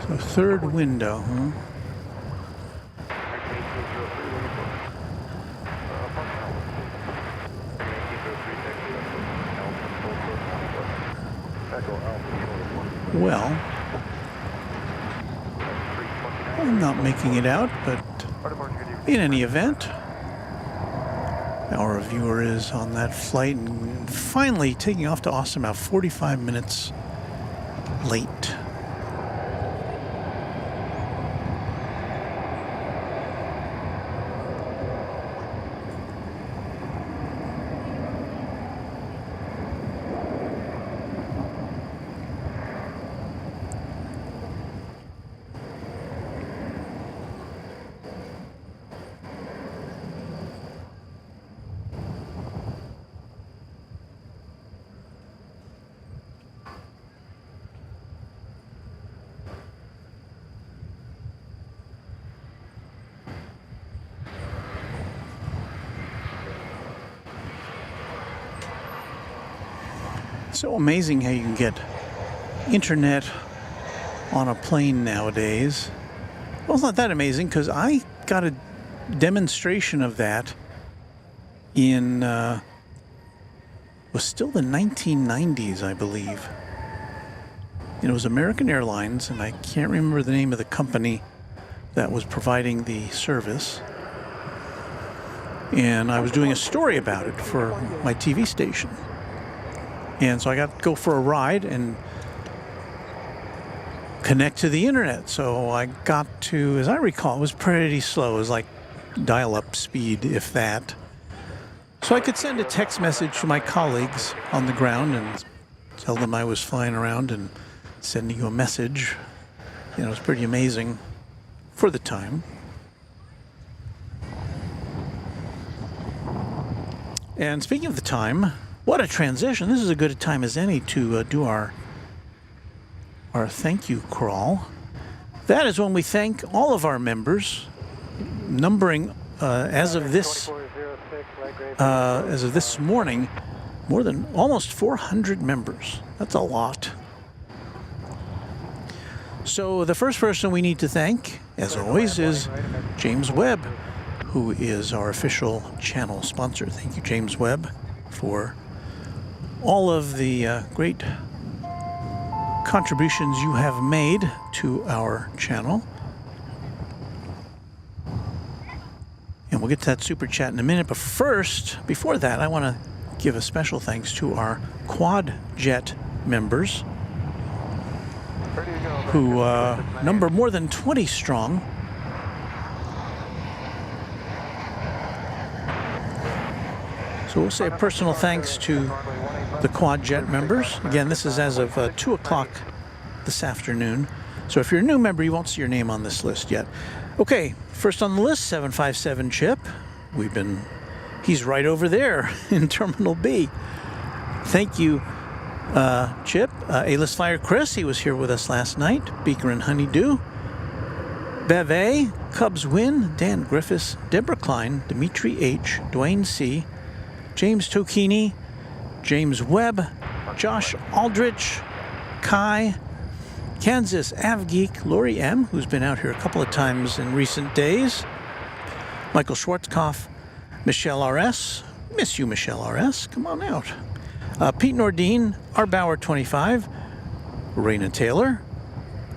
So third window, huh? Well, I'm not making it out, but in any event, our viewer is on that flight and finally taking off to Austin about 45 minutes late. So amazing how you can get internet on a plane nowadays. Well, it's not that amazing because I got a demonstration of that in was still the 1990s, I believe. It was American Airlines, and I can't remember the name of the company that was providing the service. And I was doing a story about it for my TV station. And so I got to go for a ride and connect to the internet. So I got to, as I recall, it was pretty slow. It was like dial-up speed, if that. So I could send a text message to my colleagues on the ground and tell them I was flying around and sending you a message. You know, it was pretty amazing for the time. And speaking of the time, what a transition. This is as good a time as any to do our thank you crawl. That is when we thank all of our members, numbering as of this morning, more than almost 400 members. That's a lot. So the first person we need to thank, as always, is James Webb, who is our official channel sponsor. Thank you, James Webb, for all of the great contributions you have made to our channel. And we'll get to that super chat in a minute. But first, before that, I want to give a special thanks to our Quad Jet members, who number more than 20 strong. So we'll say a personal thanks to the Quad Jet members. Again, this is as of 2 o'clock this afternoon. So if you're a new member, you won't see your name on this list yet. Okay, first on the list, 757 Chip. He's right over there in Terminal B. Thank you, Chip. A-list flyer Chris, he was here with us last night. Beaker and Honeydew. Bev A, Cubs Win, Dan Griffiths, Deborah Klein, Dimitri H, Dwayne C, James Tokini, James Webb, Josh Aldrich, Kai, Kansas AvGeek, Lori M, who's been out here a couple of times in recent days, Michael Schwarzkopf, Michelle RS, miss you Michelle RS, come on out, Pete Nordine, Arbauer 25, Raina Taylor,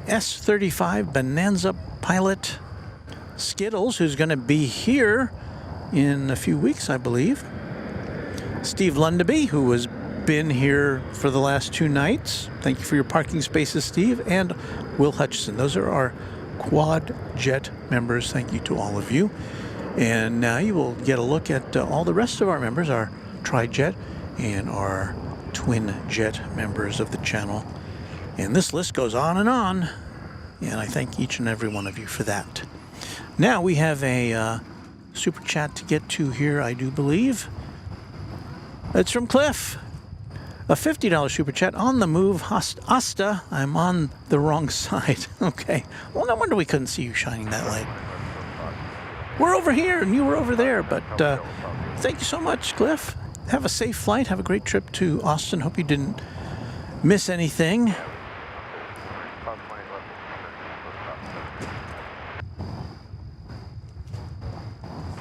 S35 Bonanza Pilot, Skittles, who's going to be here in a few weeks, I believe, Steve Lundaby, who has been here for the last 2 nights. Thank you for your parking spaces, Steve. And Will Hutchison. Those are our Quad Jet members. Thank you to all of you. And now you will get a look at all the rest of our members, our Tri-Jet and our Twin Jet members of the channel. And this list goes on. And I thank each and every one of you for that. Now we have a super chat to get to here, I do believe. It's from Cliff. A $50 super chat. On the move, Asta. I'm on the wrong side. Okay. Well, no wonder we couldn't see you shining that light. We're over here and you were over there. But thank you so much, Cliff. Have a safe flight. Have a great trip to Austin. Hope you didn't miss anything.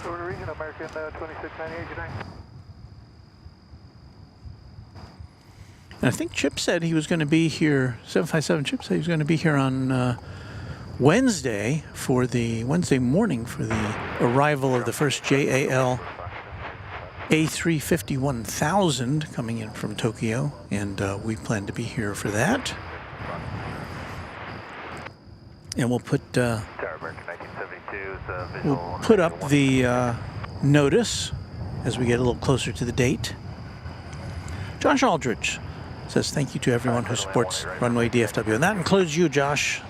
Region, American 2698. And I think Chip said he was going to be here, 757 Chip said he was going to be here on Wednesday morning for the arrival of the first JAL A350-1000 coming in from Tokyo. And we plan to be here for that. And we'll put up the notice as we get a little closer to the date. Josh Aldrich says thank you to everyone who supports Runway DFW, and that includes you, Josh.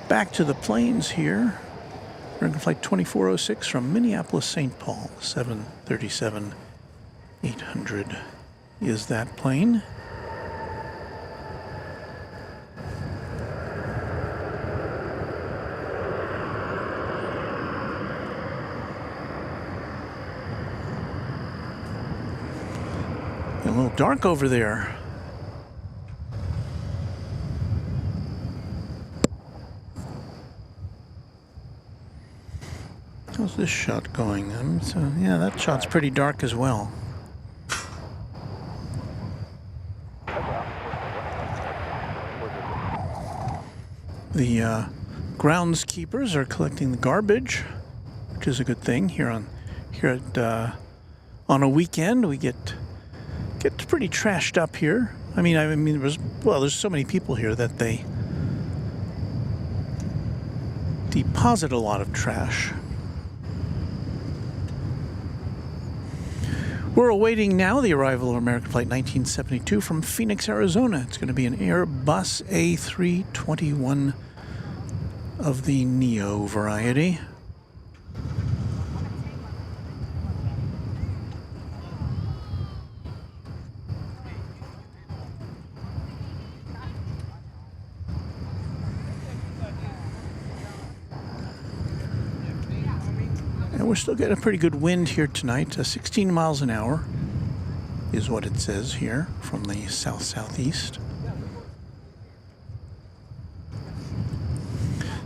Back to the planes here. We're going to flight 2406 from Minneapolis, St. Paul. 737-800 is that plane. A little dark over there. How's this shot going? Yeah, that shot's pretty dark as well. The groundskeepers are collecting the garbage, which is a good thing here on a weekend. We get pretty trashed up here. I mean, there's so many people here that they deposit a lot of trash. We're awaiting now the arrival of American Flight 1972 from Phoenix, Arizona. It's going to be an Airbus A321 of the Neo variety. And we're still getting a pretty good wind here tonight. 16 miles an hour is what it says here from the south-southeast.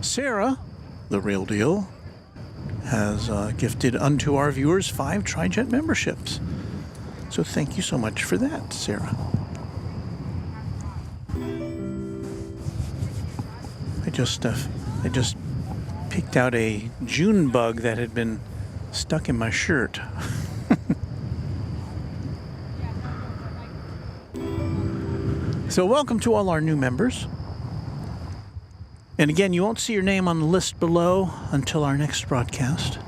Sarah, the real deal, has gifted unto our viewers 5 Tri-Jet memberships. So thank you so much for that, Sarah. I just picked out a June bug that had been stuck in my shirt. So welcome to all our new members. And again, you won't see your name on the list below until our next broadcast.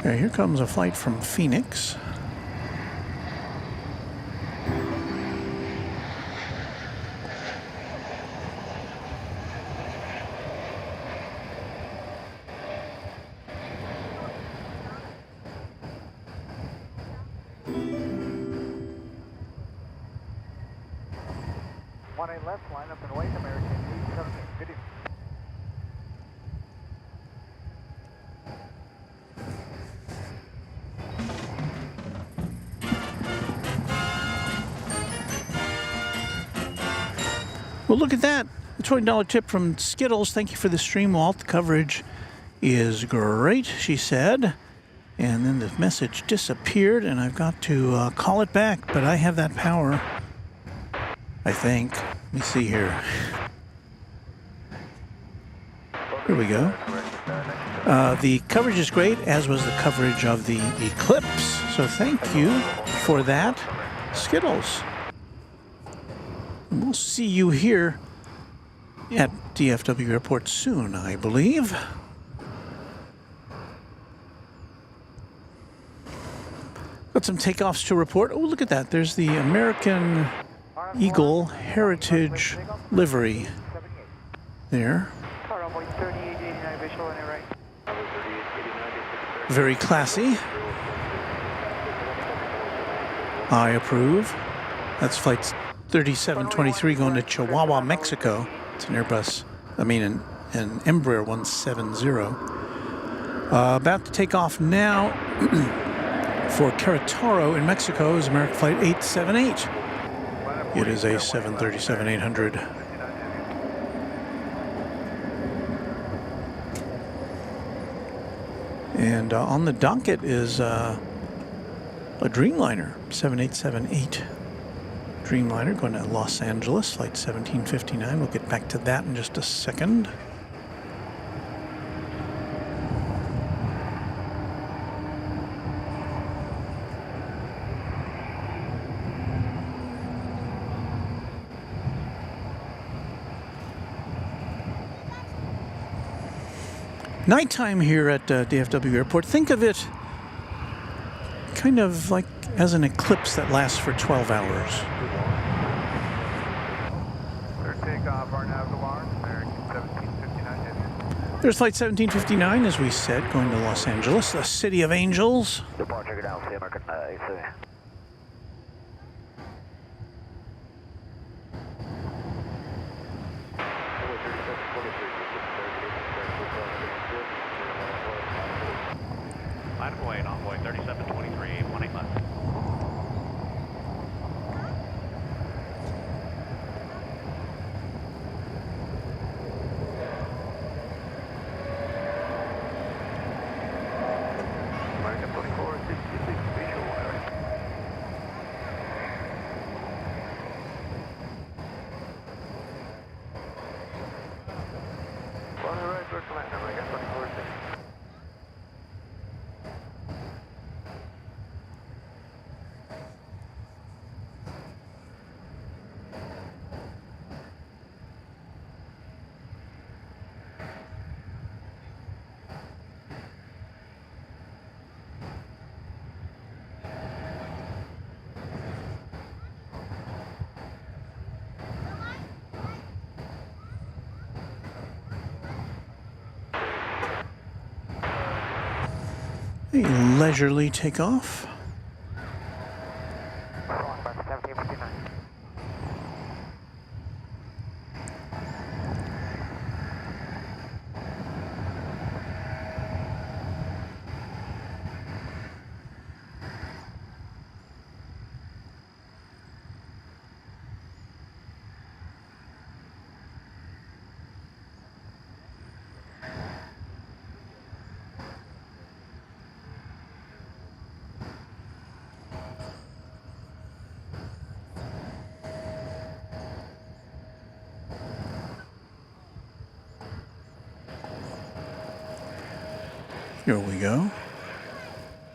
Okay, here comes a flight from Phoenix. Left, line up and wait, American 878, good evening. Well, look at that. A $20 tip from Skittles. Thank you for the stream, Walt. The coverage is great, she said. And then the message disappeared, and I've got to call it back, but I have that power, I think. Let me see here. Here we go. The coverage is great, as was the coverage of the eclipse. So thank you for that, Skittles. We'll see you here at DFW Airport soon, I believe. Got some takeoffs to report. Oh, look at that. There's the American Eagle Heritage livery there. Very classy. I approve. That's flight 3723 going to Chihuahua, Mexico. It's an Airbus, an Embraer 170. About to take off now for Querétaro in Mexico is American Flight 878. It is a 737-800. And on the docket is a Dreamliner, 7878 Dreamliner going to Los Angeles, flight 1759. We'll get back to that in just a second. Nighttime here at DFW Airport. Think of it kind of like as an eclipse that lasts for 12 hours. There's flight 1759, as we said, going to Los Angeles, the City of Angels. Departure down, see American 870. Line of way, envoy 3723, 18 left. On the right, direct land, I got 24-6. A leisurely takeoff. Following by 1759. Here we go.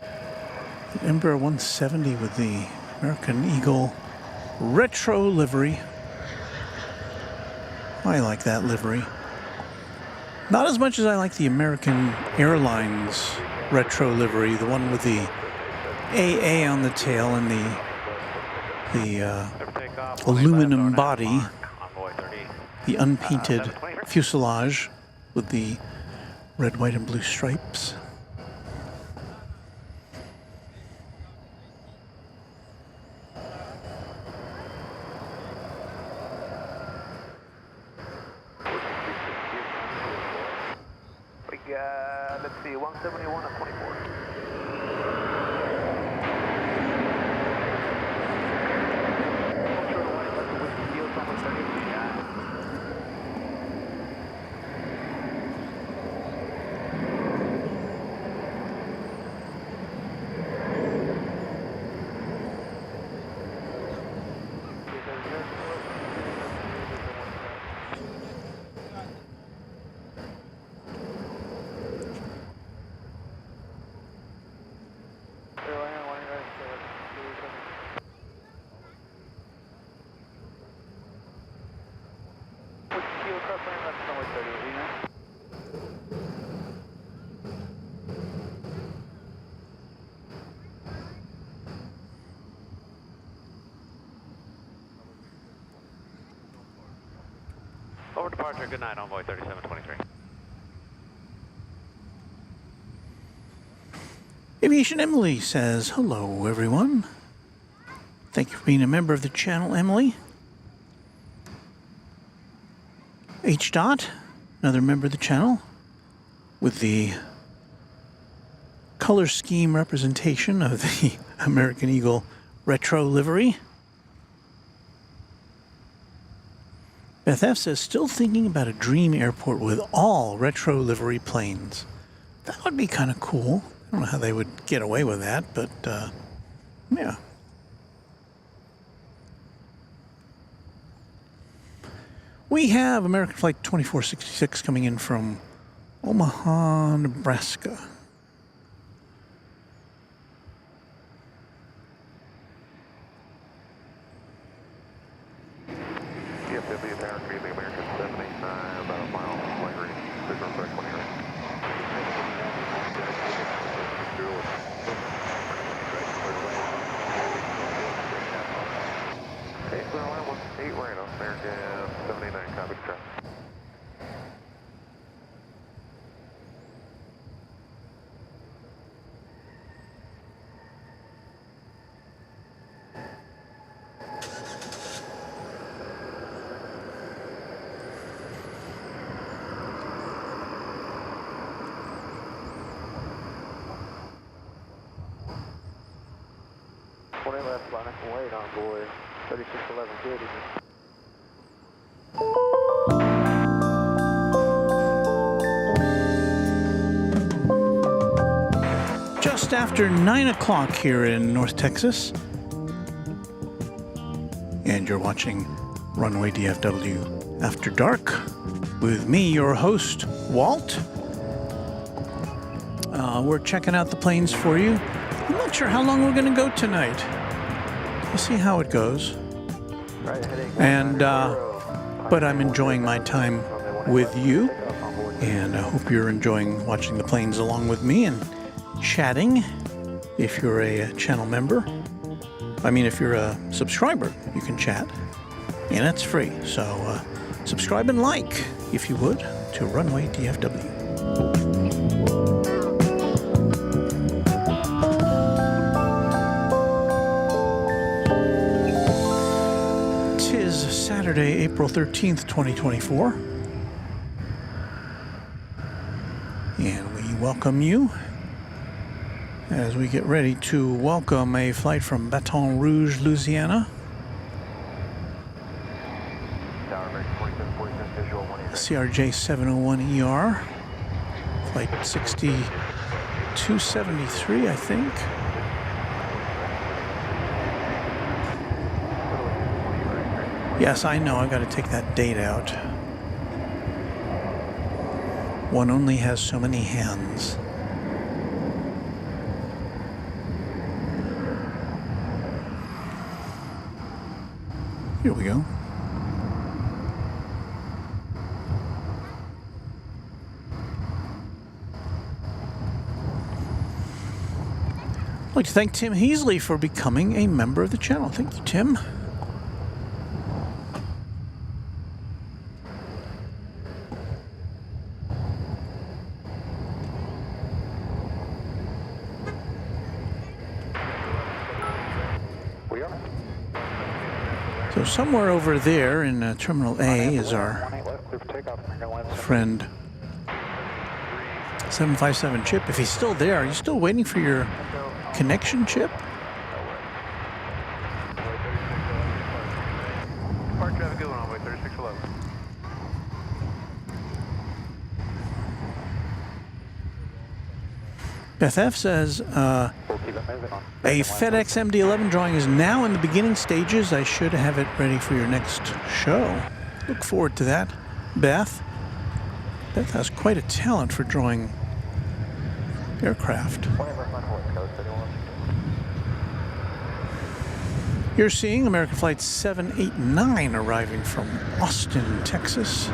The Embraer 170 with the American Eagle retro livery. I like that livery. Not as much as I like the American Airlines retro livery, the one with the AA on the tail and the aluminum body, the unpainted fuselage with the red, white, and blue stripes. We got, let's see, 171 and 24. Over departure, good night, Envoy 3723. Aviation Emily says, hello everyone. Thank you for being a member of the channel, Emily. H. Dot, another member of the channel, with the color scheme representation of the American Eagle retro livery. Beth F. says, still thinking about a dream airport with all retro livery planes. That would be kind of cool. I don't know how they would get away with that, but yeah. We have American Flight 2466 coming in from Omaha, Nebraska. DFW Jackery, the American 79, about a mile from flight ready. Visual direct 20 right. Hey, clear line 18 right on American 79, copy the traffic. Left line, wait on board 3611 good evening. Just after 9 o'clock here in North Texas. And you're watching Runway DFW After Dark. with me, your host, Walt. We're checking out the planes for you. I'm not sure how long we're going to go tonight. We'll see how it goes. And but I'm enjoying my time with you, and I hope you're enjoying watching the planes along with me and chatting. If you're a channel member, if you're a subscriber, you can chat, and it's free. So subscribe and like, if you would, to Runway DFW. Saturday, April 13th, 2024. And we welcome you as we get ready to welcome a flight from Baton Rouge, Louisiana. CRJ 701ER, flight 6273, I think. Yes, I know, I got to take that date out. One only has so many hands. Here we go. I'd like to thank Tim Heasley for becoming a member of the channel. Thank you, Tim. So somewhere over there in Terminal A is our friend 757 Chip. If he's still there, are you still waiting for your connection, Chip? Park traffic good on way 3611. Beth F says, a FedEx MD-11 drawing is now in the beginning stages. I should have it ready for your next show. Look forward to that, Beth. Beth has quite a talent for drawing aircraft. You're seeing American Flight 789 arriving from Austin, Texas.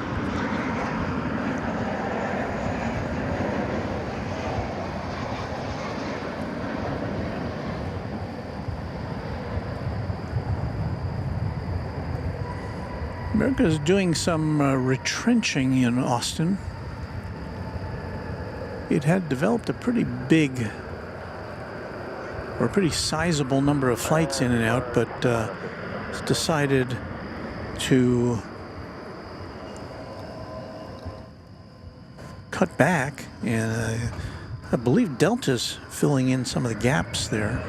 America is doing some retrenching in Austin. It had developed a pretty big, or a pretty sizable number of flights in and out, but it's decided to cut back, and I believe Delta's filling in some of the gaps there.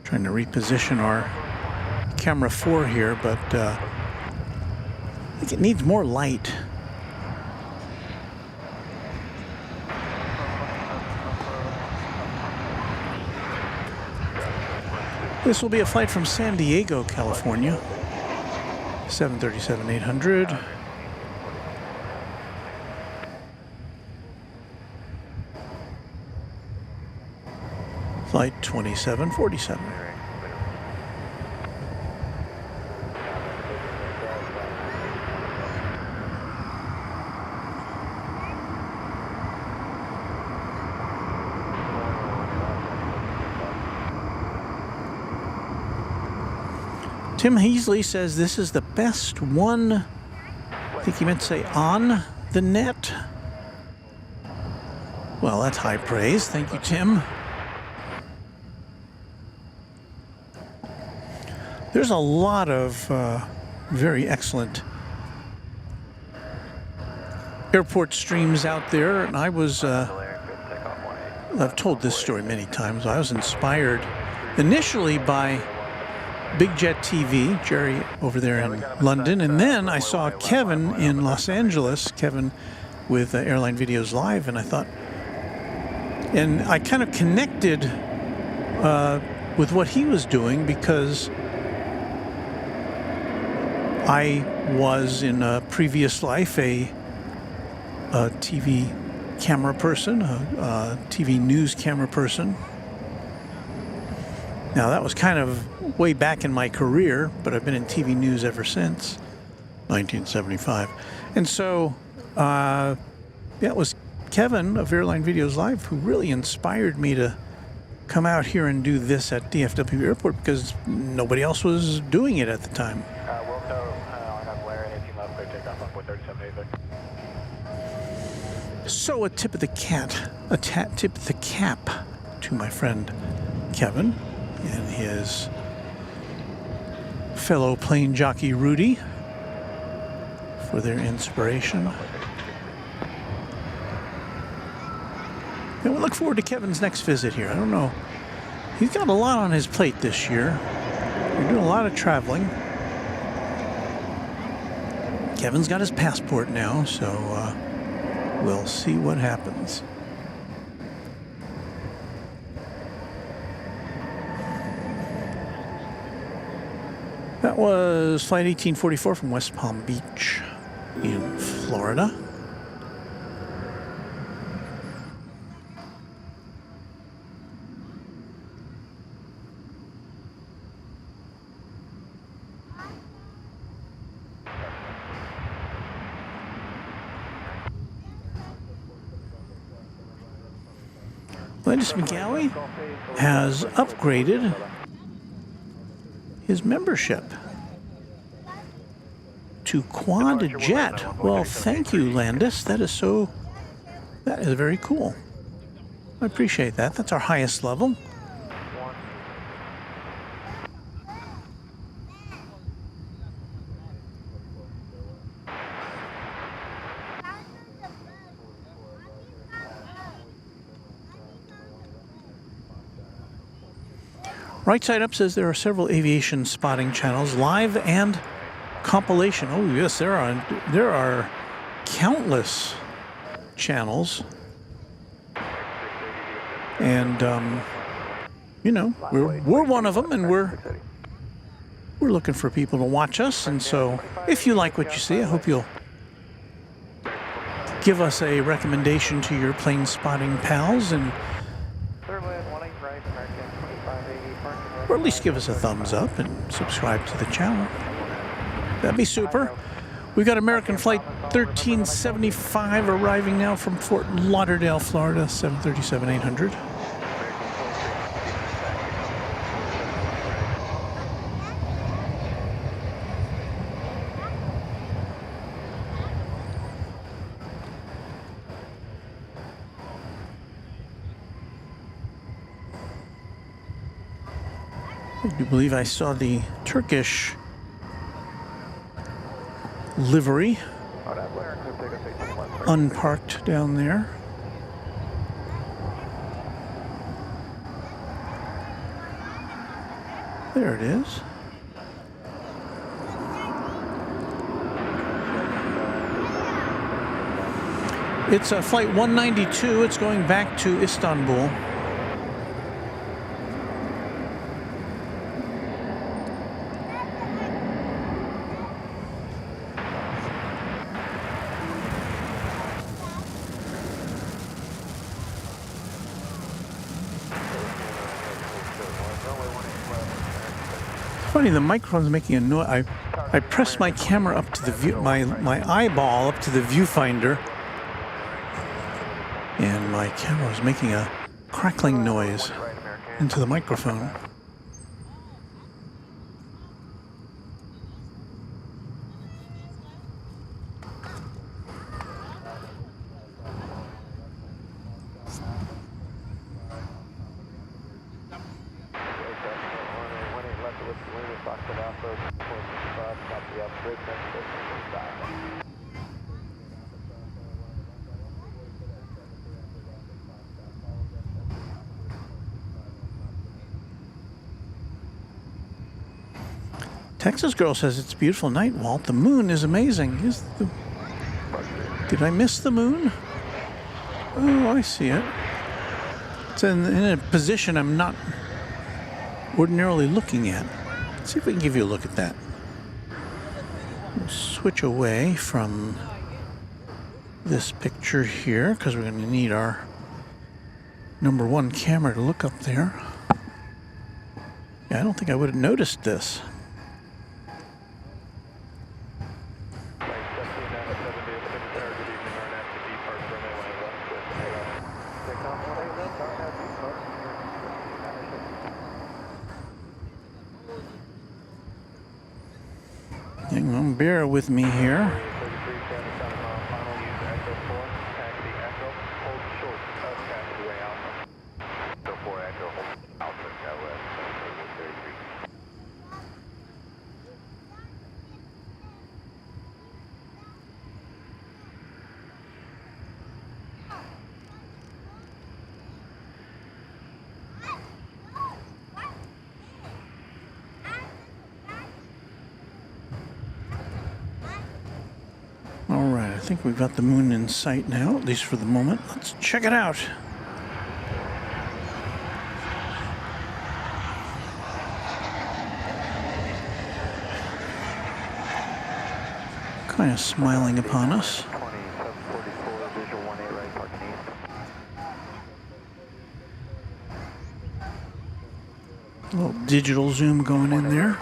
Trying to reposition our camera 4 here, but I think it needs more light. This will be a flight from San Diego, California. 737-800. Flight 2747. Tim Heasley says this is the best one, I think he meant to say on, the net. Well, that's high praise. Thank you, Tim. There's a lot of very excellent airport streams out there, and I was, I've told this story many times, I was inspired initially by Big Jet TV, Jerry over there in London, and then I saw Kevin in Los Angeles, Kevin with Airline Videos Live, and I thought, and I kind of connected with what he was doing because I was in a previous life a TV camera person, a TV news camera person. Now that was kind of way back in my career, but I've been in TV news ever since 1975. And so it was Kevin of Airline Videos Live who really inspired me to come out here and do this at DFW Airport because nobody else was doing it at the time. So a tip of the cap to my friend Kevin and his fellow plane jockey Rudy for their inspiration. And we look forward to Kevin's next visit here. I don't know. He's got a lot on his plate this year. We're doing a lot of traveling. Kevin's got his passport now, so we'll see what happens. That was Flight 1844 from West Palm Beach in Florida. Landis McGowie has upgraded his membership to Quad Jet. Well, thank you, Landis. That is very cool. I appreciate that. That's our highest level. Right side up says there are several aviation spotting channels, live and compilation. Oh yes, there are countless channels, and you know, we're one of them, and we're looking for people to watch us. And so, if you like what you see, I hope you'll give us a recommendation to your plane spotting pals, and or at least give us a thumbs up and subscribe to the channel. That'd be super. We got American Flight 1375 arriving now from Fort Lauderdale, Florida, 737-800. I do believe I saw the Turkish livery unparked down there. There it is. It's Flight 192. It's going back to Istanbul. Funny, the microphone's making a noise. I pressed my camera up to the view, my eyeball up to the viewfinder, and my camera was making a crackling noise into the microphone. Texas Girl says it's a beautiful night, Walt. The moon is amazing. Did I miss the moon? Oh, I see it. It's in a position I'm not ordinarily looking at. Let's see if we can give you a look at that. We'll switch away from this picture here because we're going to need our #1 camera to look up there. Yeah, I don't think I would have noticed this. Hang on, bear with me here. All right, I think we've got the moon in sight now, at least for the moment. Let's check it out. Kind of smiling upon us. A little digital zoom going in there.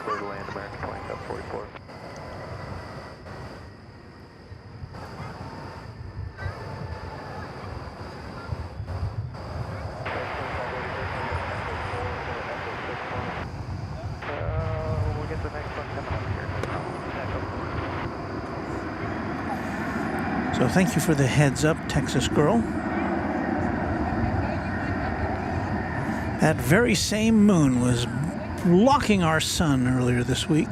So thank you for the heads up, Texas Girl. That very same moon was blocking our sun earlier this week.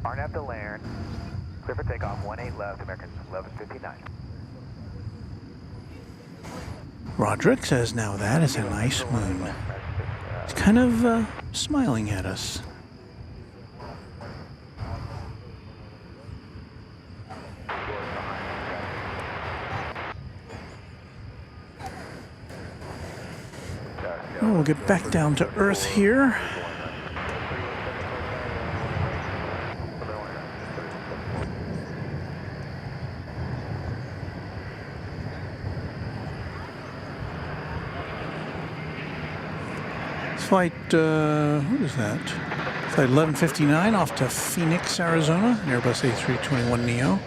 Arnab to Laird. Clear for takeoff, 18 left, American 1159. Roderick says now that is a nice moon. It's kind of smiling at us. Well, we'll get back down to Earth here. Flight, what is that? Flight 1159 off to Phoenix, Arizona, Airbus A321neo.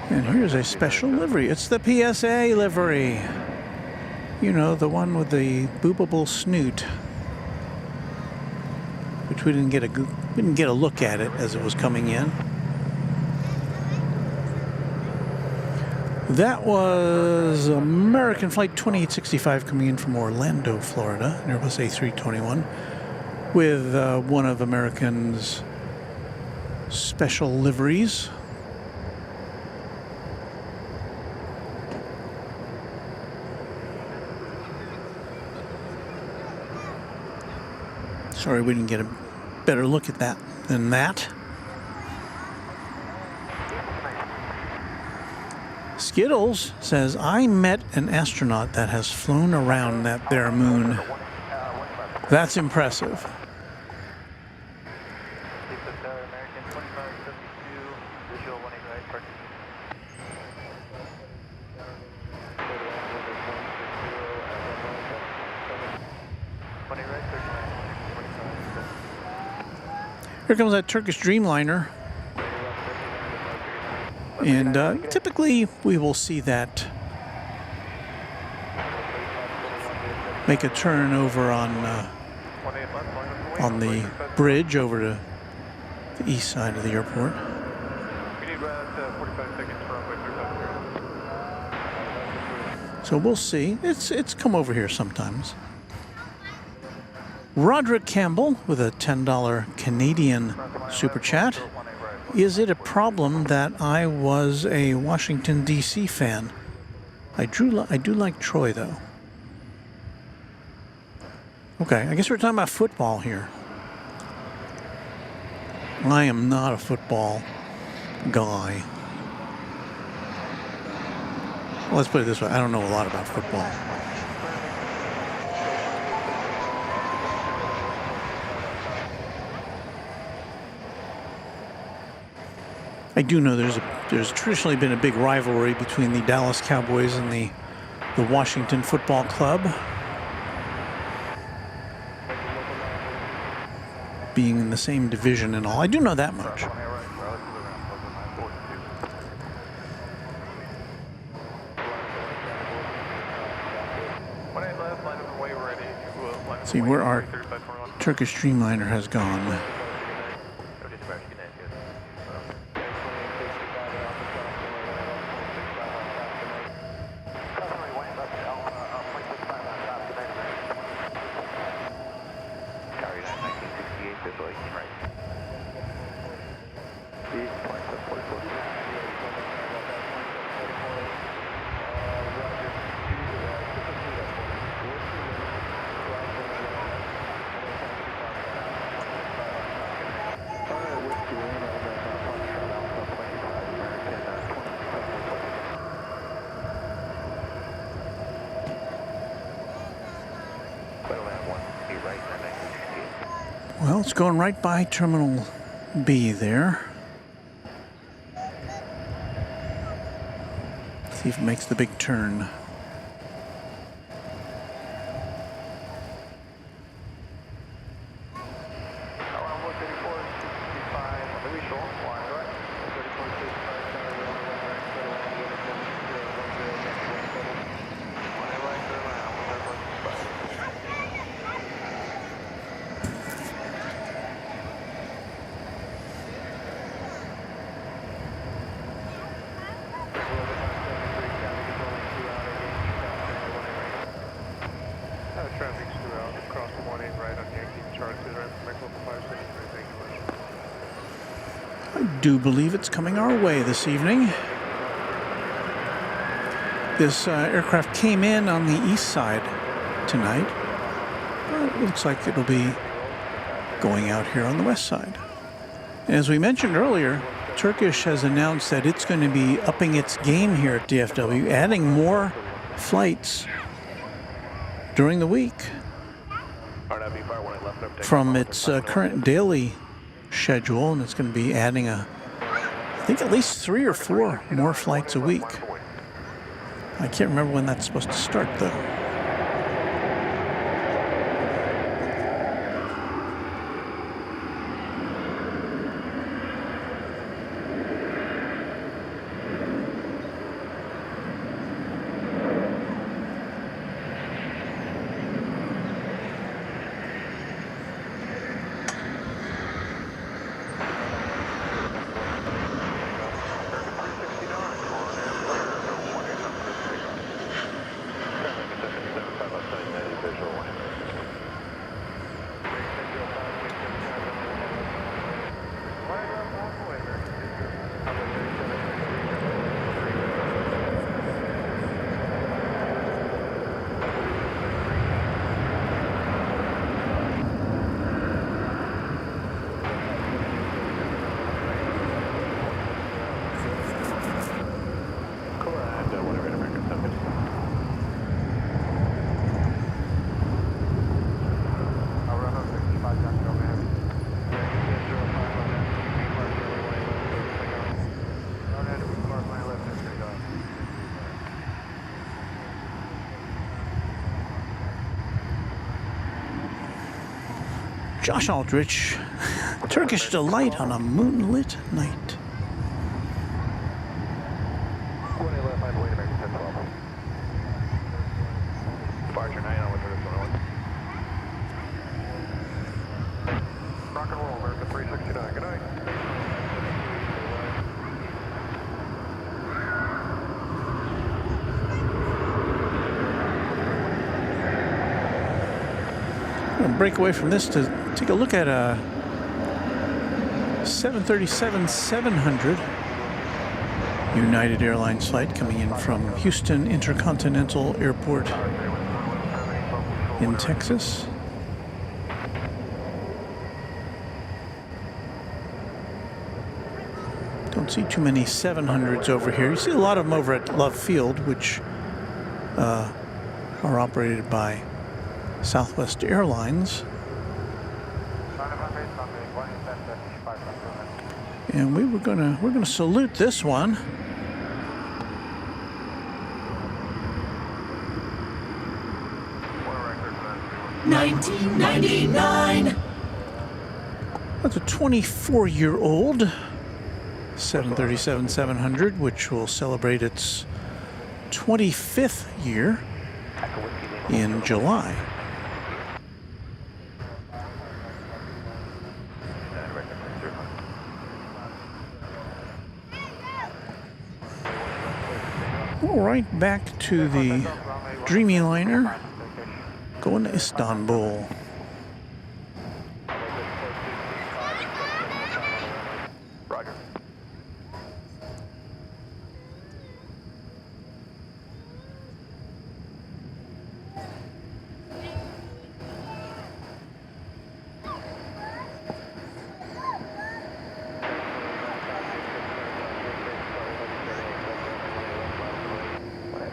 And here's a special livery. It's the PSA livery. You know, the one with the boopable snoot. Which we didn't get a look at it as it was coming in. That was American Flight 2865 coming in from Orlando, Florida, an Airbus A321, with one of American's special liveries. Sorry we didn't get a better look at that than that. Skittles says, I met an astronaut that has flown around that there moon. That's impressive. Here comes that Turkish Dreamliner. And typically we will see that make a turn over on on the bridge over to the east side of the airport. We need 45 seconds for runway 350. So we'll see. It's come over here sometimes. Roderick Campbell with a $10 Canadian super chat. Is it a problem that I was a Washington, D.C. fan? I do like Troy, though. Okay, I guess we're talking about football here. I am not a football guy. Well, let's put it this way. I don't know a lot about football. I do know there's traditionally been a big rivalry between the Dallas Cowboys and the Washington Football Club, being in the same division and all. I do know that much. See where our Turkish Dreamliner has gone. Well, it's going right by Terminal B there. See if it makes the big turn. I do believe it's coming our way this evening. This aircraft came in on the east side tonight. It looks like it'll be going out here on the west side. As we mentioned earlier, Turkish has announced that it's going to be upping its game here at DFW, adding more flights during the week from its current daily schedule, and it's going to be adding I think at least 3 or 4 more flights a week. I can't remember when that's supposed to start, though. Josh Aldrich, Turkish Delight on a moonlit night. We'll break away from this to take a look at a 737-700 United Airlines flight coming in from Houston Intercontinental Airport in Texas. Don't see too many 700s over here. You see a lot of them over at Love Field, which are operated by Southwest Airlines. And we're gonna salute this one. $19.99. That's a 24-year-old 737-700, which will celebrate its 25th year in July. All right, back to the Dreamliner, going to Istanbul. Roger.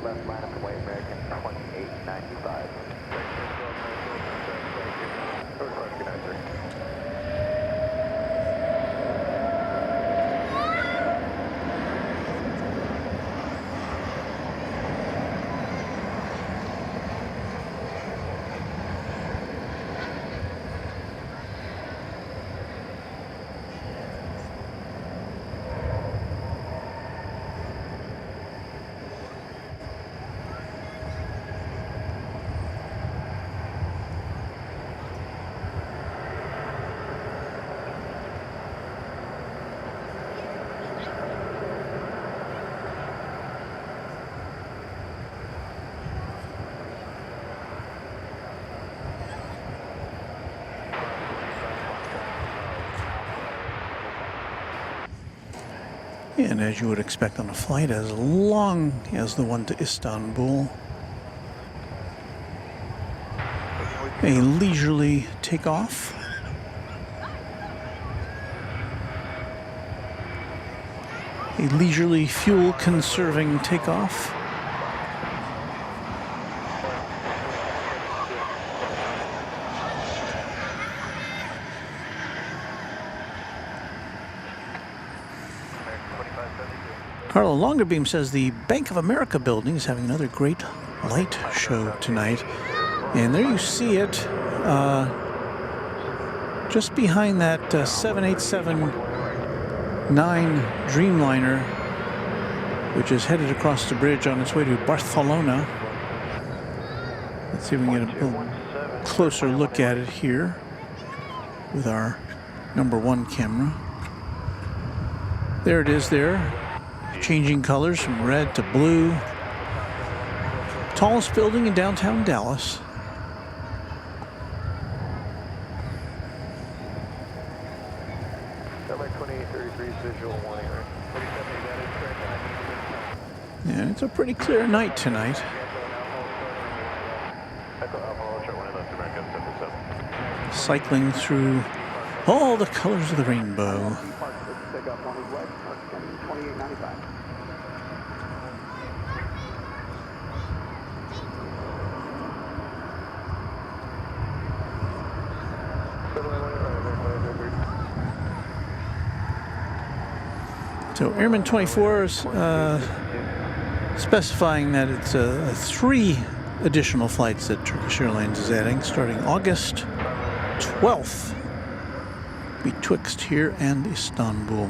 Left line up away, American 2895. Good night, sir. And as you would expect on a flight as long as the one to Istanbul, a leisurely takeoff. A leisurely fuel-conserving takeoff. Carlo Longerbeam says the Bank of America building is having another great light show tonight. And there you see it, just behind that 787-9 Dreamliner, which is headed across the bridge on its way to Barcelona. Let's see if we can get a closer look at it here with our #1 camera. There it is there. Changing colors from red to blue. Tallest building in downtown Dallas. Yeah, it's a pretty clear night tonight. Cycling through all the colors of the rainbow. So Airman 24 is specifying that it's 3 additional flights that Turkish Airlines is adding starting August 12th betwixt here and Istanbul.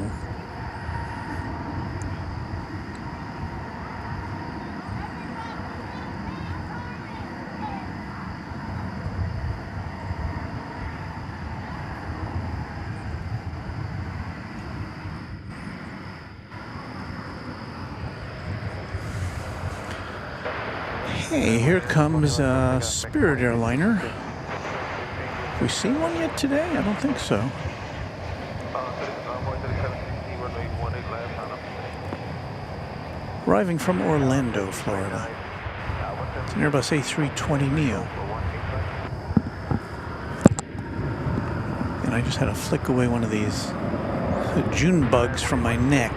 Hey, here comes Spirit Airliner. We seen one yet today? I don't think so. Arriving from Orlando, Florida. It's an Airbus A320neo. And I just had to flick away one of these June bugs from my neck.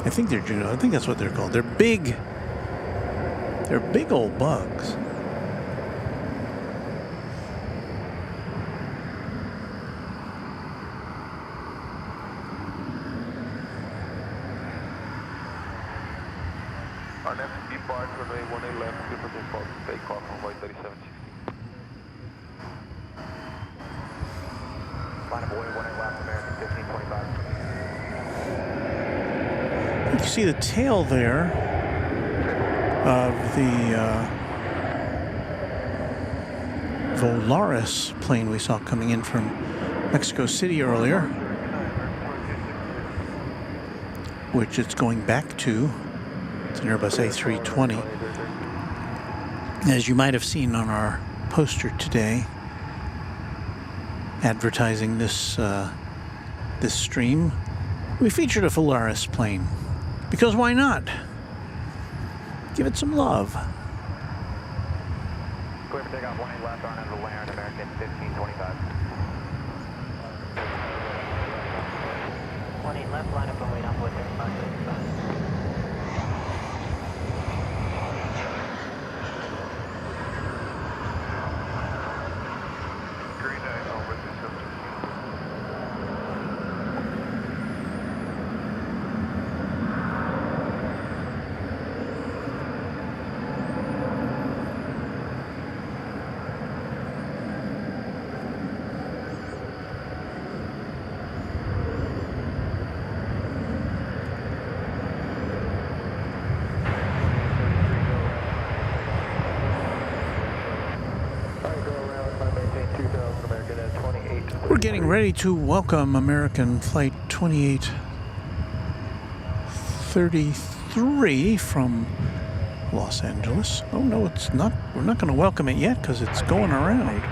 I think they're June. I think that's what they're called. They're big. They're big old bugs. On FCB Park, runway 18 left, super default, take off on runway 37. Line of way 18 left, American 1525. You can see the tail there of the Volaris plane we saw coming in from Mexico City earlier, which it's going back to. It's an Airbus A320. As you might have seen on our poster today, advertising this this stream, we featured a Volaris plane. Because why not? Give it some love. Clear for takeoff, 18 left, on the land, American 1525. 18 left, line up and wait on board 35. Green 9, over the system. We're getting ready to welcome American Flight 2833 from Los Angeles. Oh no, it's not. We're not going to welcome it yet because it's going around.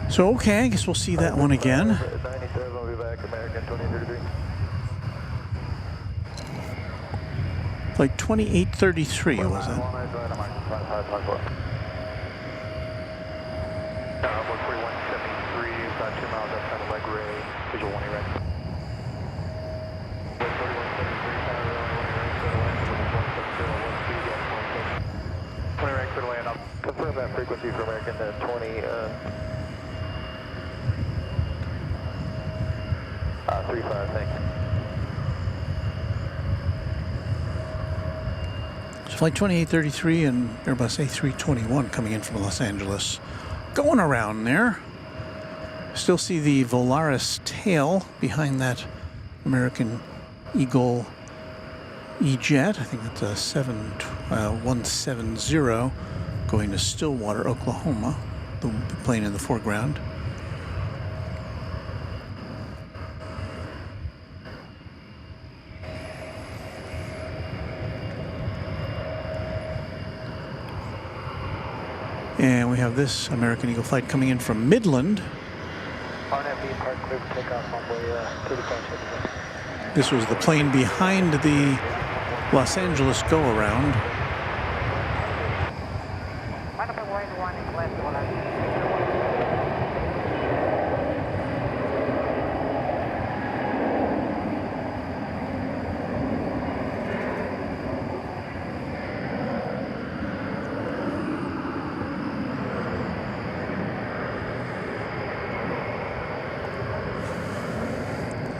So, okay, I guess we'll see that one again. 97, we'll be back, American 2033. Like 2833, was it? Confirm that frequency for American 35, thanks. So Flight 2833 and Airbus A321 coming in from Los Angeles. Going around there. Still see the Volaris tail behind that American Eagle E-Jet. I think that's a 170 going to Stillwater, Oklahoma. The plane in the foreground. And we have this American Eagle flight coming in from Midland. This was the plane behind the Los Angeles go-around.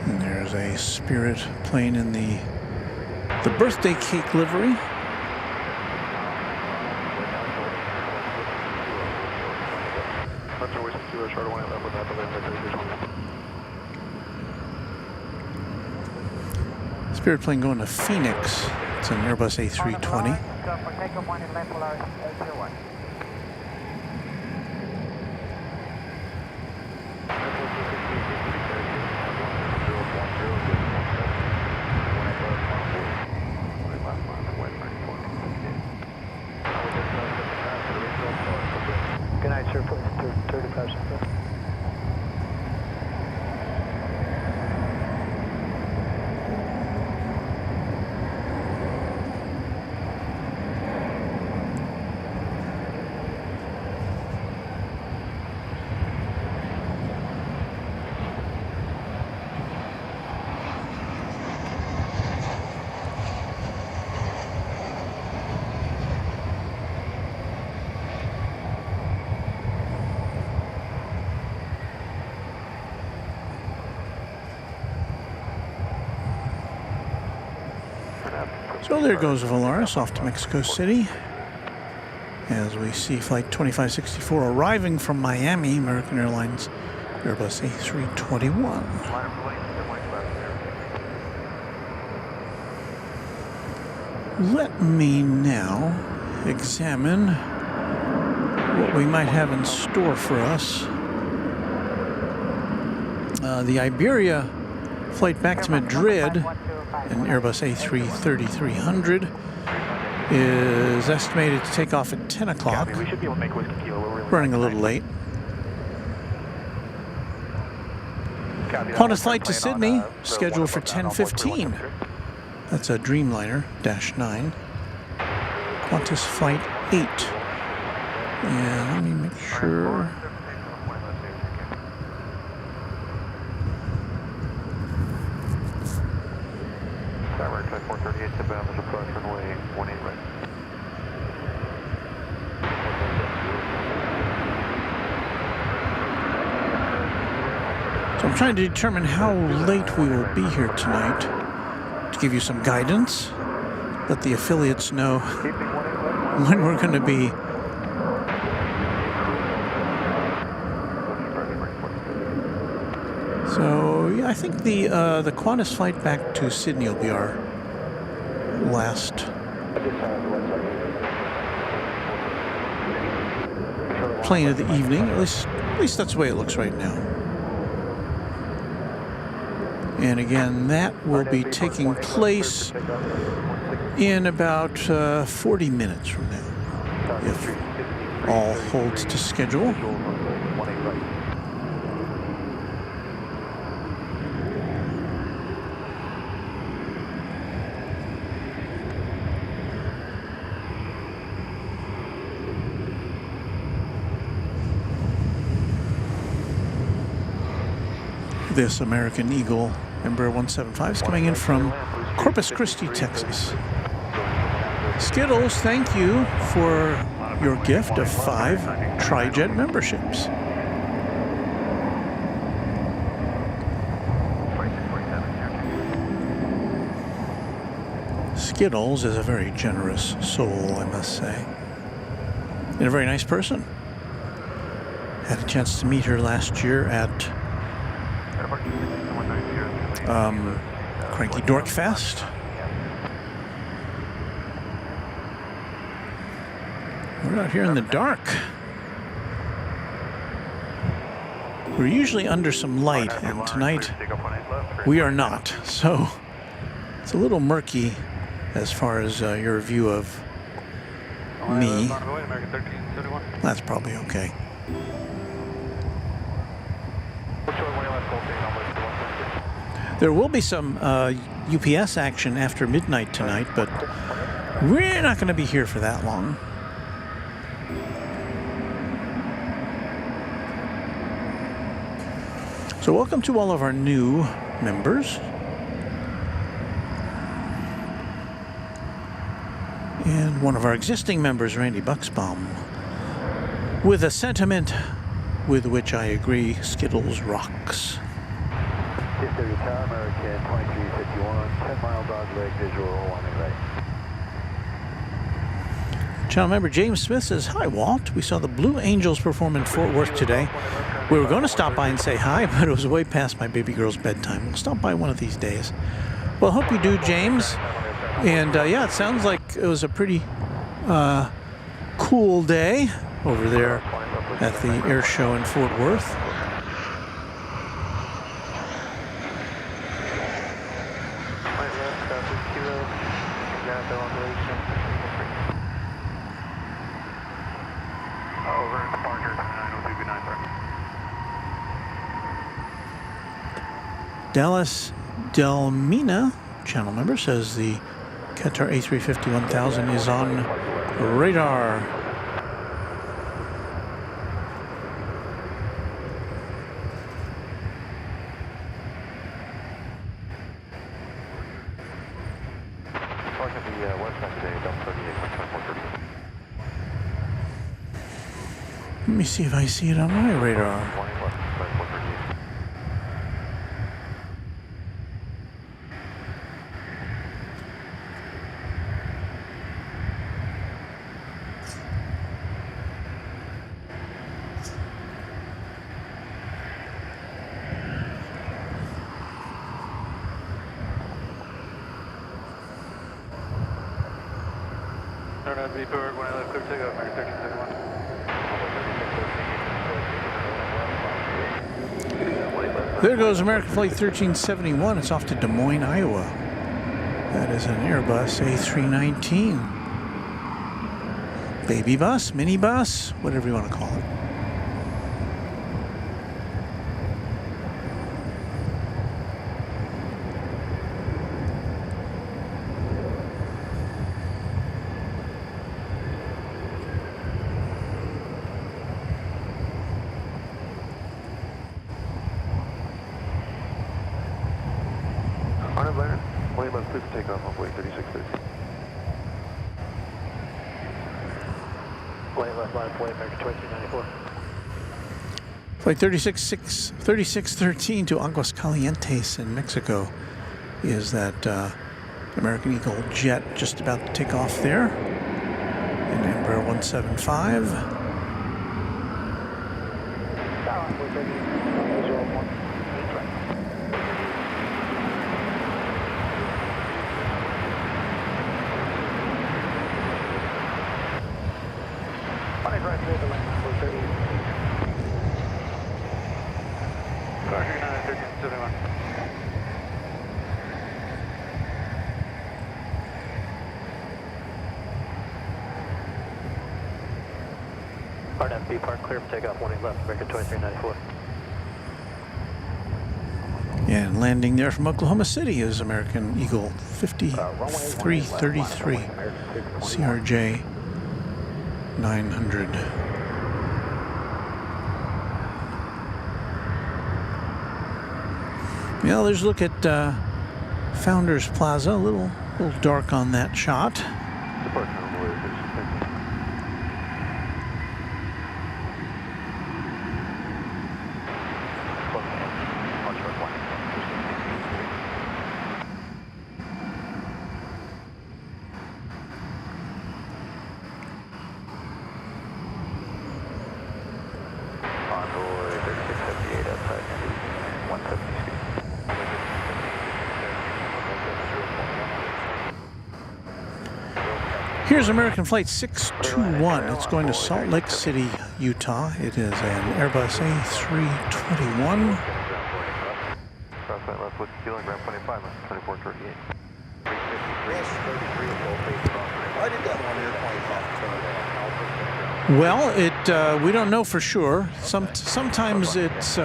And there's a Spirit plane in the birthday cake livery. Spirit plane going to Phoenix. It's an Airbus A320. Good night, sir. 35 seconds. So there goes Volaris off to Mexico City. As we see Flight 2564 arriving from Miami, American Airlines Airbus A321. Let me now examine what we might have in store for us. The Iberia flight back to Madrid, an Airbus A330-300, is estimated to take off at 10 o'clock. We should be able to make Whiskey Kilo. Running a little late. Qantas flight to Sydney, scheduled for 10:15. That's a Dreamliner -9. Qantas flight 8. And let me make sure. So I'm trying to determine how late we will be here tonight to give you some guidance, let the affiliates know when we're going to be. So yeah, I think the Qantas flight back to Sydney will be our last plane of the evening. At least that's the way it looks right now. And again, that will be taking place in about 40 minutes from now, if all holds to schedule. This American Eagle Embraer 175 is coming in from Corpus Christi, Texas. Skittles, thank you for your gift of 5 Tri-Jet memberships. Skittles is a very generous soul, I must say. And a very nice person. Had a chance to meet her last year at Cranky Dork Fest. We're out here in the dark. We're usually under some light, and tonight we are not. So it's a little murky as far as your view of me. That's probably okay. There will be some UPS action after midnight tonight, but we're not going to be here for that long. So welcome to all of our new members. And one of our existing members, Randy Buxbaum, with a sentiment with which I agree, Skittles rocks. DFW Tower, American 2351, 10 mile dog leg, visual, runway right. Channel member James Smith says, "Hi, Walt. We saw the Blue Angels perform in Fort Worth today. We were going to stop by and say hi, but it was way past my baby girl's bedtime. We'll stop by one of these days." Well, hope you do, James. And yeah, it sounds like it was a pretty cool day over there at the air show in Fort Worth. Dallas Delmina, channel member, says the Qatar A350-1000 is on radar. Let me see if I see it on my radar. There goes American Flight 1371. It's off to Des Moines, Iowa. That is an Airbus A319. Baby bus, mini bus, whatever you want to call it. Flight 3613 to Aguascalientes in Mexico is that American Eagle jet just about to take off there in Embraer 175. RFB park clear for takeoff, 18 left, American 2394. And landing there from Oklahoma City is American Eagle 5333 CRJ 900. Yeah, let's look at Founders Plaza. A little dark on that shot. Here's American Flight 621. It's going to Salt Lake City, Utah. It is an Airbus A321. Well, we don't know for sure. Sometimes it's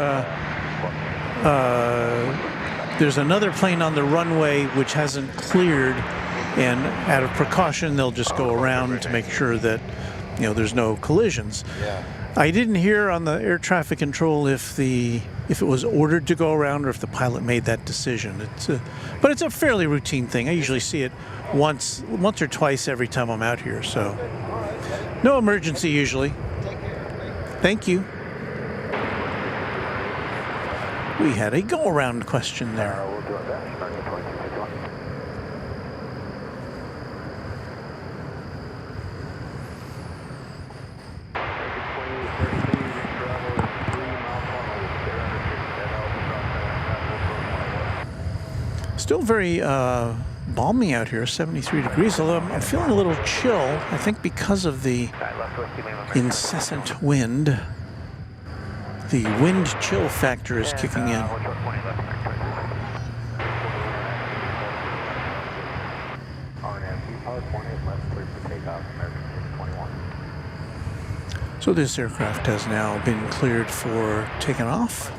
there's another plane on the runway which hasn't cleared, and out of precaution they'll just go around to make sure that there's no collisions. I didn't hear on the air traffic control if it was ordered to go around or if the pilot made that decision. But it's a fairly routine thing. I usually see it once or twice every time I'm out here, so no emergency usually. Thank you. We had a go-around question there. We'll do our best. American 2221. Still very balmy out here, 73 degrees, although I'm feeling a little chill, I think because of the incessant wind. The wind chill factor is kicking in. So this aircraft has now been cleared for taking off.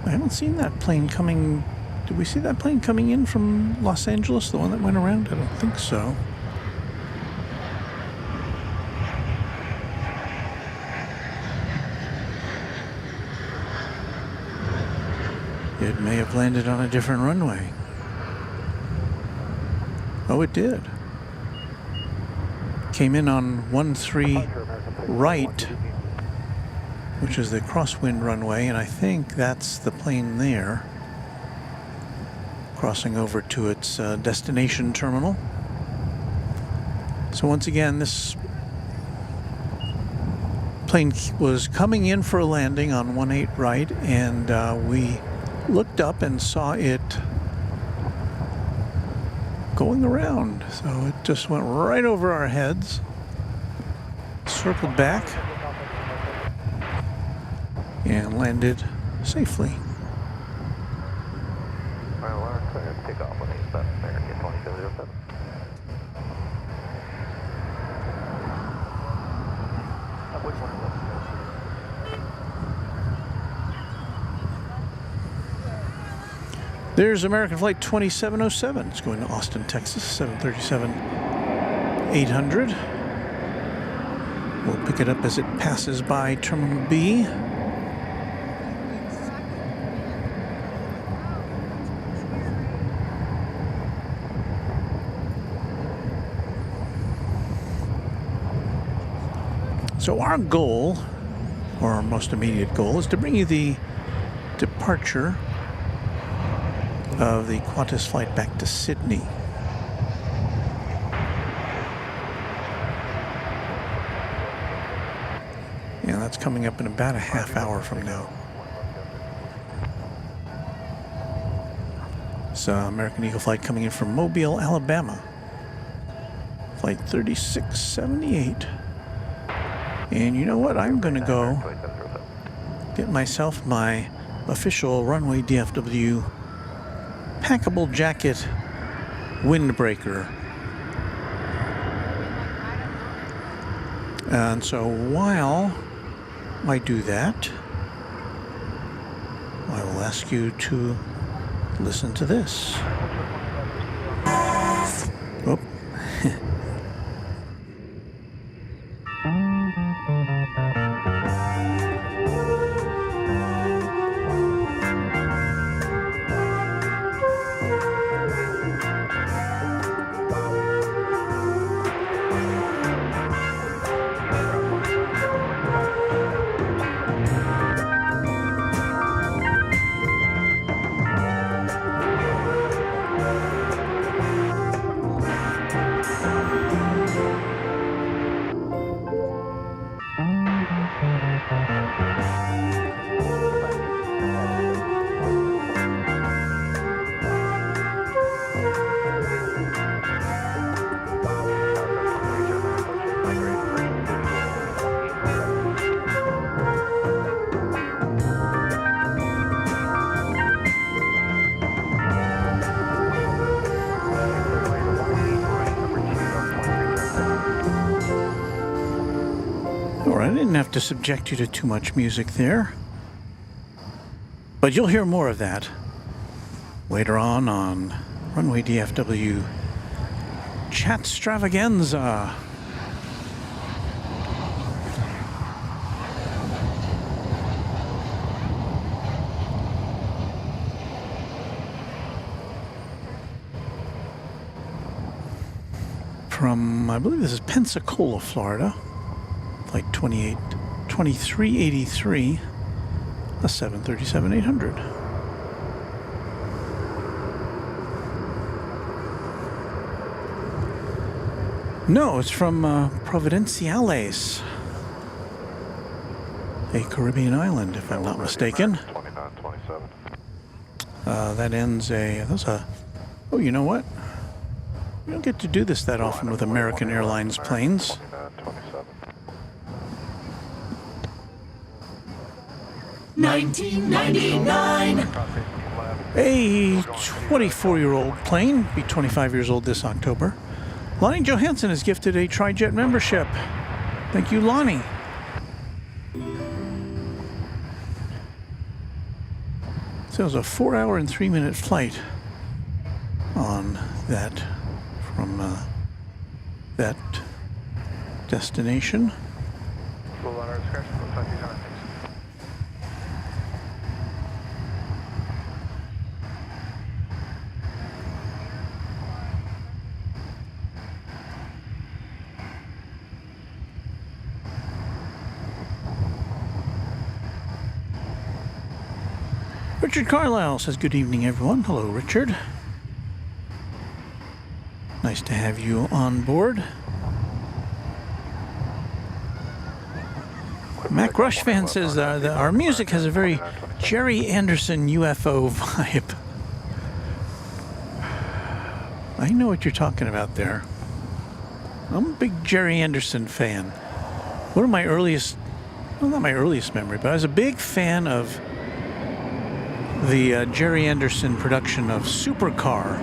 I haven't seen that plane coming. Did we see that plane coming in from Los Angeles, the one that went around? I don't think so. It may have landed on a different runway. Oh, it did. Came in on 13 right, which is the crosswind runway, and I think that's the plane there, crossing over to its destination terminal. So once again, this plane was coming in for a landing on 18 right, and we looked up and saw it going around. So it just went right over our heads, circled back, and landed safely. Take off when he's left American 2207. Which one? There's American Flight 2707. It's going to Austin, Texas, 737-800. We'll pick it up as it passes by Terminal B. So our goal, or our most immediate goal, is to bring you the departure of the Qantas flight back to Sydney. Yeah, that's coming up in about a half hour from now. It's American Eagle flight coming in from Mobile, Alabama. Flight 3678. And you know what? I'm going to go get myself my official Runway DFW packable jacket windbreaker. And so while I do that, I will ask you to listen to this. Oh. All right, I didn't have to subject you to too much music there. But you'll hear more of that later on Runway DFW Chat Stravaganza. From, I believe this is Pensacola, Florida, flight 2383, a 737-800. No, it's from Providenciales, a Caribbean island, if I'm not mistaken. 2927. That ends oh, you know what? We don't get to do this that often with American Airlines planes. 1999. A 24-year-old plane, be 25 years old this October. Lonnie Johansson is gifted a Tri-Jet membership. Thank you, Lonnie. So it was a 4-hour and 3-minute flight on that from that destination. Richard Carlisle says, good evening, everyone. Hello, Richard. Nice to have you on board. Mac Rushfan says our music has a very Jerry Anderson UFO vibe. I know what you're talking about there. I'm a big Jerry Anderson fan. One of my earliest, well, not my earliest memory, but I was a big fan of the Jerry Anderson production of Supercar.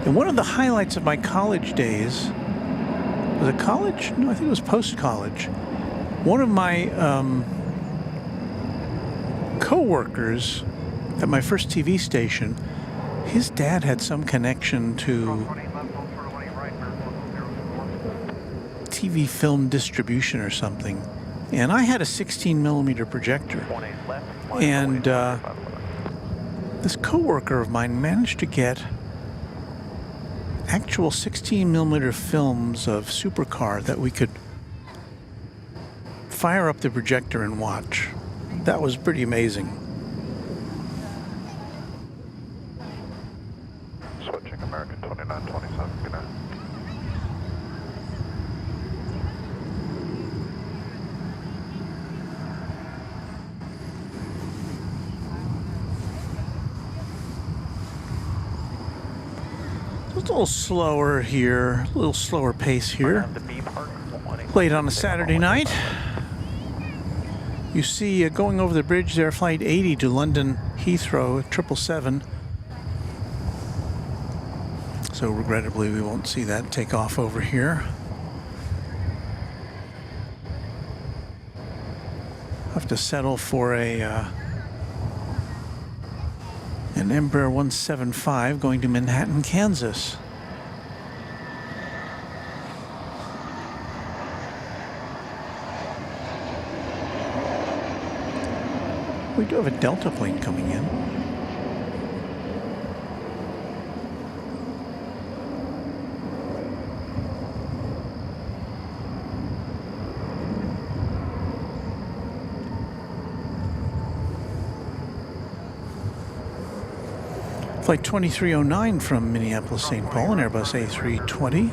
And one of the highlights of my college days, was it college? No, I think it was post-college. One of my co-workers at my first TV station, his dad had some connection to TV film distribution or something. And I had a 16mm projector. And this coworker of mine managed to get actual 16mm films of Supercar that we could fire up the projector and watch. That was pretty amazing. Switching American 2927, good night. It's a little slower here, a little slower pace here. Late on a Saturday night. You see going over the bridge there, Flight 80 to London Heathrow, 777. So regrettably, we won't see that take off over here. Have to settle for an Embraer 175 going to Manhattan, Kansas. We do have a Delta plane coming in. Flight 2309 from Minneapolis, St. Paul, an Airbus A320.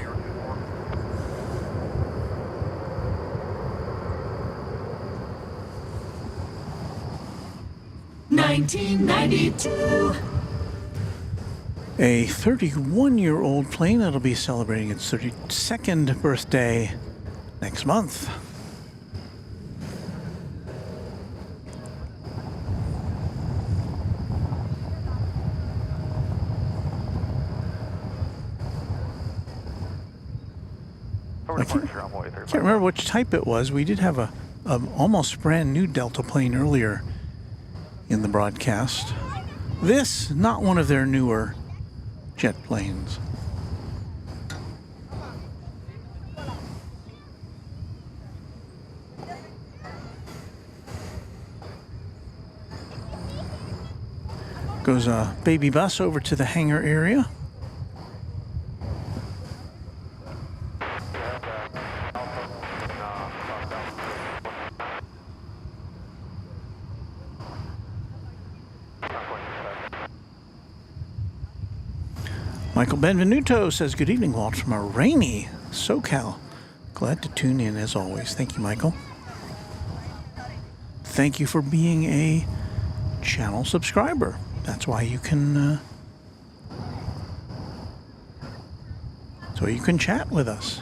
A 31-year-old plane that'll be celebrating its 32nd birthday next month. Over I departure on way 35. can't remember which type it was. We did have a almost brand new Delta plane earlier in the broadcast. This, not one of their newer jet planes. Goes a baby bus over to the hangar area. Michael Benvenuto says, good evening, Walt, from a rainy SoCal. Glad to tune in as always. Thank you, Michael. Thank you for being a channel subscriber. That's why you can chat with us.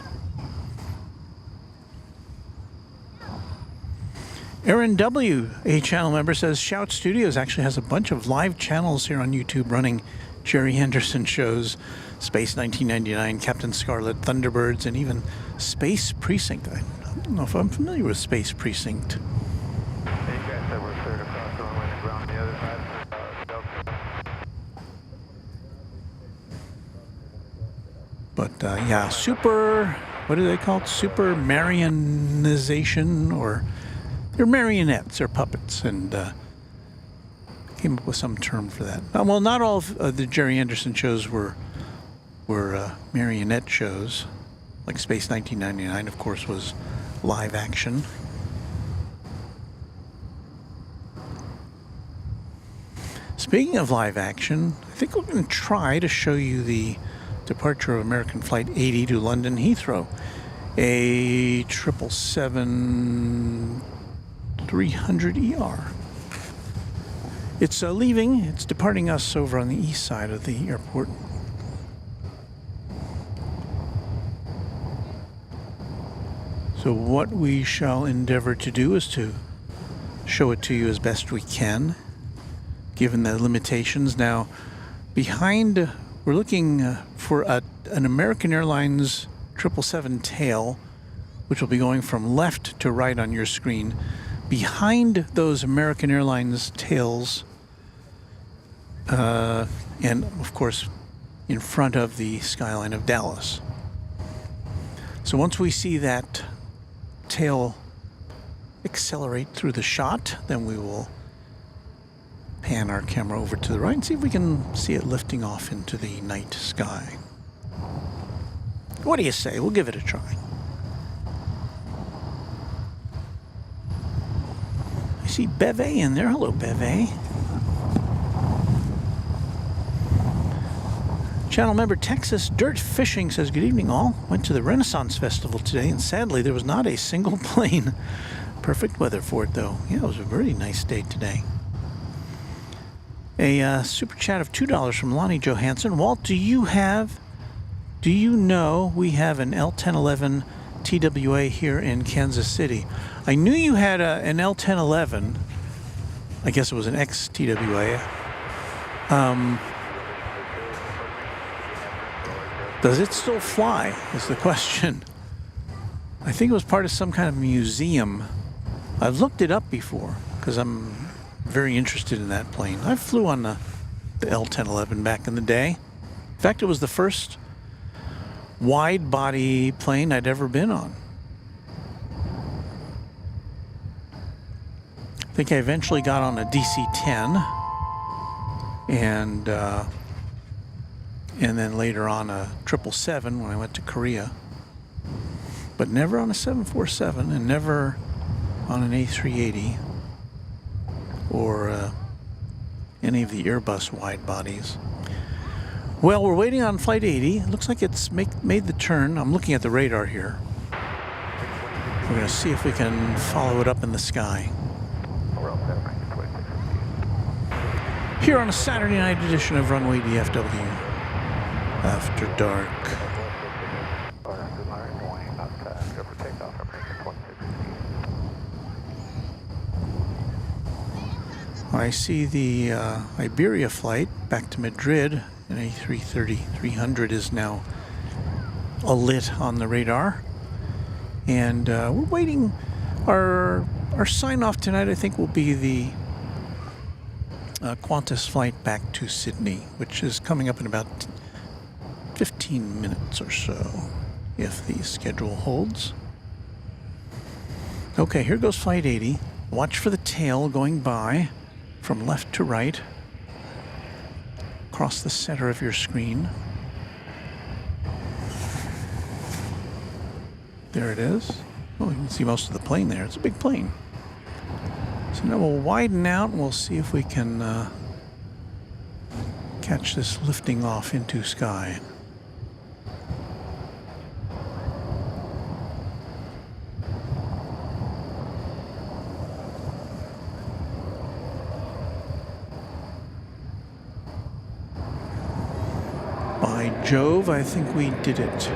Aaron W., a channel member, says Shout Studios actually has a bunch of live channels here on YouTube running Jerry Henderson shows, Space 1999, Captain Scarlet, Thunderbirds, and even Space Precinct. I don't know if I'm familiar with Space Precinct. Hey, you guys said we're cleared across the runway and ground on the other side. But yeah, what are they called? Super Marionization, or they're marionettes, they're puppets, and came up with some term for that. Well, not all of the Jerry Anderson shows were marionette shows. Like Space 1999, of course, was live action. Speaking of live action, I think we're going to try to show you the departure of American Flight 80 to London Heathrow. A 777-300ER. It's leaving. It's departing us over on the east side of the airport. So what we shall endeavor to do is to show it to you as best we can, given the limitations. Now, behind, we're looking for an American Airlines 777 tail, which will be going from left to right on your screen. Behind those American Airlines tails, and of course in front of the skyline of Dallas. So once we see that tail accelerate through the shot, then we will pan our camera over to the right and see if we can see it lifting off into the night sky. What do you say? We'll give it a try. I see Beve in there. Hello, Beve. Channel member Texas Dirt Fishing says, good evening all. Went to the Renaissance Festival today, and sadly there was not a single plane. Perfect weather for it, though. Yeah, it was a very nice day today. A super chat of $2 from Lonnie Johansson. Walt, do you know we have an L1011 TWA here in Kansas City? I knew you had an L1011. I guess it was an ex-TWA. Does it still fly, is the question. I think it was part of some kind of museum. I've looked it up before, because I'm very interested in that plane. I flew on the L1011 back in the day. In fact, it was the first wide-body plane I'd ever been on. I think I eventually got on a DC-10, and then later on a 777 when I went to Korea. But never on a 747, and never on an A380 or any of the Airbus wide bodies. Well, we're waiting on Flight 80. It looks like it's made the turn. I'm looking at the radar here. We're going to see if we can follow it up in the sky. Here on a Saturday night edition of Runway DFW. After dark. I see the Iberia flight back to Madrid. An A330-300 is now alit on the radar. And we're waiting. Our sign-off tonight, I think, will be the Qantas flight back to Sydney, which is coming up in about 15 minutes or so, if the schedule holds. Okay, here goes Flight 80. Watch for the tail going by from left to right across the center of your screen. There it is. Oh, you can see most of the plane there. It's a big plane. So now we'll widen out and we'll see if we can catch this lifting off into sky. By Jove, I think we did it.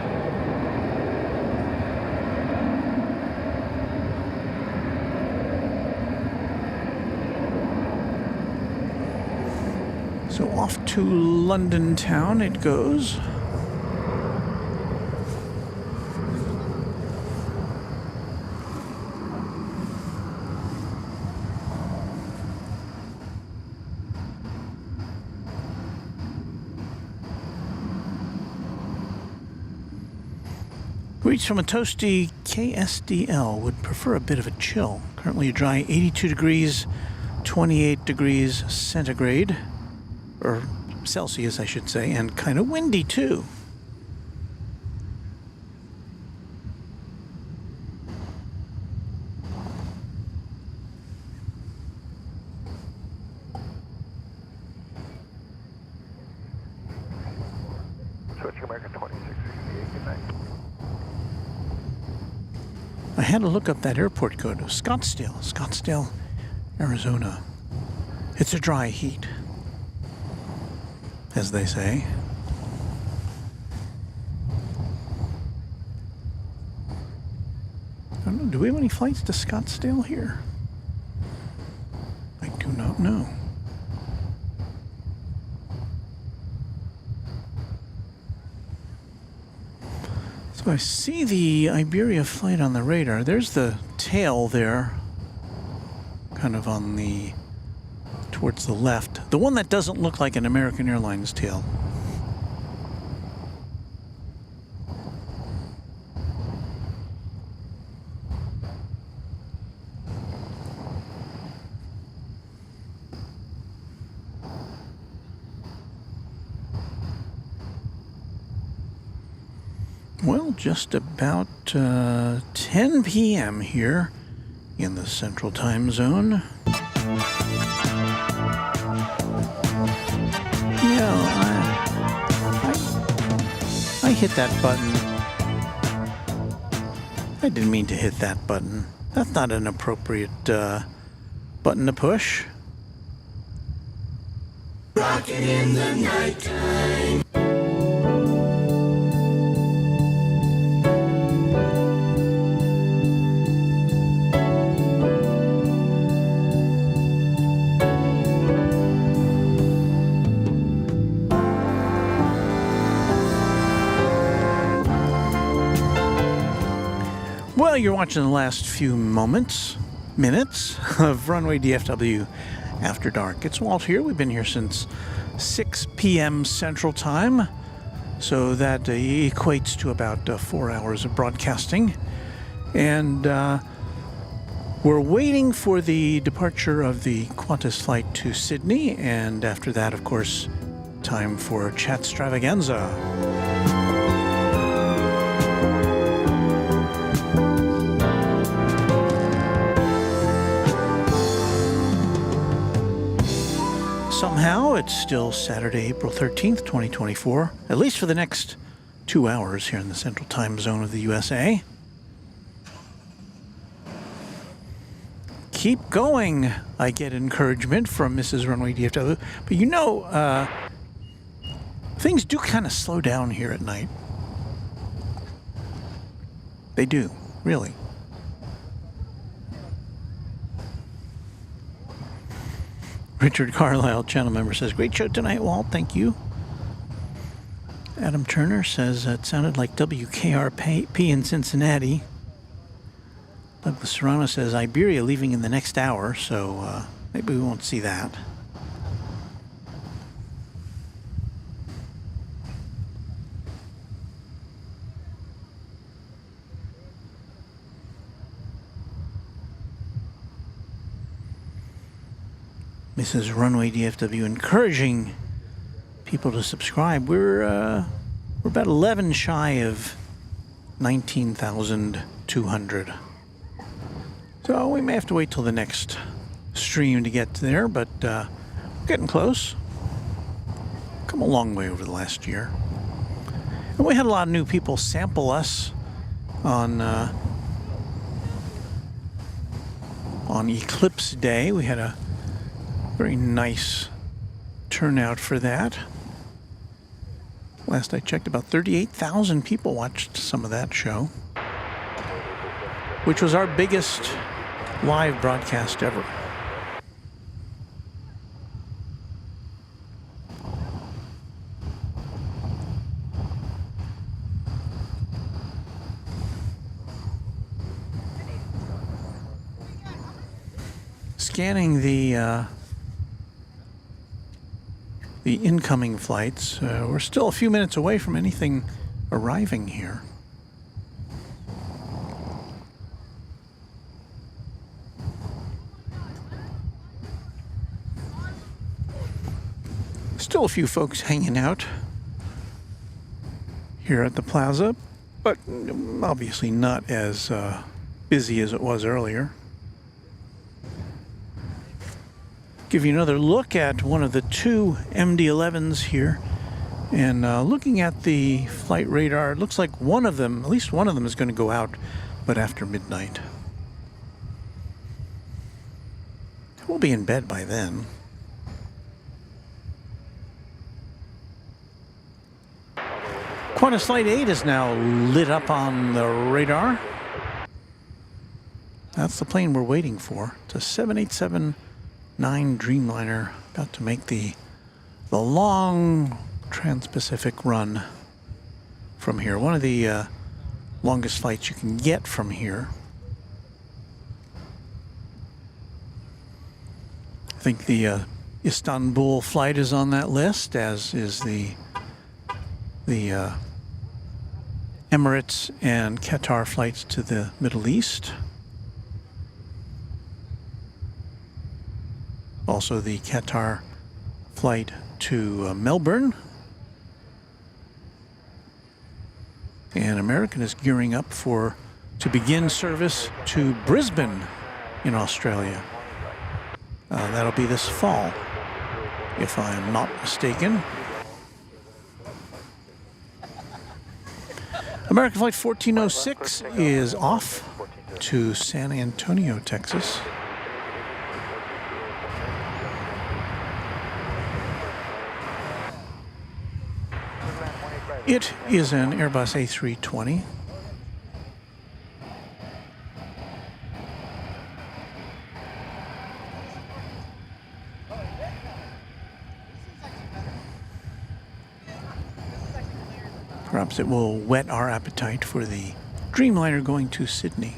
So off to London town it goes. Greets from a toasty KSDL. Would prefer a bit of a chill. Currently a dry 82 degrees, 28 degrees centigrade. Or Celsius, I should say, and kind of windy too. Switching American 2668, good night. I had to look up that airport code. It was Scottsdale, Arizona. It's a dry heat, as they say. I don't know, do we have any flights to Scottsdale here? I do not know. So I see the Iberia flight on the radar. There's the tail there, kind of on the towards the left. The one that doesn't look like an American Airlines tail. Well, just about 10 p.m. here in the Central Time Zone. I hit that button. I didn't mean to hit that button. That's not an appropriate button to push. Rockin' in the nighttime. Well, you're watching the last few minutes of Runway DFW After Dark. It's Walt here. We've been here since 6 p.m. Central Time, so that equates to about 4 hours of broadcasting. And we're waiting for the departure of the Qantas flight to Sydney, and after that, of course, time for Chat Stravaganza. Somehow, it's still Saturday, April 13th, 2024, at least for the next 2 hours here in the Central Time Zone of the USA. Keep going, I get encouragement from Mrs. Runway DFW. But you know, things do kind of slow down here at night. They do, really. Richard Carlisle, channel member, says, great show tonight, Walt. Thank you. Adam Turner says, it sounded like WKRP in Cincinnati. Douglas Serrano says Iberia leaving in the next hour, so maybe we won't see that. Mrs. Runway DFW encouraging people to subscribe. We're about 11 shy of 19,200. So we may have to wait till the next stream to get there, but we're getting close. Come a long way over the last year. And we had a lot of new people sample us on Eclipse Day. We had a very nice turnout for that. Last I checked, about 38,000 people watched some of that show, which was our biggest live broadcast ever. Scanning the incoming flights. We're still a few minutes away from anything arriving here. Still a few folks hanging out here at the plaza, but obviously not as busy as it was earlier. Give you another look at one of the two MD-11s here, and looking at the flight radar, it looks like one of them, at least one of them, is going to go out, but after midnight. We'll be in bed by then. Qantas Flight 8 is now lit up on the radar. That's the plane we're waiting for. It's a 787-9 Dreamliner, about to make the long Trans-Pacific run from here. One of the longest flights you can get from here. I think the Istanbul flight is on that list, as is the Emirates and Qatar flights to the Middle East. Also the Qatar flight to Melbourne. And American is gearing up to begin service to Brisbane in Australia. That'll be this fall, if I am not mistaken. American Flight 1406 is off to San Antonio, Texas. It is an Airbus A320. Perhaps it will whet our appetite for the Dreamliner going to Sydney.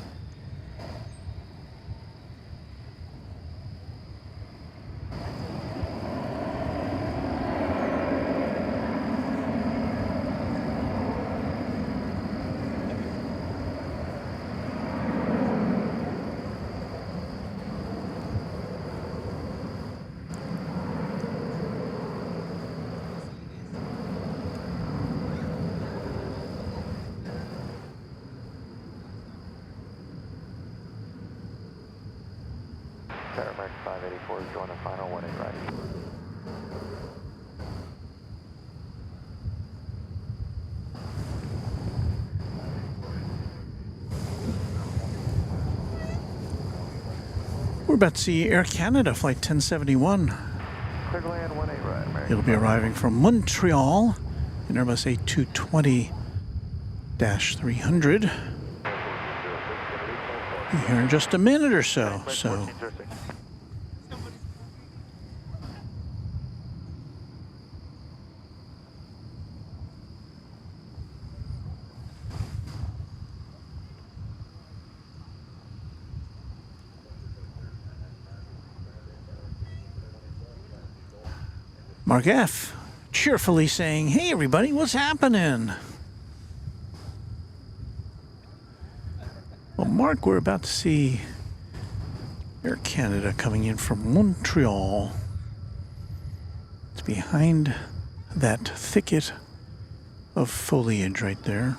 Paramount 584 is going to final 18 right. We're about to see Air Canada Flight 1071. Clear to land 18 right, American. It'll be arriving from Montreal in Airbus A220-300. Be here in just a minute or so. Mark F. cheerfully saying, "Hey everybody, what's happening?" Well, Mark, we're about to see Air Canada coming in from Montreal. It's behind that thicket of foliage right there.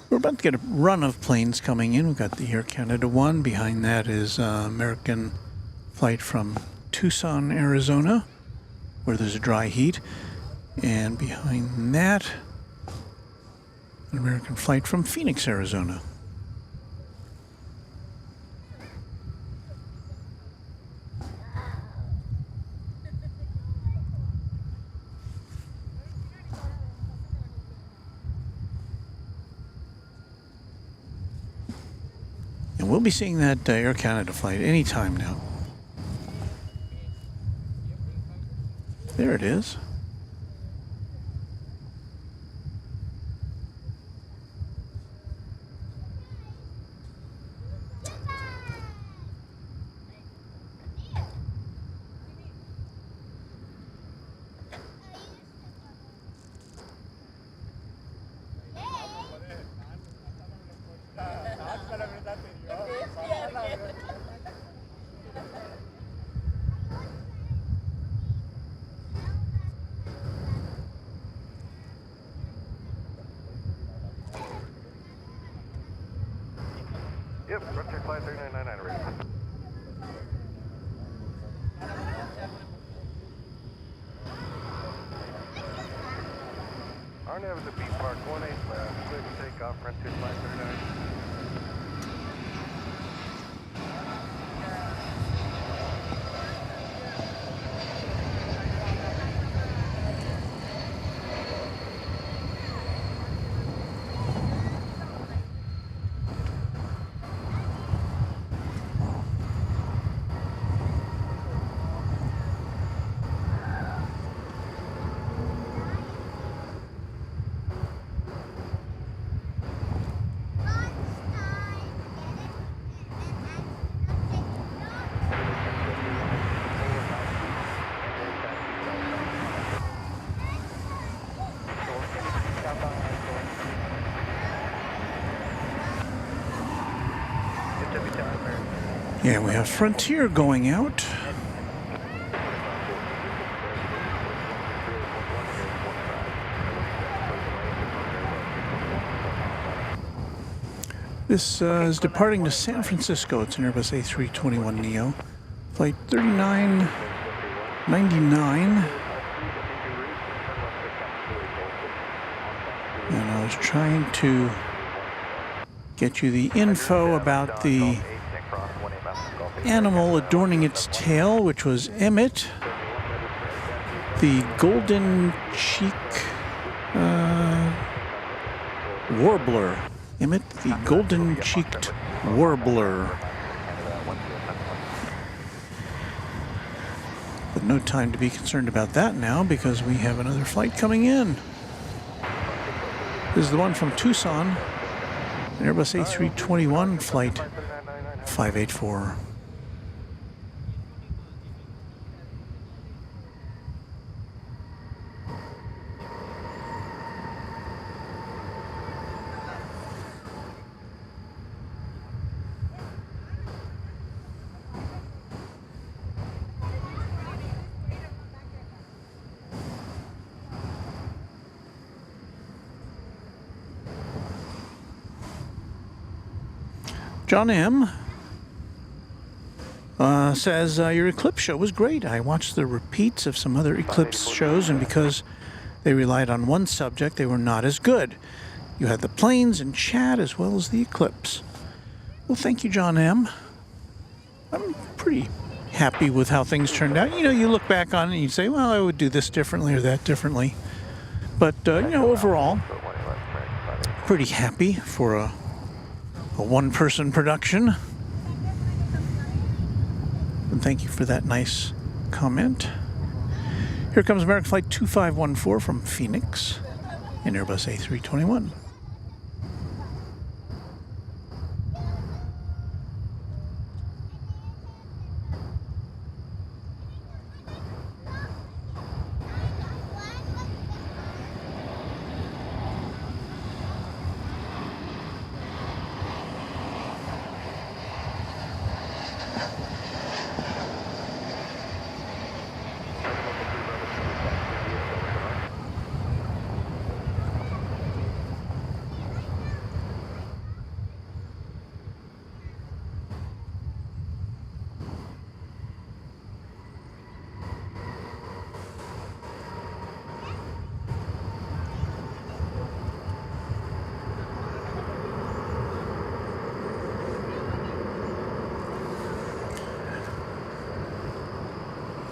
We're about to get a run of planes coming in. We've got the Air Canada one. Behind that is American flight from Tucson, Arizona, where there's a dry heat. And behind that, an American flight from Phoenix, Arizona. And we'll be seeing that Air Canada flight any time now. There it is. Yep, Frontier Flight 3999 ready. Our nav is a B Park 18 left, clear to take off, Frontier Flight 39. Yeah, we have Frontier going out. This is departing to San Francisco. It's an Airbus A321neo, flight 3999. And I was trying to get you the info about the animal adorning its tail, which was Emmett, the golden cheek warbler. Emmett, the golden-cheeked warbler. But no time to be concerned about that now because we have another flight coming in. This is the one from Tucson, an Airbus A321 flight 584. John M. Says, your Eclipse show was great. I watched the repeats of some other Eclipse shows, and because they relied on one subject, they were not as good. You had the planes and chat as well as the Eclipse. Well, thank you, John M. I'm pretty happy with how things turned out. You know, you look back on it and you say, well, I would do this differently or that differently. But, you know, overall, pretty happy for a a one-person production. And thank you for that nice comment. Here comes American Flight 2514 from Phoenix in Airbus A321.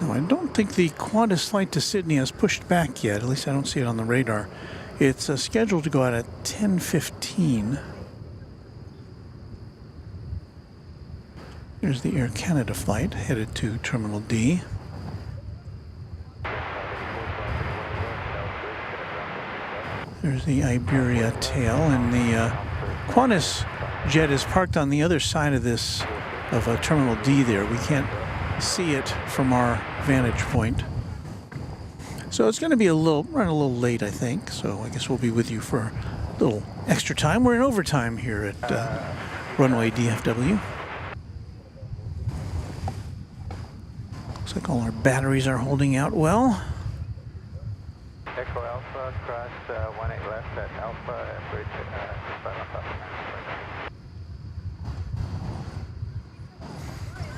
No, I don't think the Qantas flight to Sydney has pushed back yet. At least I don't see it on the radar. It's scheduled to go out at 10:15. Here's the Air Canada flight headed to Terminal D. There's the Iberia tail, and the Qantas jet is parked on the other side of this, of Terminal D there. We can't see it from our vantage point. So it's going to be running a little late, I think. So I guess we'll be with you for a little extra time. We're in overtime here at Runway DFW. Looks like all our batteries are holding out well. Echo Alpha, cross 18 left at Alpha and bridge just right on top of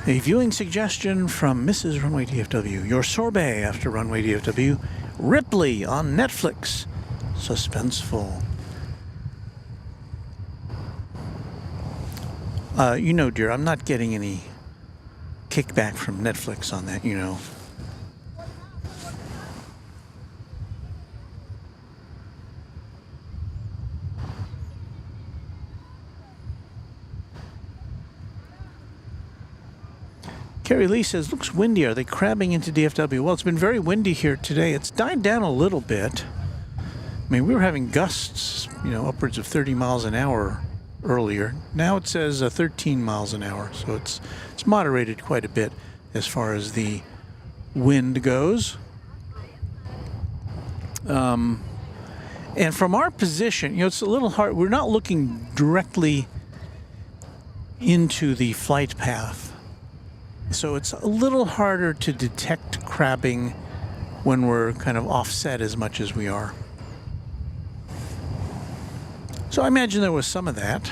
A viewing suggestion from Mrs. Runway DFW. Your sorbet after Runway DFW. Ripley on Netflix. Suspenseful. You know, dear, I'm not getting any kickback from Netflix on that, you know. Carrie Lee says, looks windy. Are they crabbing into DFW? Well, it's been very windy here today. It's died down a little bit. I mean, we were having gusts, you know, upwards of 30 miles an hour earlier. Now it says 13 miles an hour. So it's moderated quite a bit as far as the wind goes. And from our position, you know, it's a little hard. We're not looking directly into the flight path. So it's a little harder to detect crabbing when we're kind of offset as much as we are. So I imagine there was some of that.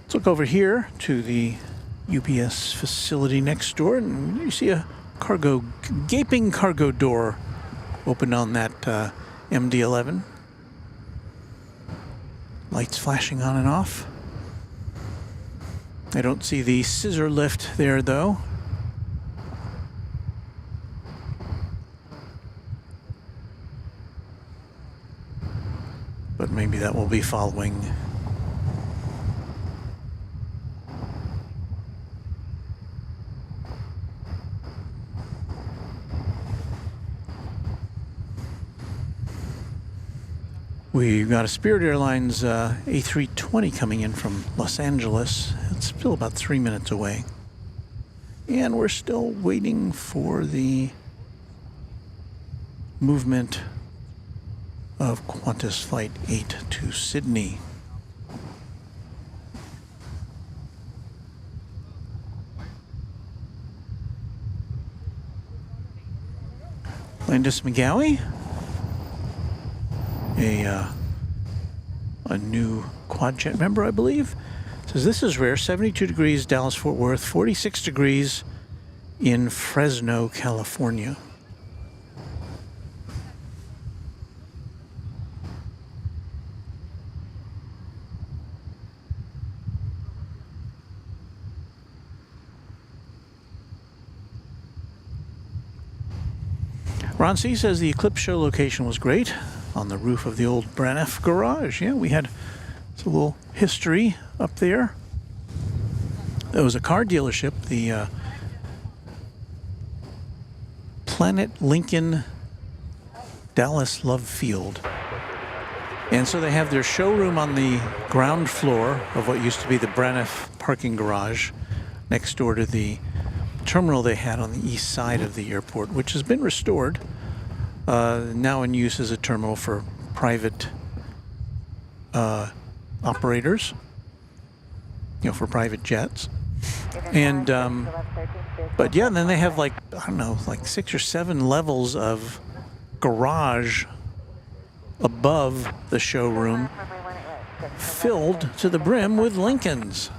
Let's look over here to the UPS facility next door, and you see a gaping cargo door open on that MD-11. Lights flashing on and off. I don't see the scissor lift there, though. But maybe that will be following. We've got a Spirit Airlines A320 coming in from Los Angeles. It's still about 3 minutes away. And we're still waiting for the movement of Qantas Flight 8 to Sydney. Landis McGowie, a new Quadjet member, I believe, says this is rare. 72 degrees Dallas Fort Worth, 46 degrees in Fresno, California. Ron C. says the Eclipse show location was great on the roof of the old Braniff garage. Yeah, we had a little history up there. There was a car dealership, the Planet Lincoln Dallas Love Field. And so they have their showroom on the ground floor of what used to be the Braniff parking garage next door to the terminal they had on the east side of the airport, which has been restored, now in use as a terminal for private operators, for private jets. And but yeah, and then they have like, I don't know, like 6 or 7 levels of garage above the showroom filled to the brim with Lincolns.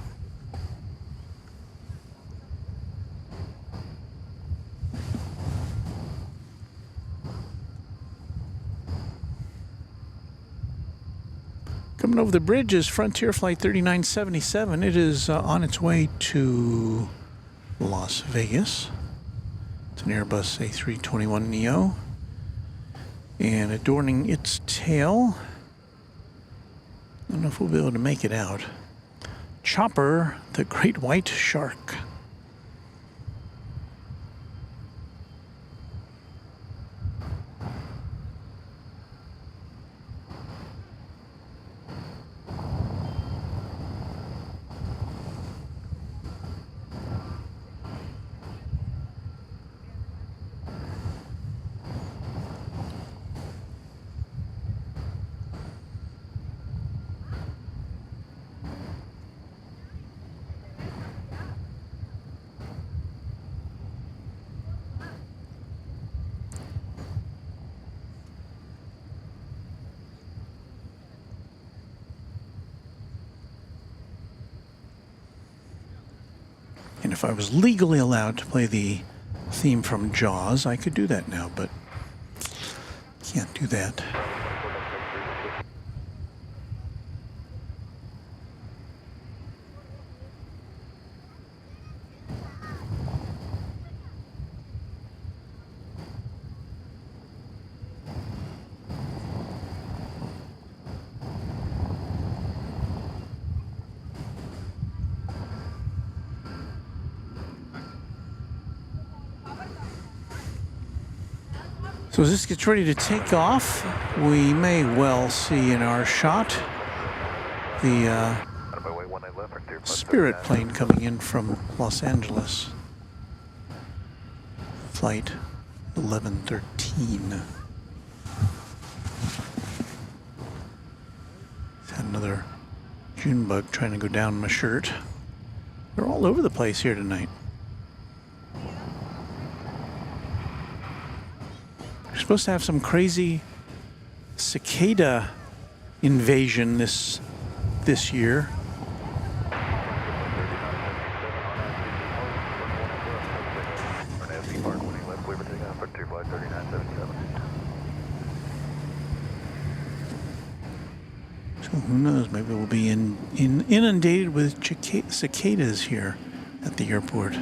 Coming over the bridge is Frontier Flight 3977. It is on its way to Las Vegas. It's an Airbus A321neo. And adorning its tail, I don't know if we'll be able to make it out, Chopper, the great white shark. And if I was legally allowed to play the theme from Jaws, I could do that now, but can't do that. So as this gets ready to take off, we may well see in our shot the Spirit plane coming in from Los Angeles. Flight 1113. Had another June bug trying to go down my shirt. They're all over the place here tonight. We're supposed to have some crazy cicada invasion this year. So who knows? Maybe we'll be inundated with cicadas here at the airport.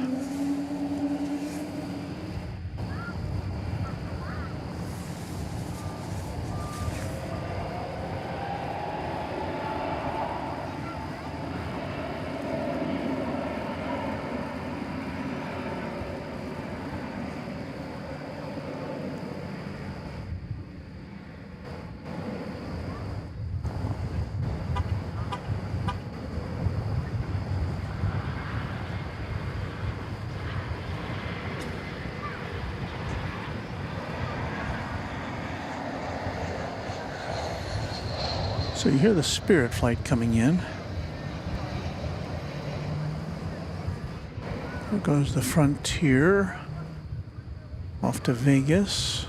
So you hear the Spirit flight coming in. There goes the Frontier off to Vegas.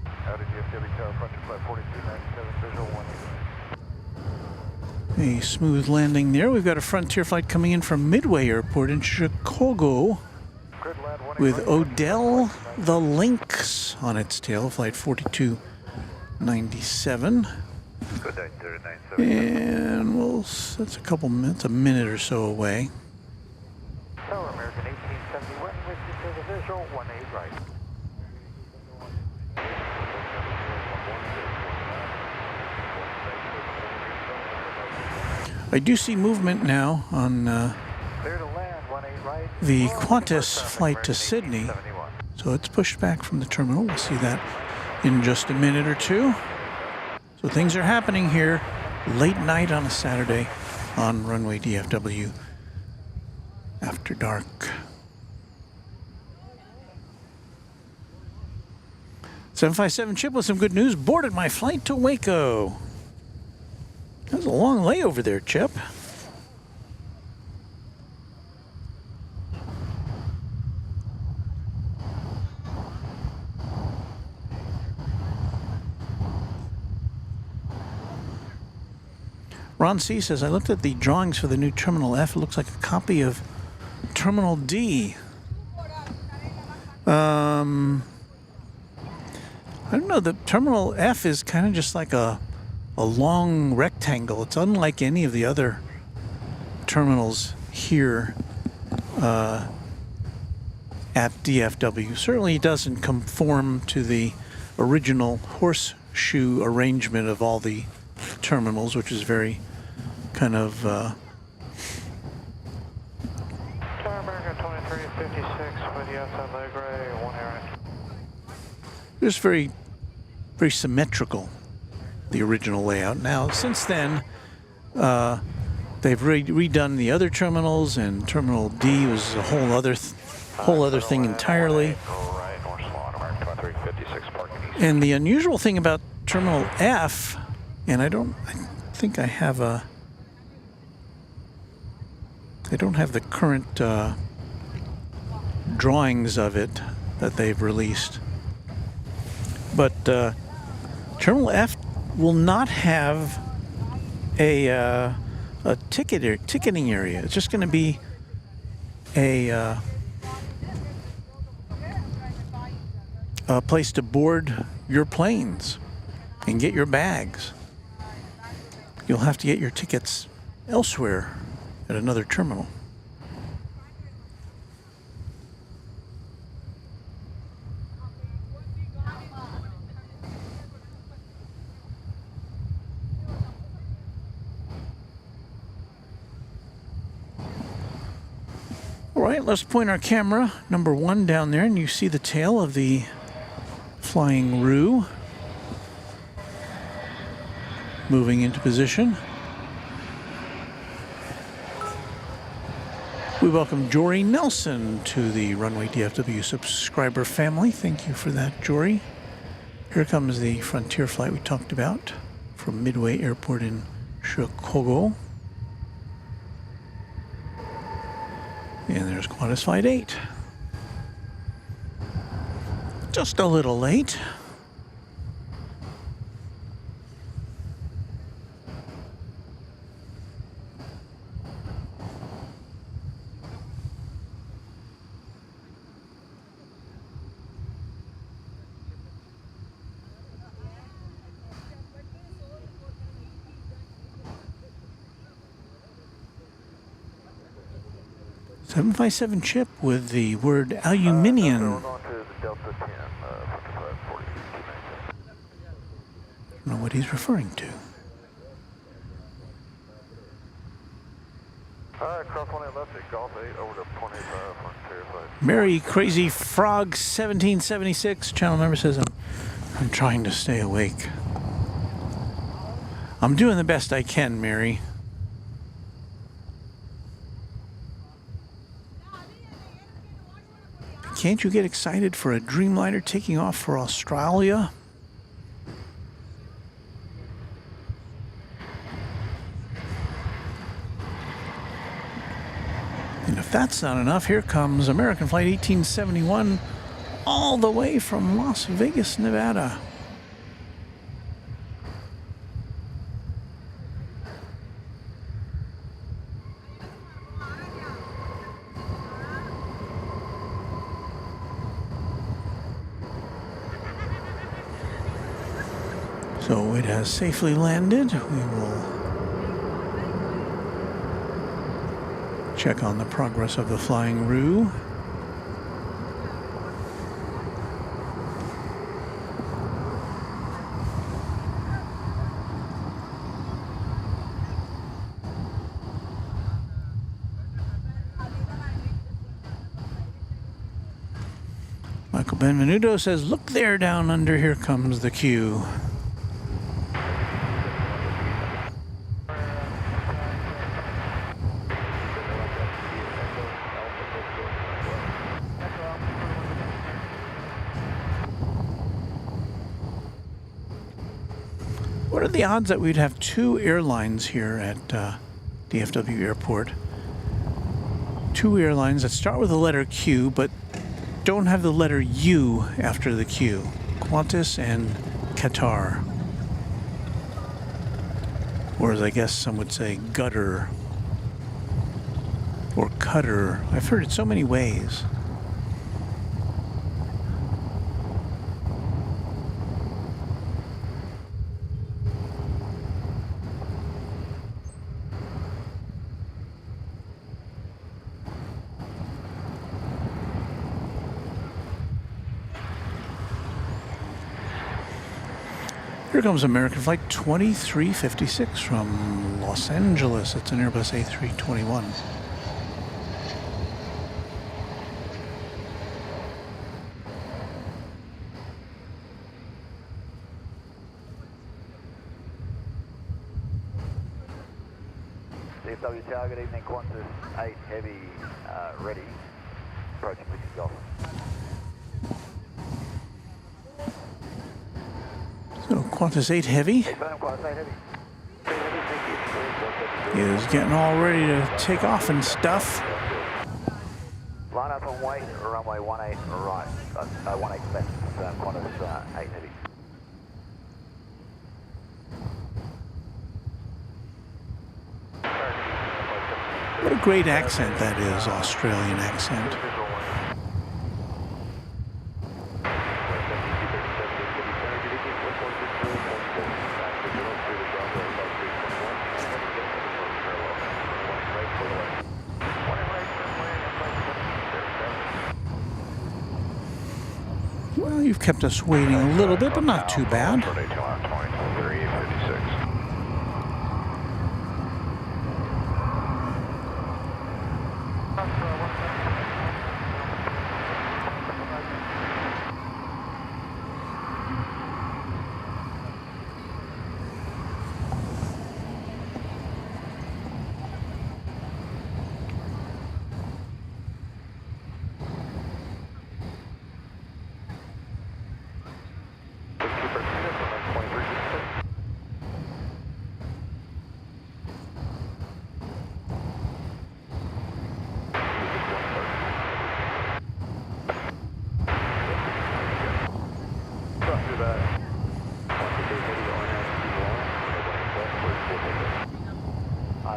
Howdy, DFW Tower, Frontier Flight 4297, visual 1. A smooth landing there. We've got a Frontier flight coming in from Midway Airport in Chicago with Odell the Lynx on its tail, flight 4297. Good day, 3977. And that's a couple minutes, a minute or so away. visual 18 right. I do see movement now on Clear to land, 18 right. the Qantas flight to Sydney. So it's pushed back from the terminal. We'll see that in just a minute or two. So things are happening here late night on a Saturday on Runway DFW after dark. 757 Chip with some good news. Boarded my flight to Waco. That was a long layover there, Chip. Ron C. says, I looked at the drawings for the new Terminal F. It looks like a copy of Terminal D. I don't know. The Terminal F is kind of just like a long rectangle. It's unlike any of the other terminals here at DFW. Certainly doesn't conform to the original horseshoe arrangement of all the terminals, which is very kind of America 2356 with you outside leg ray, 1 right. just very symmetrical, the original layout. Now since then they've redone the other terminals, and Terminal D was a whole other thing entirely. And the unusual thing about Terminal F, and I don't think I have I don't have the current drawings of it that they've released, but Terminal F will not have a ticketing area. It's just going to be a place to board your planes and get your bags. You'll have to get your tickets elsewhere at another terminal. All right, let's point our camera, number 1, down there, and you see the tail of the Flying Roo moving into position. We welcome Jory Nelson to the Runway DFW subscriber family. Thank you for that, Jory. Here comes the Frontier flight we talked about from Midway Airport in Chicago. And there's Qantas Flight 8. Just a little late. .757 Chip with the word aluminium. I don't know what he's referring to. Cross 18 left at Golf 8 over to 25 Frontier flight. Mary Crazy Frog 1776 channel member says, I'm trying to stay awake. I'm doing the best I can, Mary. Can't you get excited for a Dreamliner taking off for Australia? And if that's not enough, here comes American Flight 1871 all the way from Las Vegas, Nevada. So it has safely landed. We will check on the progress of the Flying Roo. Michael Benvenuto says, look there down under, here comes the Q. What are the odds that we'd have two airlines here at DFW Airport? Two airlines that start with the letter Q, but don't have the letter U after the Q. Qantas and Qatar. Or as I guess some would say, gutter. Or cutter. I've heard it so many ways. Here comes American Flight 2356 from Los Angeles. It's an Airbus A321. DFW Tower, good evening. Qantas 8 Heavy ready. Approaching Whiskey Golf. So Qantas 8 Heavy is getting all ready to take off and stuff. Line up on weight, runway 18 right, 18 left, Qantas 8 Heavy. What a great accent that is, Australian accent. Well, you've kept us waiting a little bit, but not too bad.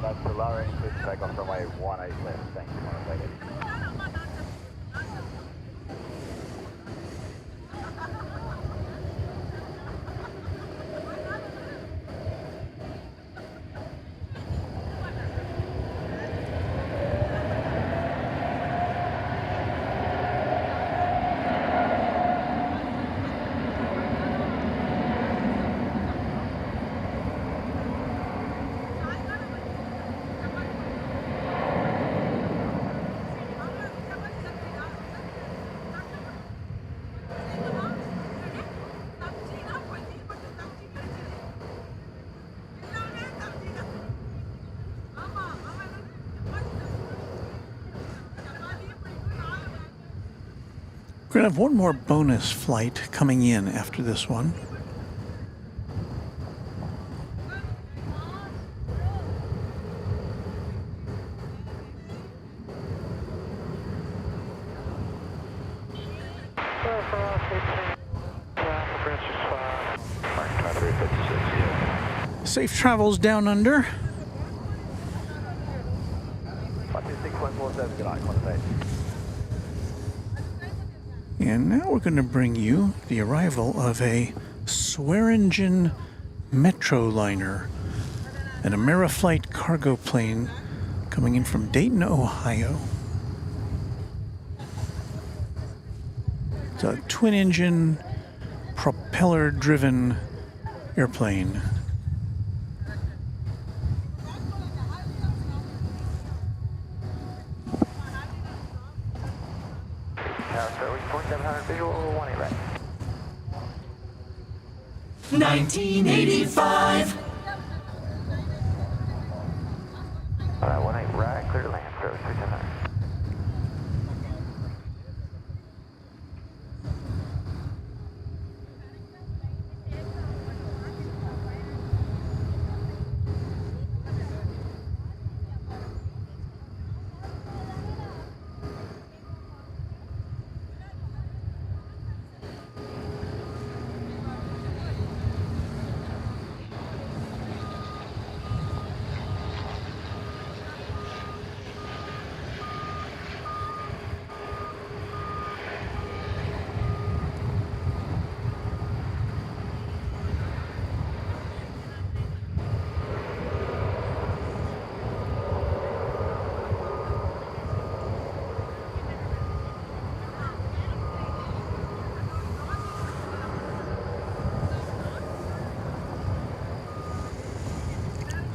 That's the lower end, please take off runway 18 left. Thank you, Qantas 8 Heavy. We're going to have one more bonus flight coming in after this one. Safe travels down under. And now we're going to bring you the arrival of a Swearingen Metroliner, an Ameriflight cargo plane coming in from Dayton, Ohio. It's a twin-engine, propeller-driven airplane. Tower, 4700 visual 18 right. 1985. Alright, 18 right, clear to land, 3700.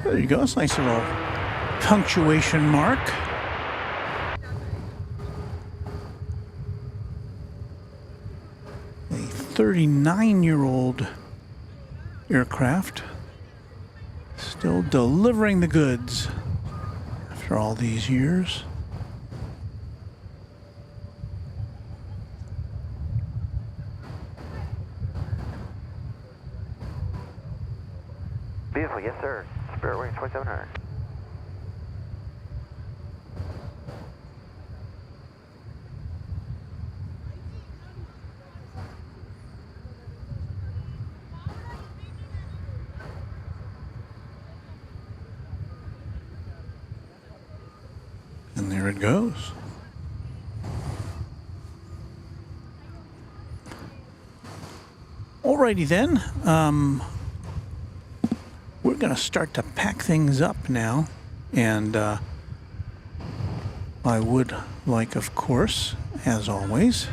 There you go. It's a nice little punctuation mark. A 39-year-old aircraft still delivering the goods after all these years. Beautiful, yes sir. Spirit wing 2700. And there it goes. Alrighty then. We're going to start to pack things up now. And I would like, of course, as always,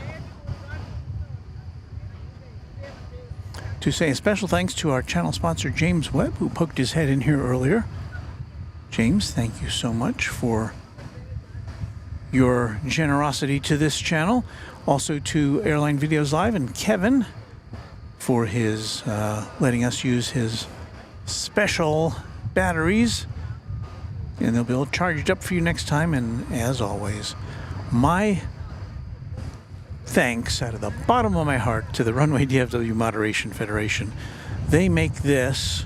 to say a special thanks to our channel sponsor, James Webb, who poked his head in here earlier. James, thank you so much for your generosity to this channel. Also to Airline Videos Live and Kevin for his letting us use his special batteries. And they'll be all charged up for you next time. And as always, my thanks out of the bottom of my heart to the Runway DFW Moderation Federation. They make this,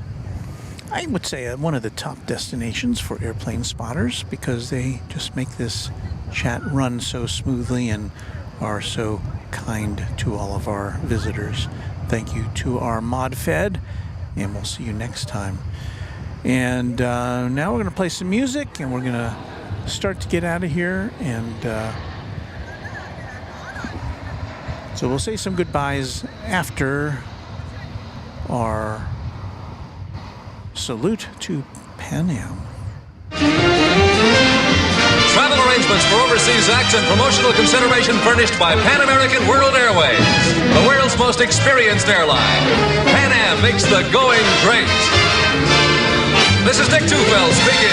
I would say, one of the top destinations for airplane spotters, because they just make this chat run so smoothly and are so kind to all of our visitors. Thank you to our mod fed, and we'll see you next time. And now we're going to play some music, and we're going to start to get out of here. And so we'll say some goodbyes after our salute to Pan Am. Travel arrangements for overseas acts and promotional consideration furnished by Pan American World Airways, the world's most experienced airline. Pan Am makes the going great. This is Dick Tufeld speaking.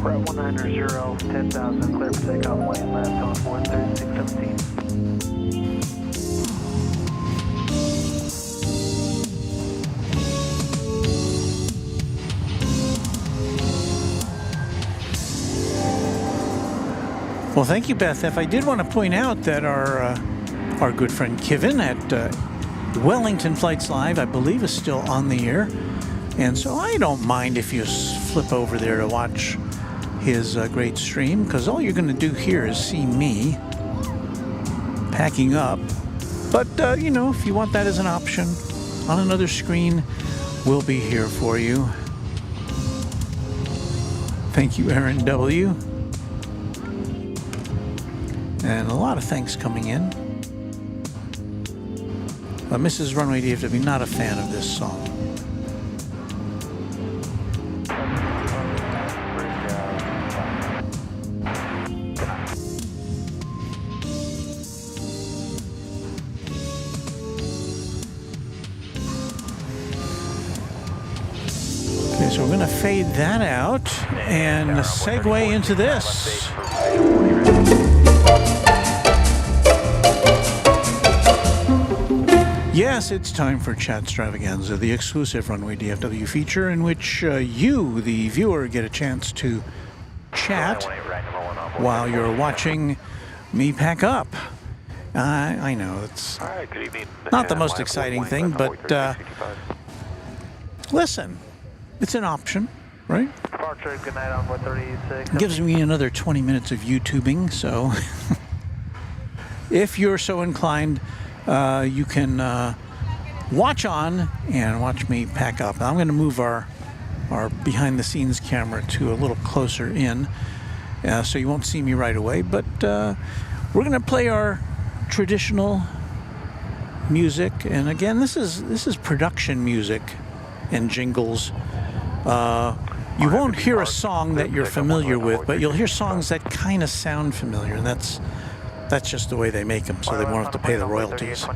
We're at 190, 10,000, clear for takeoff, lane left on 13617. Well, thank you, Beth. If I did want to point out that our good friend Kevin at Wellington Flights Live, I believe, is still on the air. And so I don't mind if you flip over there to watch his great stream, because all you're going to do here is see me packing up. But, you know, if you want that as an option on another screen, we'll be here for you. Thank you, Aaron W. And a lot of thanks coming in. Mrs. Runway DFW, not a fan of this song. Okay, so we're going to fade that out and segue into this. Yes, it's time for Chat Stravaganza, the exclusive Runway DFW feature in which you, the viewer, get a chance to chat while you're watching me pack up. I know, it's not the most exciting thing, but listen, it's an option, right? It gives me another 20 minutes of YouTubing, so if you're so inclined, you can watch on and watch me pack up. Now I'm going to move our behind the scenes camera to a little closer in, so you won't see me right away, but we're going to play our traditional music. And again, this is production music and jingles. You won't hear a song that you're familiar with, but you'll hear songs that kind of sound familiar, and that's just the way they make them, so they won't have to pay the royalties.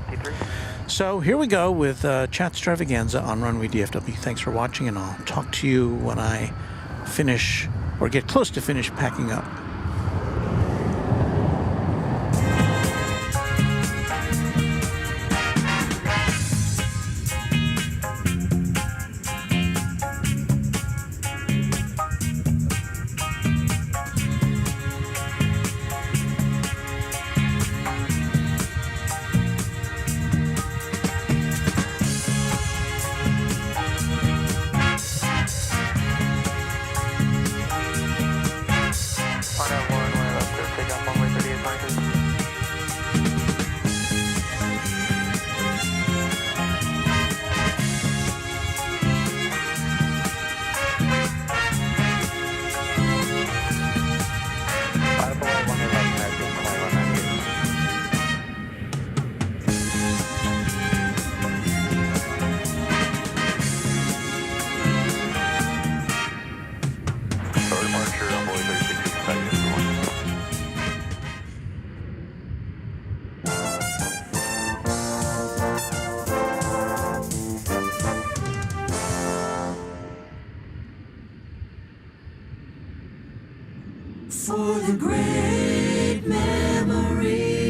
So here we go with Chat Stravaganza on Runway DFW. Thanks for watching, and I'll talk to you when I finish, or get close to finish packing up. For the great memories.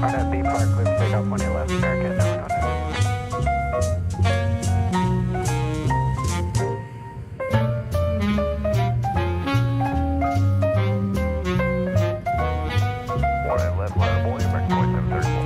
On that B Park, let's take off 20 left, American, now left, line boy, American boy 734.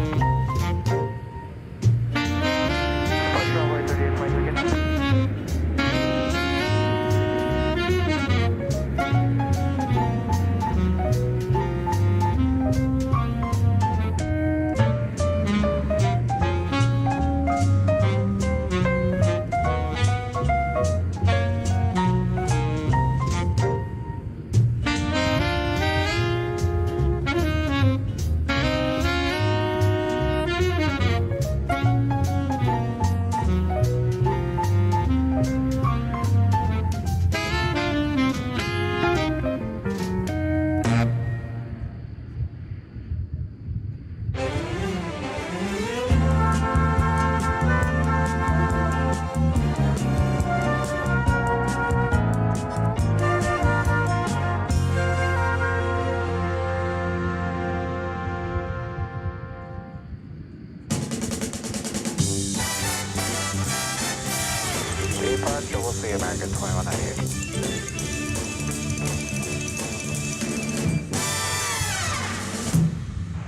we'll see American 2198.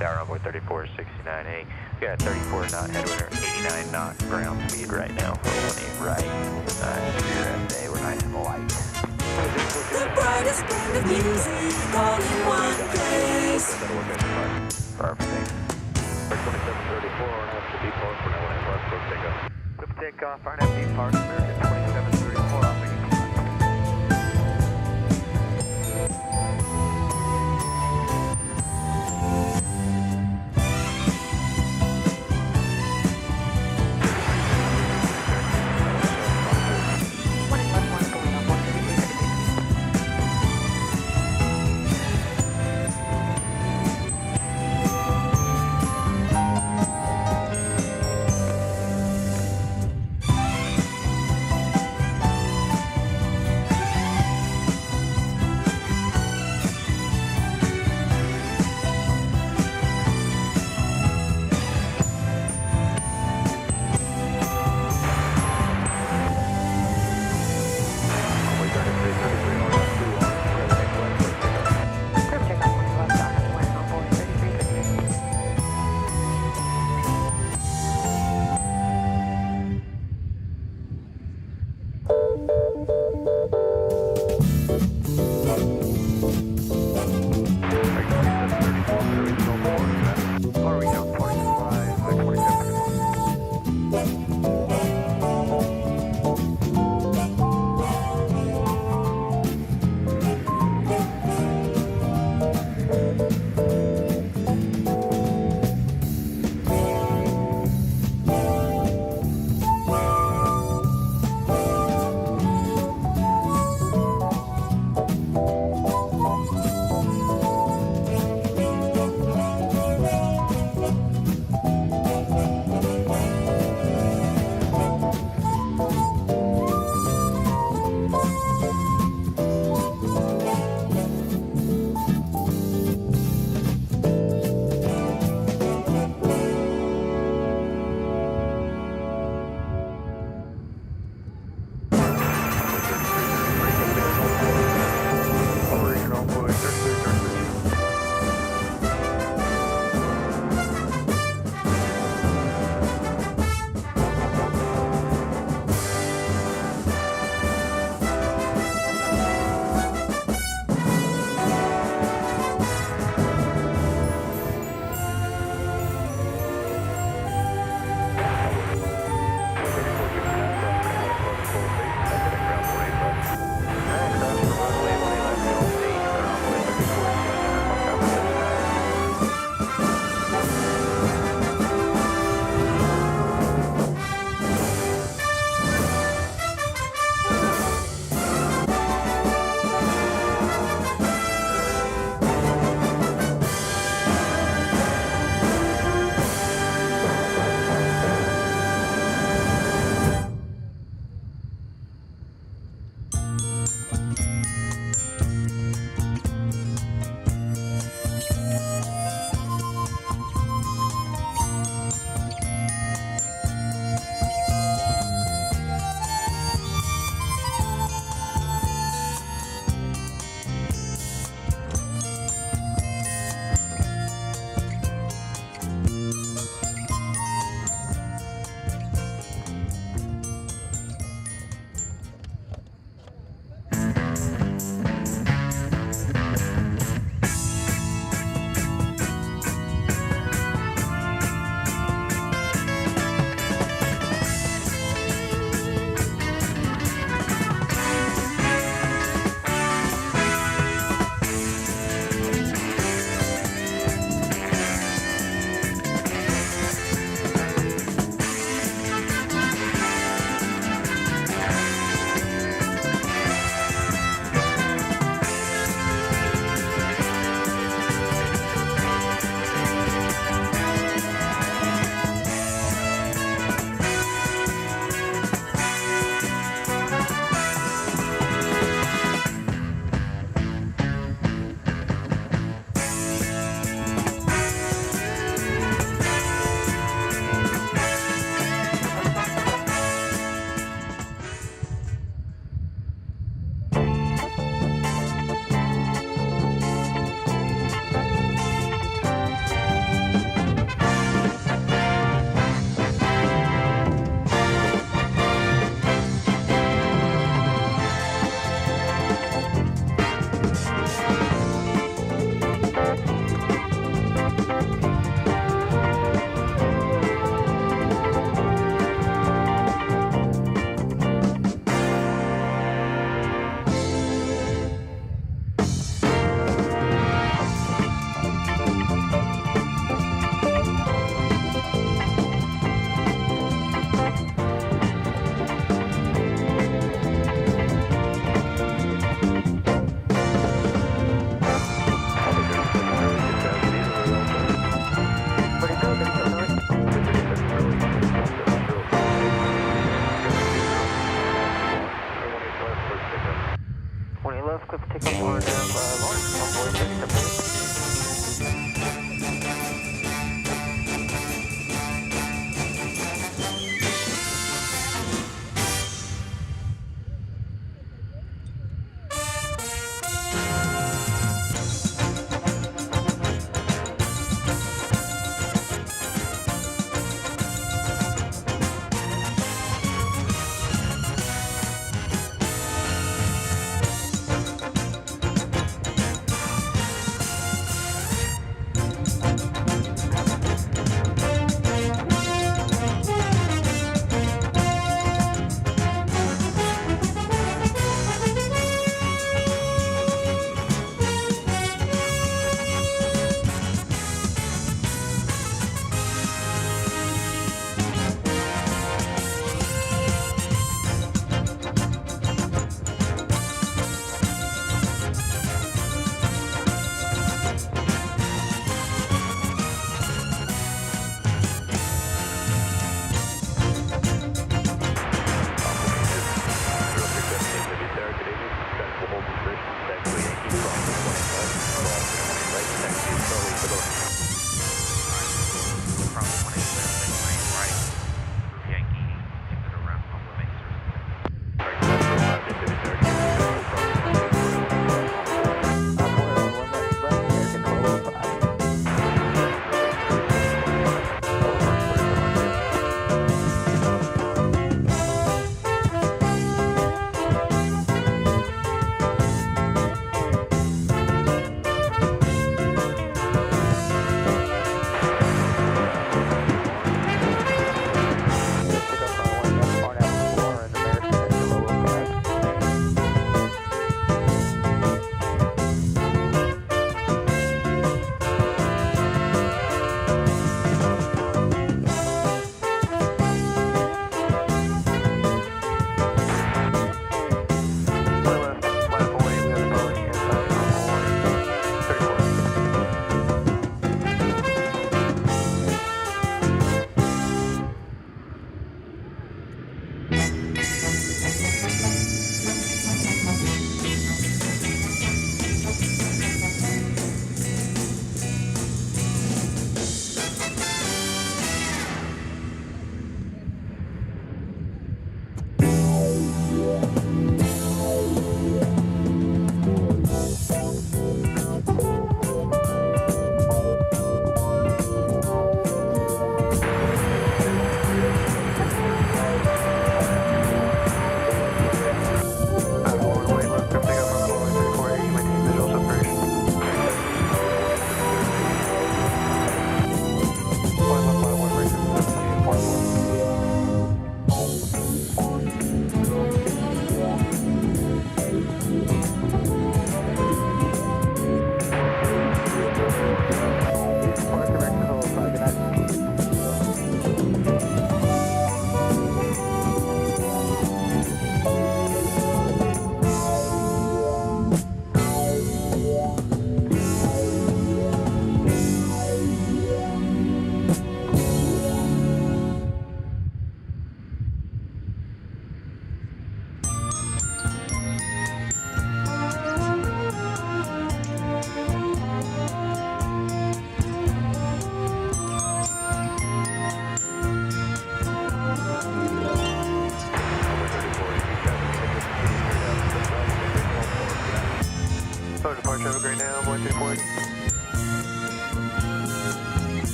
Tower Runway 3469A. We got 34 knot headwind, 89 knot ground speed right now. Rolling right. USA, we're nice and light. The brightest brand of music, all in one place. Perfect. 2734, RNF to depart for now, left, go take off. Good takeoff, RNF depart, American 2734, off again.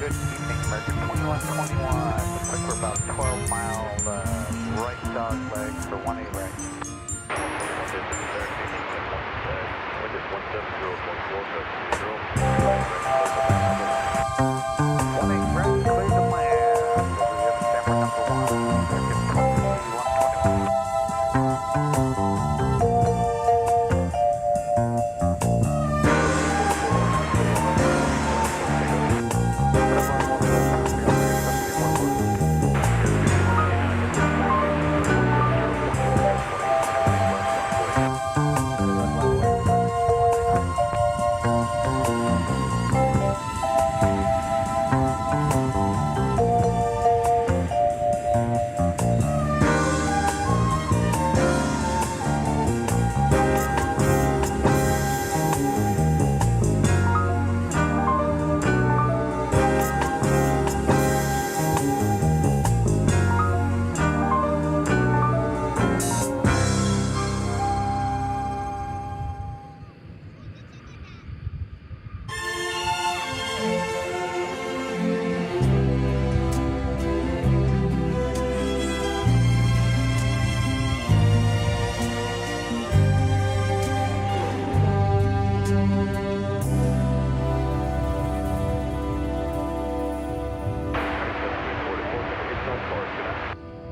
Good evening, American 2121. Looks like we're about 12 miles right dog leg for 18 right. Wind is 170.4, 18 right, clear to land. We have camera number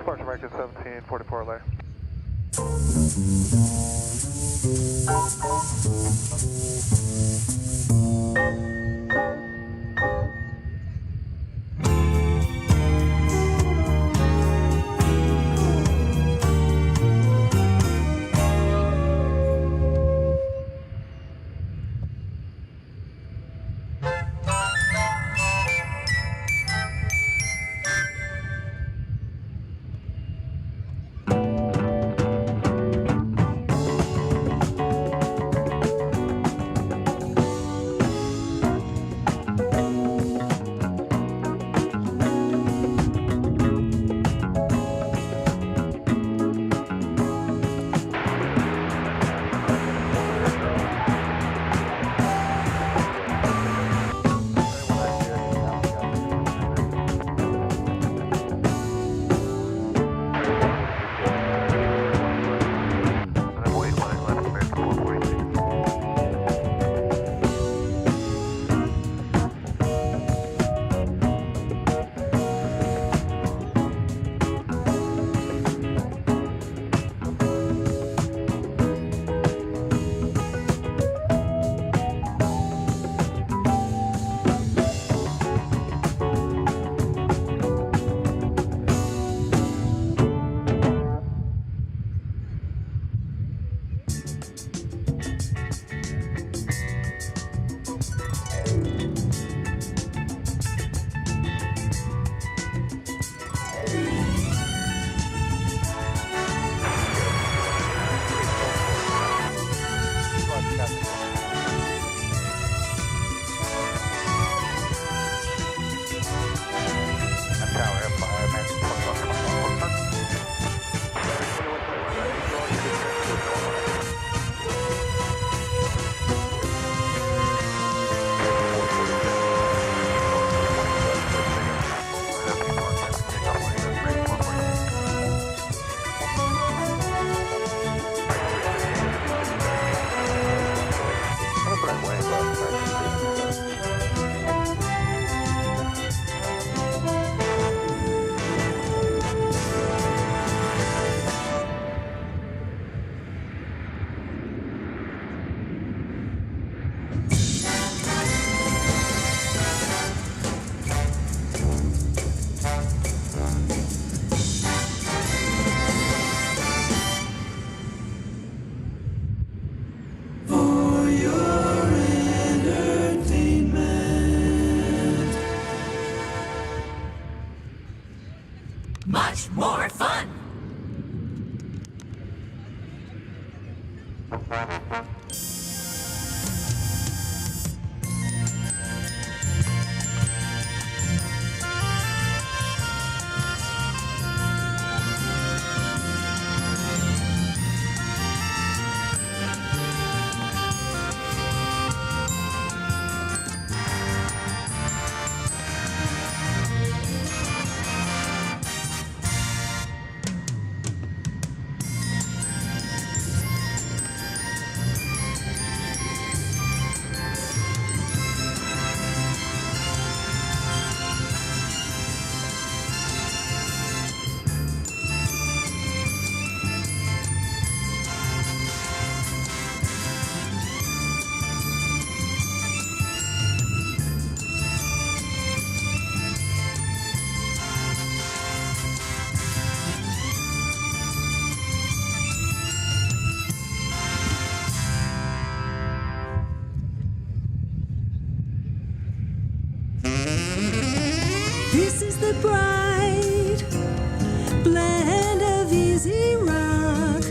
1, American 1744 lay. This is the bright blend of easy rock.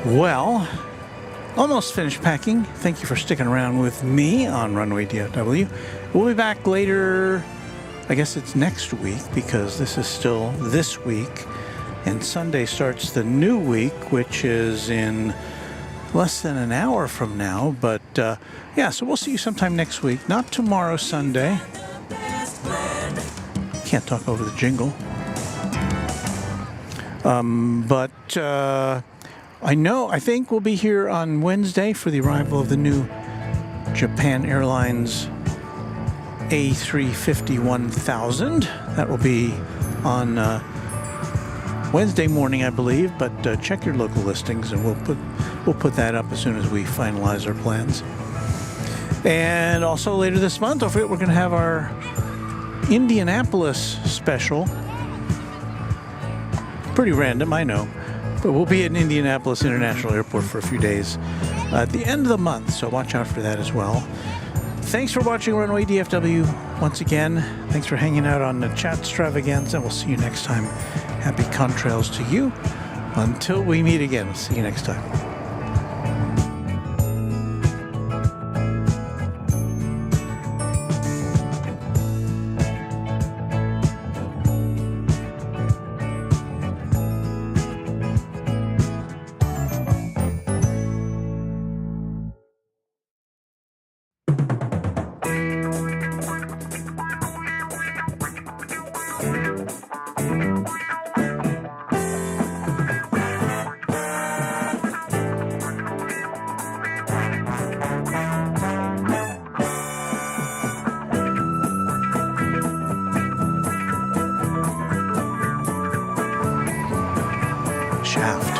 Well, almost finished packing. Thank you for sticking around with me on Runway DFW. We'll be back later. I guess it's next week because this is still this week. And Sunday starts the new week, which is in less than an hour from now. But yeah, so we'll see you sometime next week. Not tomorrow, Sunday. Can't talk over the jingle. I think we'll be here on Wednesday for the arrival of the new Japan Airlines A350-1000. That will be on Wednesday morning, I believe, but check your local listings and we'll put that up as soon as we finalize our plans. And also later this month, don't forget we're going to have our Indianapolis special. Pretty random, I know, but we'll be at Indianapolis International Airport for a few days at the end of the month, so watch out for that as well. Thanks for watching Runway DFW once again. Thanks for hanging out on the chat stravaganza. We'll see you next time. Happy contrails to you. Until we meet again, we'll see you next time. Shaft.